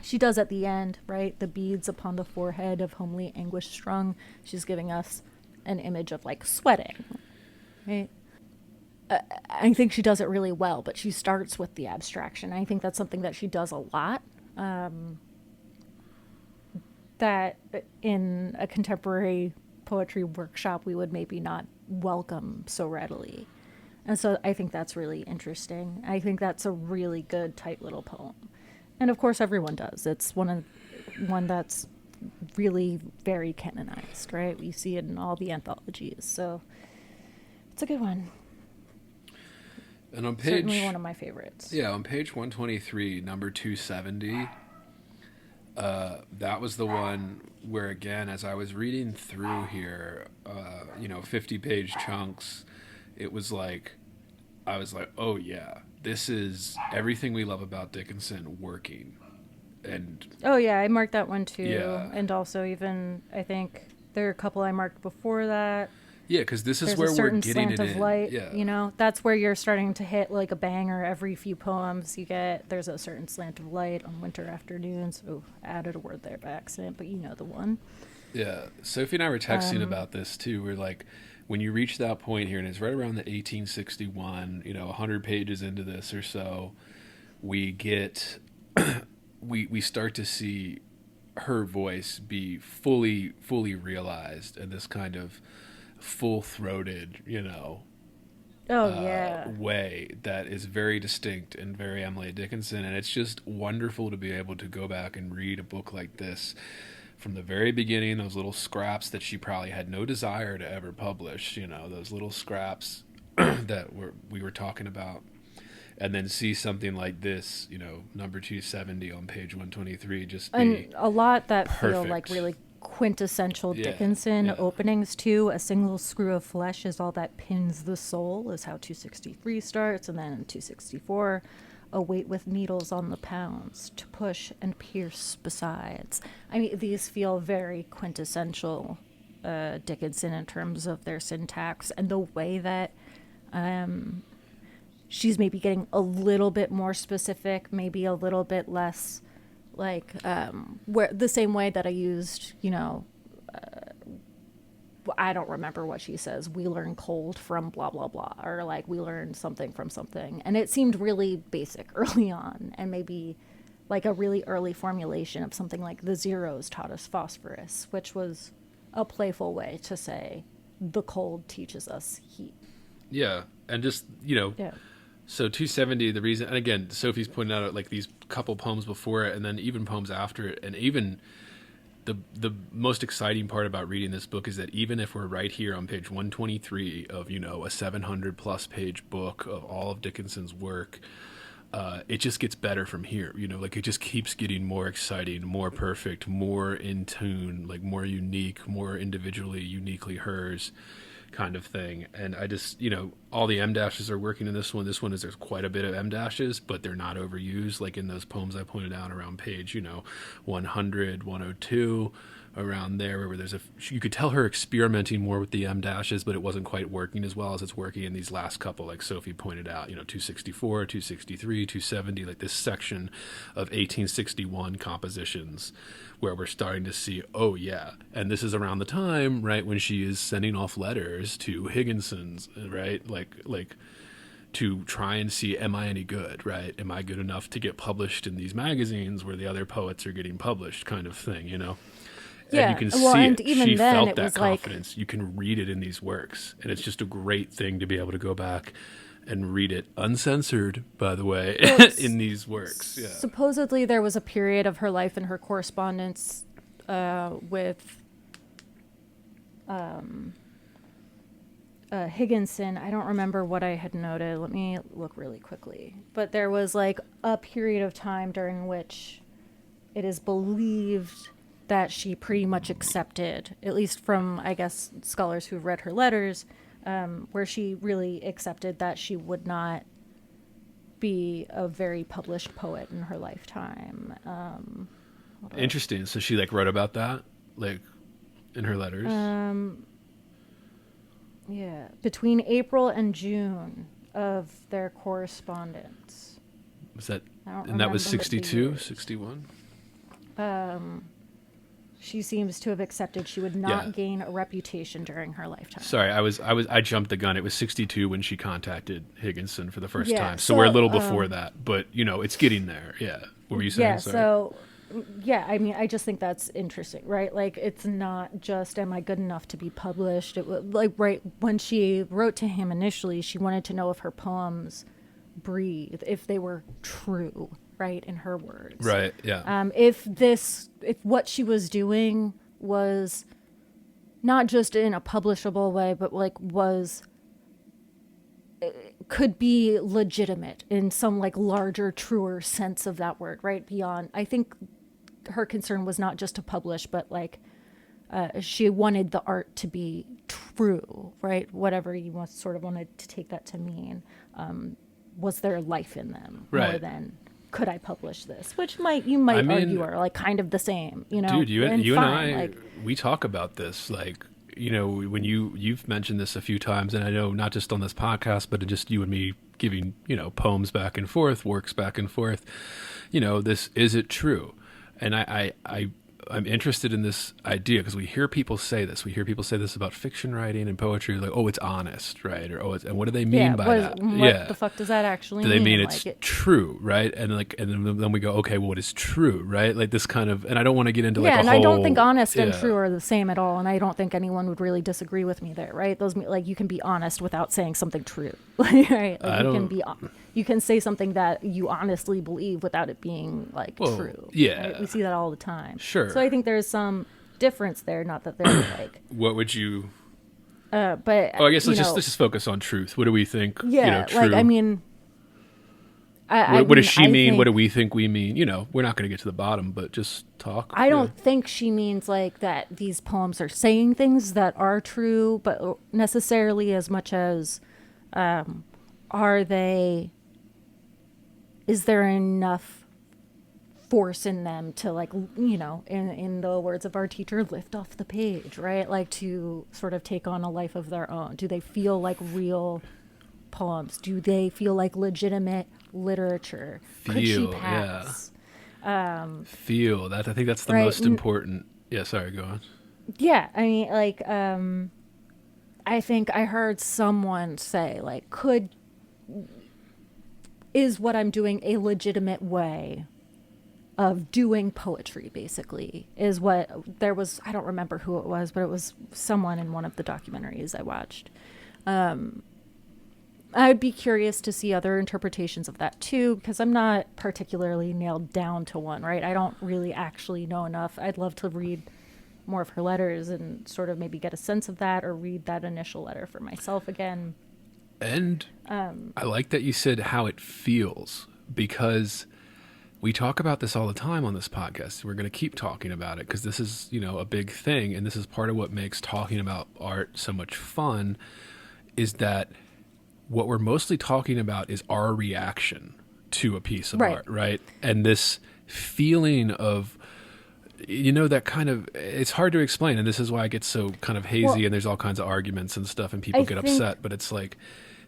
She does at the end, right? The beads upon the forehead of homely anguish strung. She's giving us an image of like sweating, right? I think she does it really well, but she starts with the abstraction. I think that's something that she does a lot. That in a contemporary poetry workshop we would maybe not welcome so readily. And so I think that's really interesting. I think that's a really good, tight little poem. And of course everyone does. It's one that's really very canonized, right? We see it in all the anthologies. So it's a good one. And on Certainly one of my favorites. Yeah, on page 123, number 270, that was the one where, again, as I was reading through here, 50-page chunks, it was like, I was like, oh yeah, this is everything we love about Dickinson working. And oh yeah, I marked that one too. Yeah. And also even, I think there are a couple I marked before that. Yeah, because this is There's where a we're certain getting slant it of in. light, Yeah. you know, that's where you're starting to hit like a banger. Every few poems you get, there's a certain slant of light on winter afternoons. Oh, added a word there by accident, but you know the one. Yeah, Sophie and I were texting about this too. We're like, when you reach that point here, and it's right around the 1861, 100 pages into this or so, we get, we start to see her voice be fully realized, and this kind of full-throated, Oh yeah. way that is very distinct and very Emily Dickinson. And it's just wonderful to be able to go back and read a book like this from the very beginning, those little scraps that she probably had no desire to ever publish, those little scraps that we were talking about, and then see something like this, number 270 on page 123, just be And a lot that feel perfect. like really quintessential Yeah, Dickinson yeah. openings too. A single screw of flesh is all that pins the soul, is how 263 starts, and then 264, a weight with needles on the pounds to push and pierce besides. I mean, these feel very quintessential Dickinson in terms of their syntax and the way that she's maybe getting a little bit more specific, maybe a little bit less like where the same way that I used, I don't remember what she says. We learn cold from blah, blah, blah, or like we learn something from something. And it seemed really basic early on, and maybe like a really early formulation of something like the zeros taught us phosphorus, which was a playful way to say the cold teaches us heat. Yeah, and just, Yeah. So 270, the reason, and again, Sophie's pointed out like these couple poems before it, and then even poems after it, and even the most exciting part about reading this book is that even if we're right here on page 123 of a 700 plus page book of all of Dickinson's work, it just gets better from here. Like it just keeps getting more exciting, more perfect, more in tune, like more unique, more individually, uniquely hers kind of thing. And I just, all the M dashes are working in this one. This one there's quite a bit of M dashes, but they're not overused. Like in those poems I pointed out around page, 100, 102, around there where you could tell her experimenting more with the M dashes, but it wasn't quite working as well as it's working in these last couple, like Sophie pointed out, 264, 263, 270, like this section of 1861 compositions where we're starting to see, oh yeah, and this is around the time, right, when she is sending off letters to Higginson's, right, like to try and see, am I any good, right? Am I good enough to get published in these magazines where the other poets are getting published, kind of thing, Yeah, and you can well, see and it. even She then felt it that was like- confidence. You can read it in these works, and it's just a great thing to be able to go back and read it uncensored, by the way, in these works. Yeah. Supposedly there was a period of her life in her correspondence with Higginson. I don't remember what I had noted. Let me look really quickly. But there was like a period of time during which it is believed that she pretty much accepted, at least from, I guess, scholars who've read her letters, where she really accepted that she would not be a very published poet in her lifetime. Interesting. So she wrote about that, in her letters. Yeah, between April and June of their correspondence. Was that? I don't And that was remember the 62, years. 61. She seems to have accepted she would not Yeah. gain a reputation during her lifetime. Sorry, I jumped the gun. It was 62 when she contacted Higginson for the first Yeah, time. So we're a so, little before that, but it's getting there. Yeah. What were you saying? Yeah, Sorry. so yeah, I mean, I just think that's interesting, right? Like, it's not just am I good enough to be published. It was like right when she wrote to him initially, she wanted to know if her poems breathe, if they were true, right, in her words. Right. Yeah. If what she was doing was not just in a publishable way, but could be legitimate in some larger, truer sense of that word, right? Beyond, I think her concern was not just to publish, but she wanted the art to be true, right? Whatever you wanted to take that to mean. Was there life in them more Right. than could I publish this? Which you might argue are kind of the same, Dude, you and fine, I, we talk about this, when you've mentioned this a few times, and I know not just on this podcast, but just you and me giving, poems back and forth, works back and forth, this, is it true? And I'm interested in this idea because we hear people say this. We hear people say this about fiction writing and poetry, like, oh, it's honest, right? Or, oh, and what do they mean by that? What the fuck does that actually mean? Do they mean it's true, right? And then we go, okay, well, what is true, right? Like this kind of, and I don't want to get into and I don't think honest and true are the same at all, and I don't think anyone would really disagree with me there, right? Those, like, you can be honest without saying something true, right? Like you can say something that you honestly believe without it being like true. Yeah, right? We see that all the time. Sure. So I think there's some difference there. Not that they're like. What would you? But I guess let's just focus on truth. What do we think? Yeah, true? like I mean. What does she mean? What do we think we mean? We're not going to get to the bottom, but just talk. I don't think she means like that these poems are saying things that are true, but necessarily as much as are they. Is there enough force in them to, like, in the words of our teacher, lift off the page, right? Like to sort of take on a life of their own. Do they feel like real poems? Do they feel like legitimate literature? Could she pass? Feel that. I think that's the most important. Yeah, sorry, go on. Yeah, I mean, like, I think I heard someone say, like, is what I'm doing a legitimate way of doing poetry, basically, is what there was. I don't remember who it was, but it was someone in one of the documentaries I watched. I'd be curious to see other interpretations of that too, because I'm not particularly nailed down to one, right? I don't really actually know enough. I'd love to read more of her letters and sort of maybe get a sense of that, or read that initial letter for myself again. And I like that you said how it feels, because we talk about this all the time on this podcast. We're going to keep talking about it because this is, a big thing. And this is part of what makes talking about art so much fun, is that what we're mostly talking about is our reaction to a piece of art, right? And this feeling of, that kind of, it's hard to explain. And this is why it gets so kind of hazy, and there's all kinds of arguments and stuff, and people get upset. But it's like,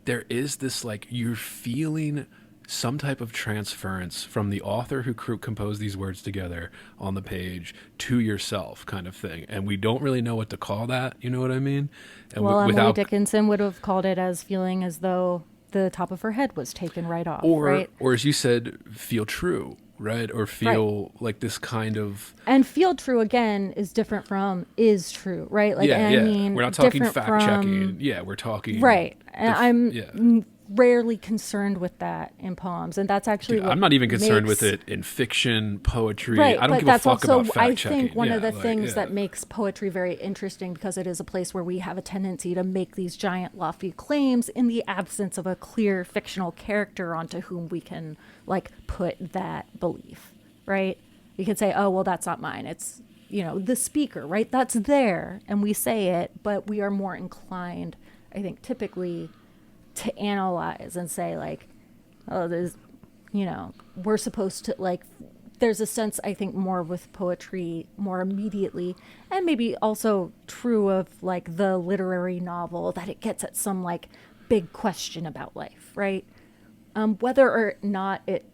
there is this, like, you're feeling some type of transference from the author who composed these words together on the page to yourself, kind of thing. And we don't really know what to call that. You know what I mean? And Emily Dickinson would have called it as feeling as though the top of her head was taken right off, right? Or as you said, feel true, right? Or feel like this kind of... And feel true, again, is different from is true, right? Like, I mean, we're not talking fact-checking. Yeah, we're talking... Right. And I'm rarely concerned with that in poems, and that's actually I'm not even concerned with it in fiction, poetry. Right, I don't give a fuck about fact-checking. I think one of the things that makes poetry very interesting, because it is a place where we have a tendency to make these giant lofty claims in the absence of a clear fictional character onto whom we can, like, put that belief, right? We can say, oh, well, that's not mine. It's, the speaker, right? That's there, and we say it, but we are more inclined, I think, typically to analyze and say, like, oh, there's, we're supposed to, like, there's a sense, I think, more with poetry more immediately, and maybe also true of, like, the literary novel, that it gets at some, like, big question about life, right? Whether or not it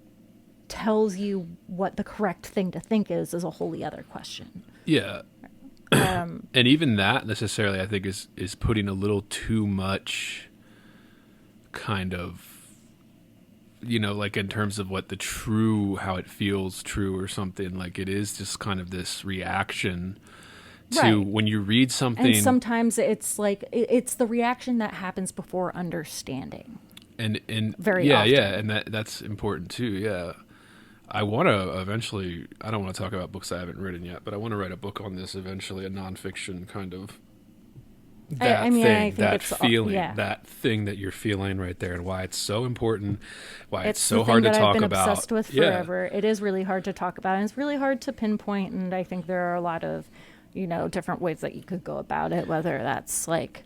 tells you what the correct thing to think is a wholly other question. Yeah. And even that necessarily, I think, is putting a little too much kind of, like, in terms of what the true, how it feels true or something. Like, it is just kind of this reaction to when you read something. And sometimes it's like, it's the reaction that happens before understanding. And very often. Yeah, and that's important too. Yeah. I want to eventually, I don't want to talk about books I haven't written yet, but I want to write a book on this eventually, a nonfiction kind of that feeling, that thing that you're feeling right there, and why it's so important, why it's so hard to talk about. It's the thing that I've been obsessed with forever. It is really hard to talk about, and it's really hard to pinpoint, and I think there are a lot of, different ways that you could go about it, whether that's, like,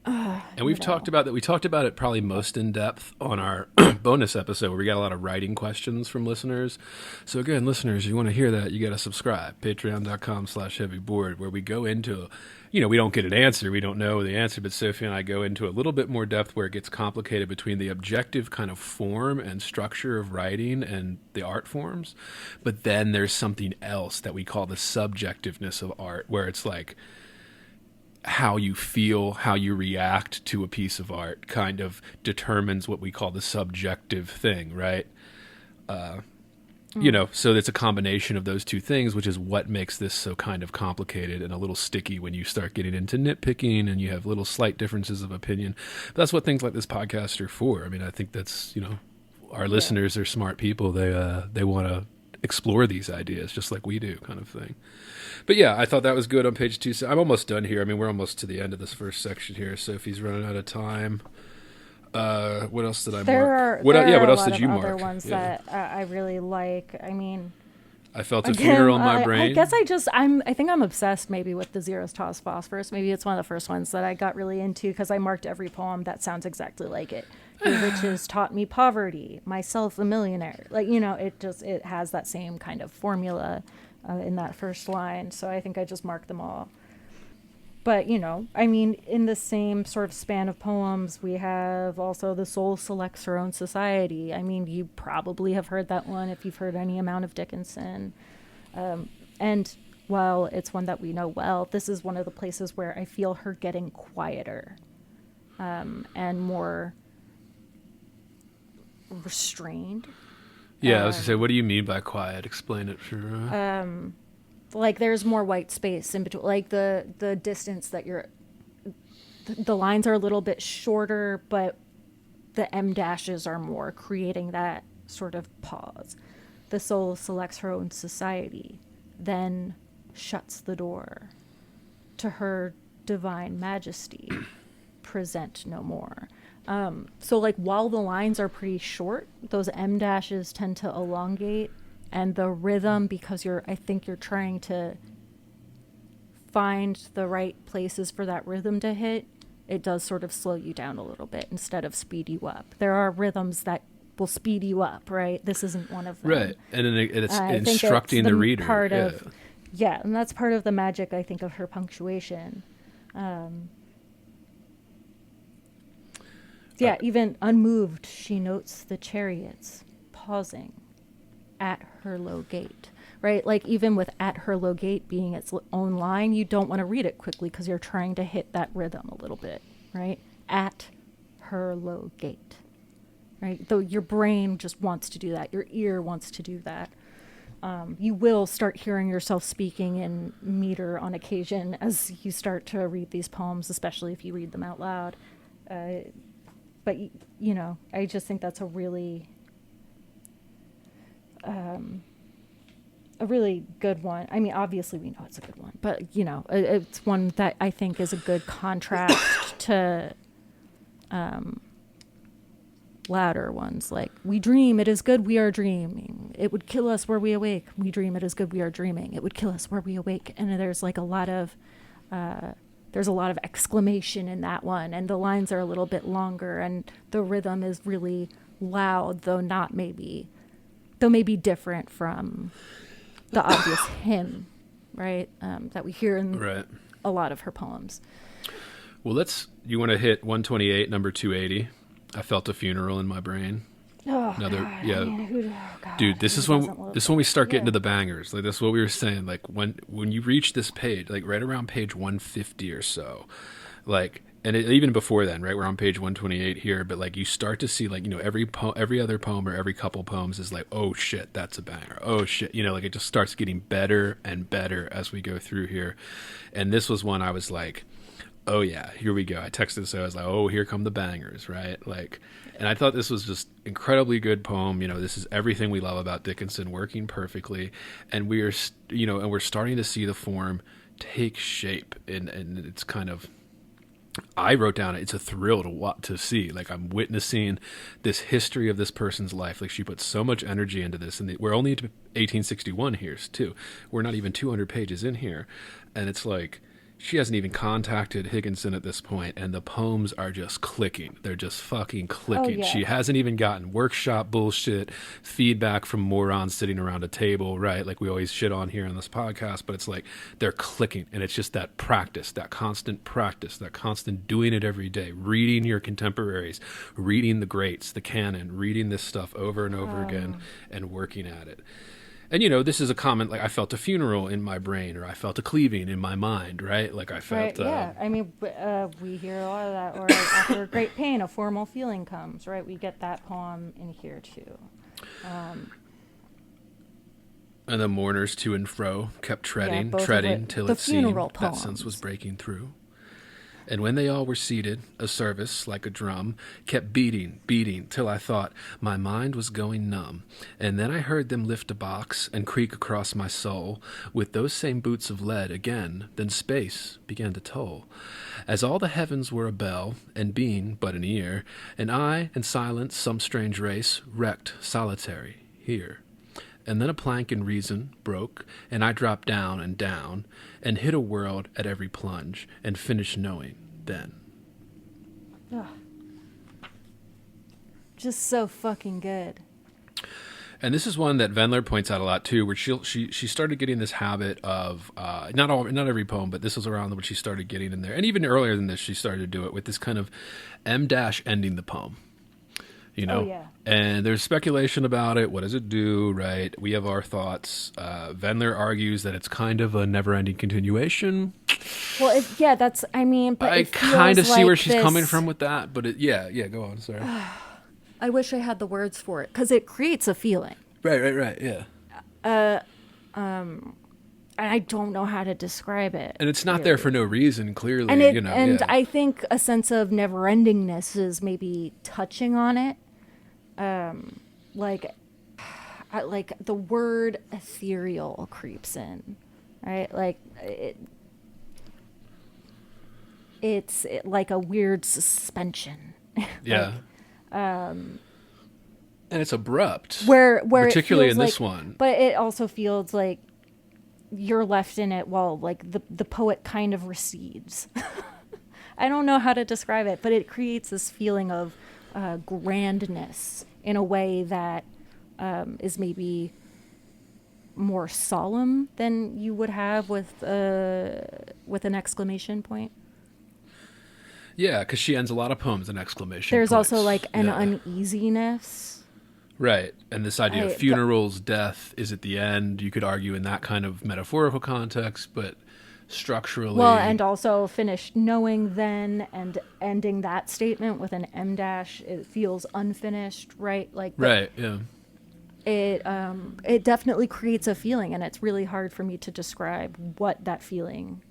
And we've talked about that. We talked about it probably most in depth on our bonus episode where we got a lot of writing questions from listeners. So again, listeners, you want to hear that, you got to subscribe. Patreon.com/heavyboard, where we go into, we don't get an answer. We don't know the answer, but Sophie and I go into a little bit more depth where it gets complicated between the objective kind of form and structure of writing and the art forms. But then there's something else that we call the subjectiveness of art, where it's like, how you feel, how you react to a piece of art kind of determines what we call the subjective thing, right? So it's a combination of those two things, which is what makes this so kind of complicated and a little sticky when you start getting into nitpicking and you have little slight differences of opinion. But that's what things like this podcast are for. I mean, I think that's, our listeners are smart people. They want to explore these ideas just like we do, kind of thing. But yeah, I thought that was good on page 2. So I'm almost done here. I mean, we're almost to the end of this first section here. Sophie's running out of time. What else did I mark? What else did you mark? Other ones that I really like. I mean, I felt a funeral in my brain. I guess I think I'm obsessed maybe with the Zeros Toss Phosphorus. Maybe it's one of the first ones that I got really into because I marked every poem that sounds exactly like it. Your riches taught me poverty, myself a millionaire. Like, it has that same kind of formula in that first line. So I think I just marked them all. But, in the same sort of span of poems, we have also The Soul Selects Her Own Society. I mean, you probably have heard that one if you've heard any amount of Dickinson. And while it's one that we know well, this is one of the places where I feel her getting quieter and more restrained. Yeah, I was going to say, what do you mean by quiet? Explain it for like there's more white space in between, like the distance that the lines are a little bit shorter, but the em dashes are more, creating that sort of pause. The soul selects her own society, then shuts the door to her divine majesty, present no more. So like while the lines are pretty short, those em dashes tend to elongate. And the rhythm, because I think you're trying to find the right places for that rhythm to hit, it does sort of slow you down a little bit instead of speed you up. There are rhythms that will speed you up, right? This isn't one of them. Right, and it's instructing the reader. And that's part of the magic, I think, of her punctuation. Even unmoved, she notes the chariots pausing at her low gate, right? Like even with at her low gate being its own line, you don't want to read it quickly because you're trying to hit that rhythm a little bit, right? At her low gate, right? Though your brain just wants to do that. Your ear wants to do that. You will start hearing yourself speaking in meter on occasion as you start to read these poems, especially if you read them out loud. But, I just think that's a really good one. I mean, obviously we know it's a good one, but it's one that I think is a good contrast to louder ones like we dream, it is good, we are dreaming, it would kill us were we awake, we dream, it is good, we are dreaming, it would kill us were we awake. And there's like a lot of exclamation in that one, and the lines are a little bit longer, and the rhythm is really loud, though maybe different from the obvious hymn, right? That we hear in a lot of her poems. Well, you want to hit 128, number 280. I felt a funeral in my brain. Oh, another, God. yeah. I mean, God, dude, this is when we start getting to the bangers. Like that's what we were saying. Like when you reach this page, like right around page 150 or so, like, and even before then, right? We're on page 128 here, but like you start to see like, every other poem or every couple poems is like, oh shit, that's a banger. Oh shit. Like it just starts getting better and better as we go through here. And this was one I was like, oh yeah, here we go. I texted, so I was like, oh, here come the bangers, right? Like, and I thought this was just incredibly good poem. This is everything we love about Dickinson working perfectly. And we're starting to see the form take shape, and it's kind of, I wrote down, it's a thrill to see. Like I'm witnessing this history of this person's life. Like she put so much energy into this, and we're only into 1861 here too. We're not even 200 pages in here, and it's like she hasn't even contacted Higginson at this point, and the poems are just clicking. They're just fucking clicking. yeah. She hasn't even gotten workshop bullshit, feedback from morons sitting around a table, right? Like we always shit on here on this podcast, but it's like they're clicking, and it's just that practice, that constant doing it every day, reading your contemporaries, reading the greats, the canon, reading this stuff over and over again, and working at it. And, you know, this is a comment like I felt a funeral in my brain, or I felt a cleaving in my mind, right? Like I felt... Right, yeah. I mean, we hear a lot of that. Or like, after a great pain, a formal feeling comes, right? We get that poem in here, too. And the mourners to and fro kept treading till it seemed that sense was breaking through. And when they all were seated, a service, like a drum, kept beating, till I thought my mind was going numb. And then I heard them lift a box and creak across my soul with those same boots of lead again. Then space began to toll, as all the heavens were a bell, and being but an ear, and I and silence, some strange race, wrecked solitary here. And then a plank in reason broke, and I dropped down, and hit a world at every plunge, and finished knowing then. Ugh. Just so fucking good. And this is one that Vendler points out a lot too, where she started getting this habit of not every poem, but this was around when she started getting in there, and even earlier than this, she started to do it with this kind of M dash ending the poem. You know, and there's speculation about it. What does it do? Right. We have our thoughts. Vendler argues that it's kind of a never-ending continuation. Well, that's. I mean, but I kind of see where she's coming from with that. But go on. Sorry. I wish I had the words for it because it creates a feeling. Right. Yeah. And I don't know how to describe it. And it's not there for no reason, clearly. And I think a sense of never-endingness is maybe touching on it. Like the word ethereal creeps in, right? Like it's like a weird suspension. Yeah. And it's abrupt. Where particularly in like, this one. But it also feels like you're left in it while like the poet kind of recedes. I don't know how to describe it, but it creates this feeling of grandness in a way that is maybe more solemn than you would have with an exclamation point. Yeah, because she ends a lot of poems in exclamation There's points. also like an uneasiness. Right, and this idea of funerals, death is at the end. You could argue in that kind of metaphorical context, but structurally... Well, and also finish knowing then and ending that statement with an M dash, it feels unfinished, right? Right, yeah. It definitely creates a feeling, and it's really hard for me to describe what that feeling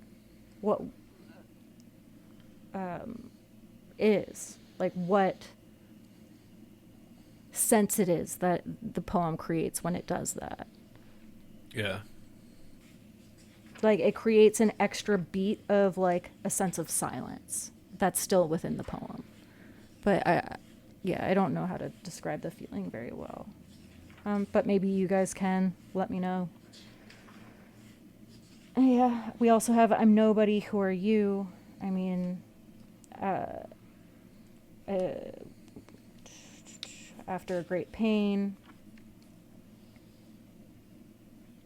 is. Like what sense it is that the poem creates when it does that. Yeah. Like it creates an extra beat of like a sense of silence that's still within the poem. But I don't know how to describe the feeling very well. But maybe you guys can let me know. Yeah, we also have I'm Nobody, Who Are You? I mean, after a great pain,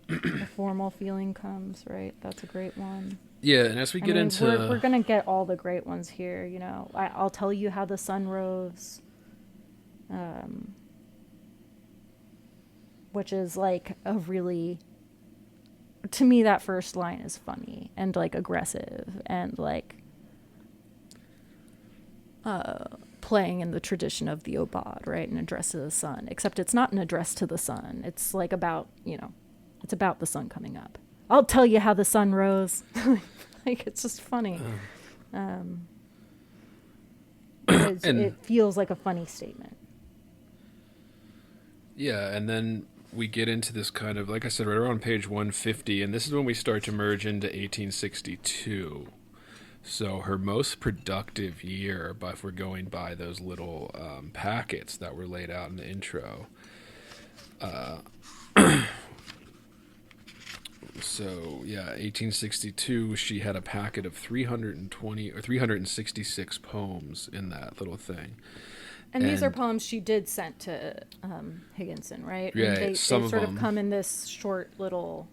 a formal feeling comes, right? That's a great one. Yeah, and as we get into... We're going to get all the great ones here, you know. I'll tell you how the sun rose, which is like a really... To me, that first line is funny and like aggressive and like playing in the tradition of the Aubade, right? An address to the sun, except it's not an address to the sun. It's like about, it's about the sun coming up. I'll tell you how the sun rose. Like, it's just funny. It feels like a funny statement. Yeah, and then we get into this kind of, like I said, right around page 150, and this is when we start to merge into 1862. So her most productive year, but if we're going by those little packets that were laid out in the intro, So, yeah, 1862, she had a packet of 320 or 366 poems in that little thing. And these are poems she did send to Higginson, right? Yeah, and they some sort of of them come in this short little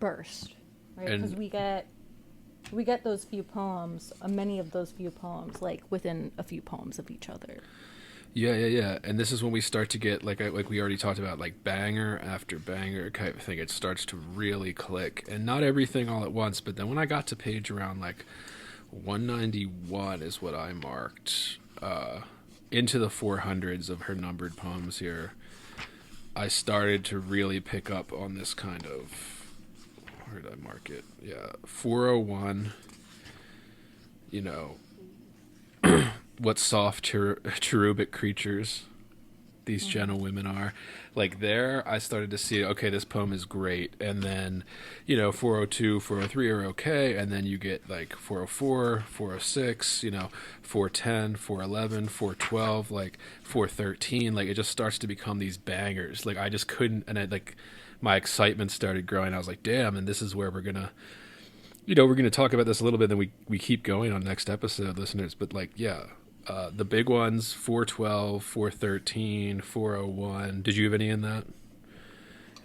burst, right? And- Because we get those few poems, many of those few poems, like within a few poems of each other. Yeah. And this is when we start to get, like we already talked about, like banger after banger type of thing. It starts to really click. And not everything all at once, but then when I got to page around, like, 191 is what I marked, into the 400s of her numbered poems here, I started to really pick up on this kind of, where did I mark it? Yeah, 401, you know, what soft cherubic creatures these gentlewomen are. Like there, I started to see, okay, this poem is great. And then, 402, 403 are okay. And then you get like 404, 406, 410, 411, 412, like 413. Like it just starts to become these bangers. Like I just couldn't, and my excitement started growing. I was like, damn, and this is where we're going to, we're going to talk about this a little bit, then we keep going on next episode, listeners. But like, yeah. The big ones, 412, 413, 401. Did you have any in that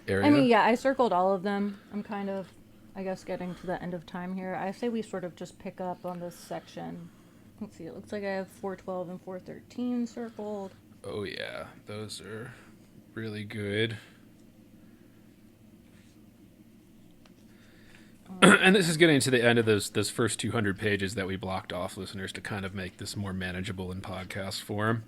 area? I mean, yeah, I circled all of them. I'm kind of, I guess, getting to the end of time here. I say we sort of just pick up on this section. Let's see, it looks like I have 412 and 413 circled. Oh, yeah. Those are really good. And this is getting to the end of those first 200 pages that we blocked off, listeners, to kind of make this more manageable in podcast form.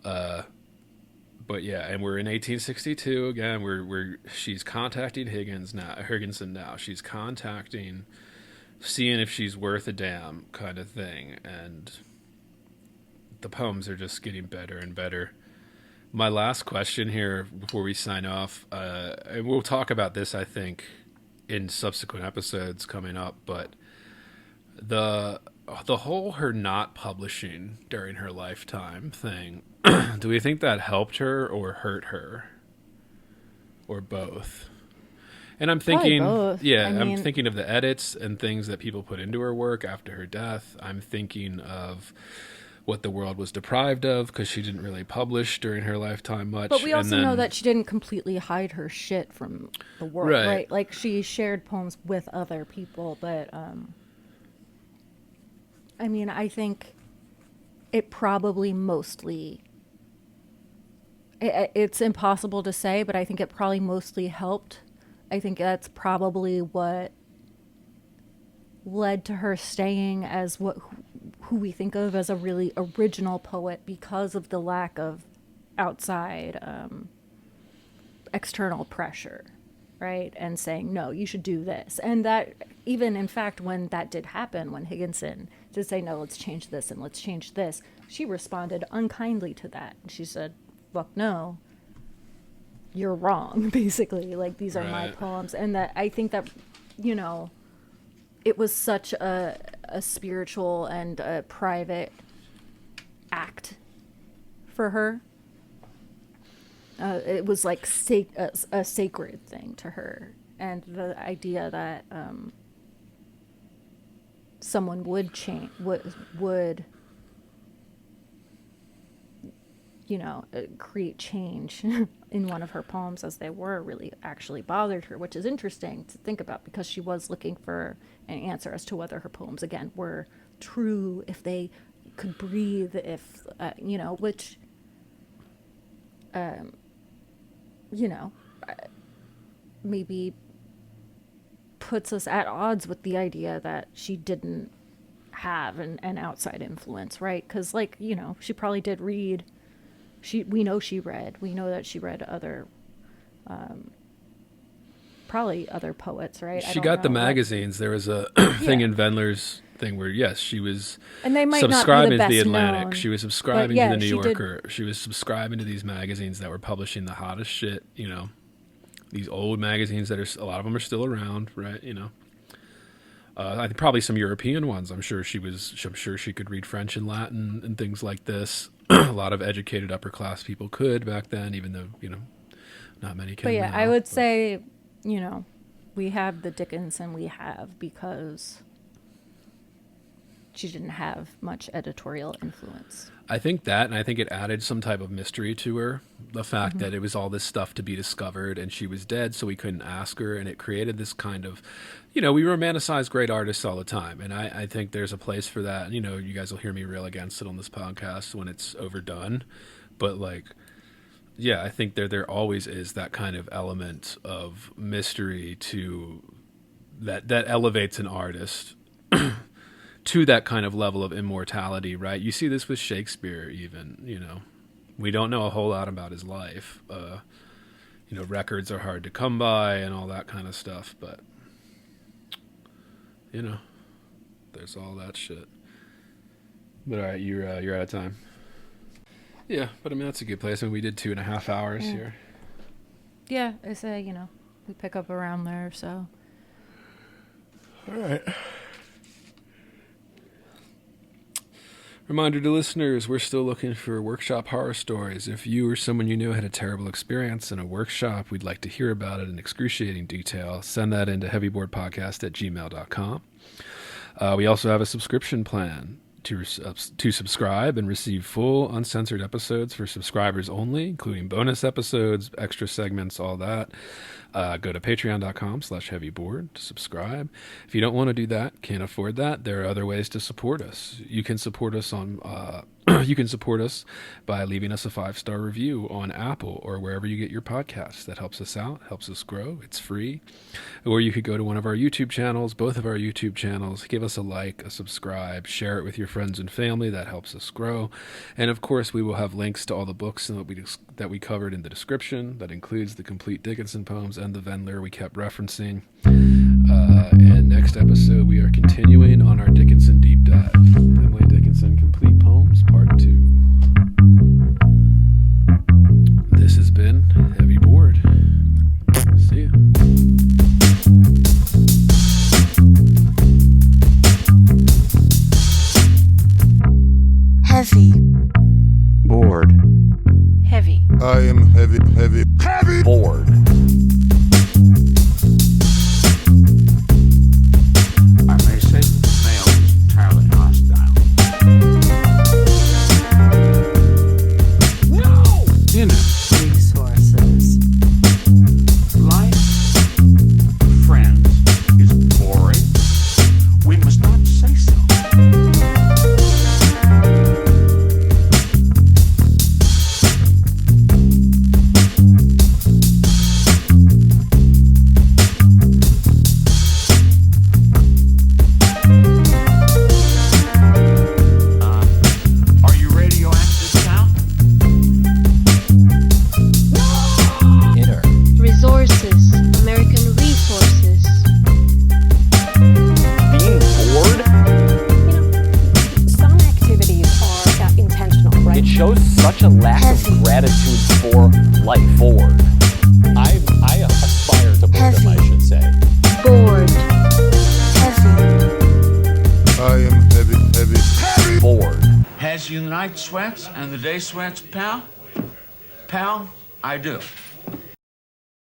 But yeah, and we're in 1862 again. She's contacting Higginson now. She's contacting, seeing if she's worth a damn kind of thing, and the poems are just getting better and better. My last question here before we sign off, and we'll talk about this, I think, in subsequent episodes coming up, but the whole her not publishing during her lifetime thing, do we think that helped her or hurt her, or both? And I'm thinking, both. yeah, I mean, I'm thinking of the edits and things that people put into her work after her death. I'm thinking of what the world was deprived of because she didn't really publish during her lifetime much. But we also know that she didn't completely hide her shit from the world, right? Like she shared poems with other people, but I mean, I think it probably mostly, it's impossible to say, but I think it probably mostly helped. I think that's probably what led to her staying as who we think of as a really original poet, because of the lack of outside external pressure, right? And saying, no, you should do this. And that even, in fact, when that did happen, when Higginson did say, no, let's change this and let's change this, she responded unkindly to that. She said, fuck no, you're wrong, basically. Like, these are my poems. And that I think that, it was such a spiritual and a private act for her. It was like a sacred thing to her. And the idea that someone would change, would create change in one of her poems as they were, really actually bothered her, which is interesting to think about, because she was looking for an answer as to whether her poems, again, were true, if they could breathe, if, which, maybe puts us at odds with the idea that she didn't have an outside influence, right? Because, she probably did read. We know that she read other, probably other poets, right? She got the magazines. There was a thing in Vendler's thing where, yes, she was and they might subscribing not be to the the best Atlantic. known, She was subscribing to the New she Yorker. She was subscribing to these magazines that were publishing the hottest shit, these old magazines that a lot of them are still around, right? I think probably some European ones. I'm sure she could read French and Latin and things like this. A lot of educated upper class people could back then, even though, Not many can. But yeah, now, I would but- say, you know, we have the Dickinson we have because she didn't have much editorial influence. I think that, and I think it added some type of mystery to her. The fact that it was all this stuff to be discovered, and she was dead, so we couldn't ask her, and it created this kind of, we romanticize great artists all the time, and I think there's a place for that. You guys will hear me rail against it on this podcast when it's overdone, but I think there always is that kind of element of mystery to that elevates an artist to that kind of level of immortality, right? You see this with Shakespeare even, we don't know a whole lot about his life. Records are hard to come by and all that kind of stuff, but there's all that shit. But all right, you're out of time. Yeah, but I mean, that's a good place. I mean, we did 2.5 hours here. Yeah, I say, we pick up around there, so. All right. Reminder to listeners, we're still looking for workshop horror stories. If you or someone you know had a terrible experience in a workshop, we'd like to hear about it in excruciating detail. Send that into heavyboardpodcast@gmail.com. We also have a subscription plan to subscribe and receive full uncensored episodes for subscribers only, including bonus episodes, extra segments, all that. Go to patreon.com/heavyboard to subscribe. If you don't want to do that, can't afford that, there are other ways to support us. You can support us on you can support us by leaving us a 5-star review on Apple or wherever you get your podcasts. That helps us out, helps us grow. It's free. Or you could go to one of our YouTube channels, both of our YouTube channels, give us a like, a subscribe, share it with your friends and family. That helps us grow. And of course, we will have links to all the books that we covered in the description. That includes the complete Dickinson poems and the Vendler we kept referencing. And next episode, we are continuing on our Dickinson deep dive. Emily Dickinson Complete Poems, Part 2. This has been Heavy Board. See ya. Heavy. Bored. Heavy. I am heavy, heavy, heavy. Bored. I may say male is entirely hostile. No! Resources. Life, friends, is boring. We must not say so. Are you radioactive now? Inner. Resources, American resources. Being bored? Some activities are intentional, right? It shows such a lack Heavy. of gratitude for life. Bored. I aspire to boredom, I Heavy. should say. Bored. Heavy. I am heavy, heavy, heavy. Bored. Has you the night sweats and the day sweats, pal? Pal, I do.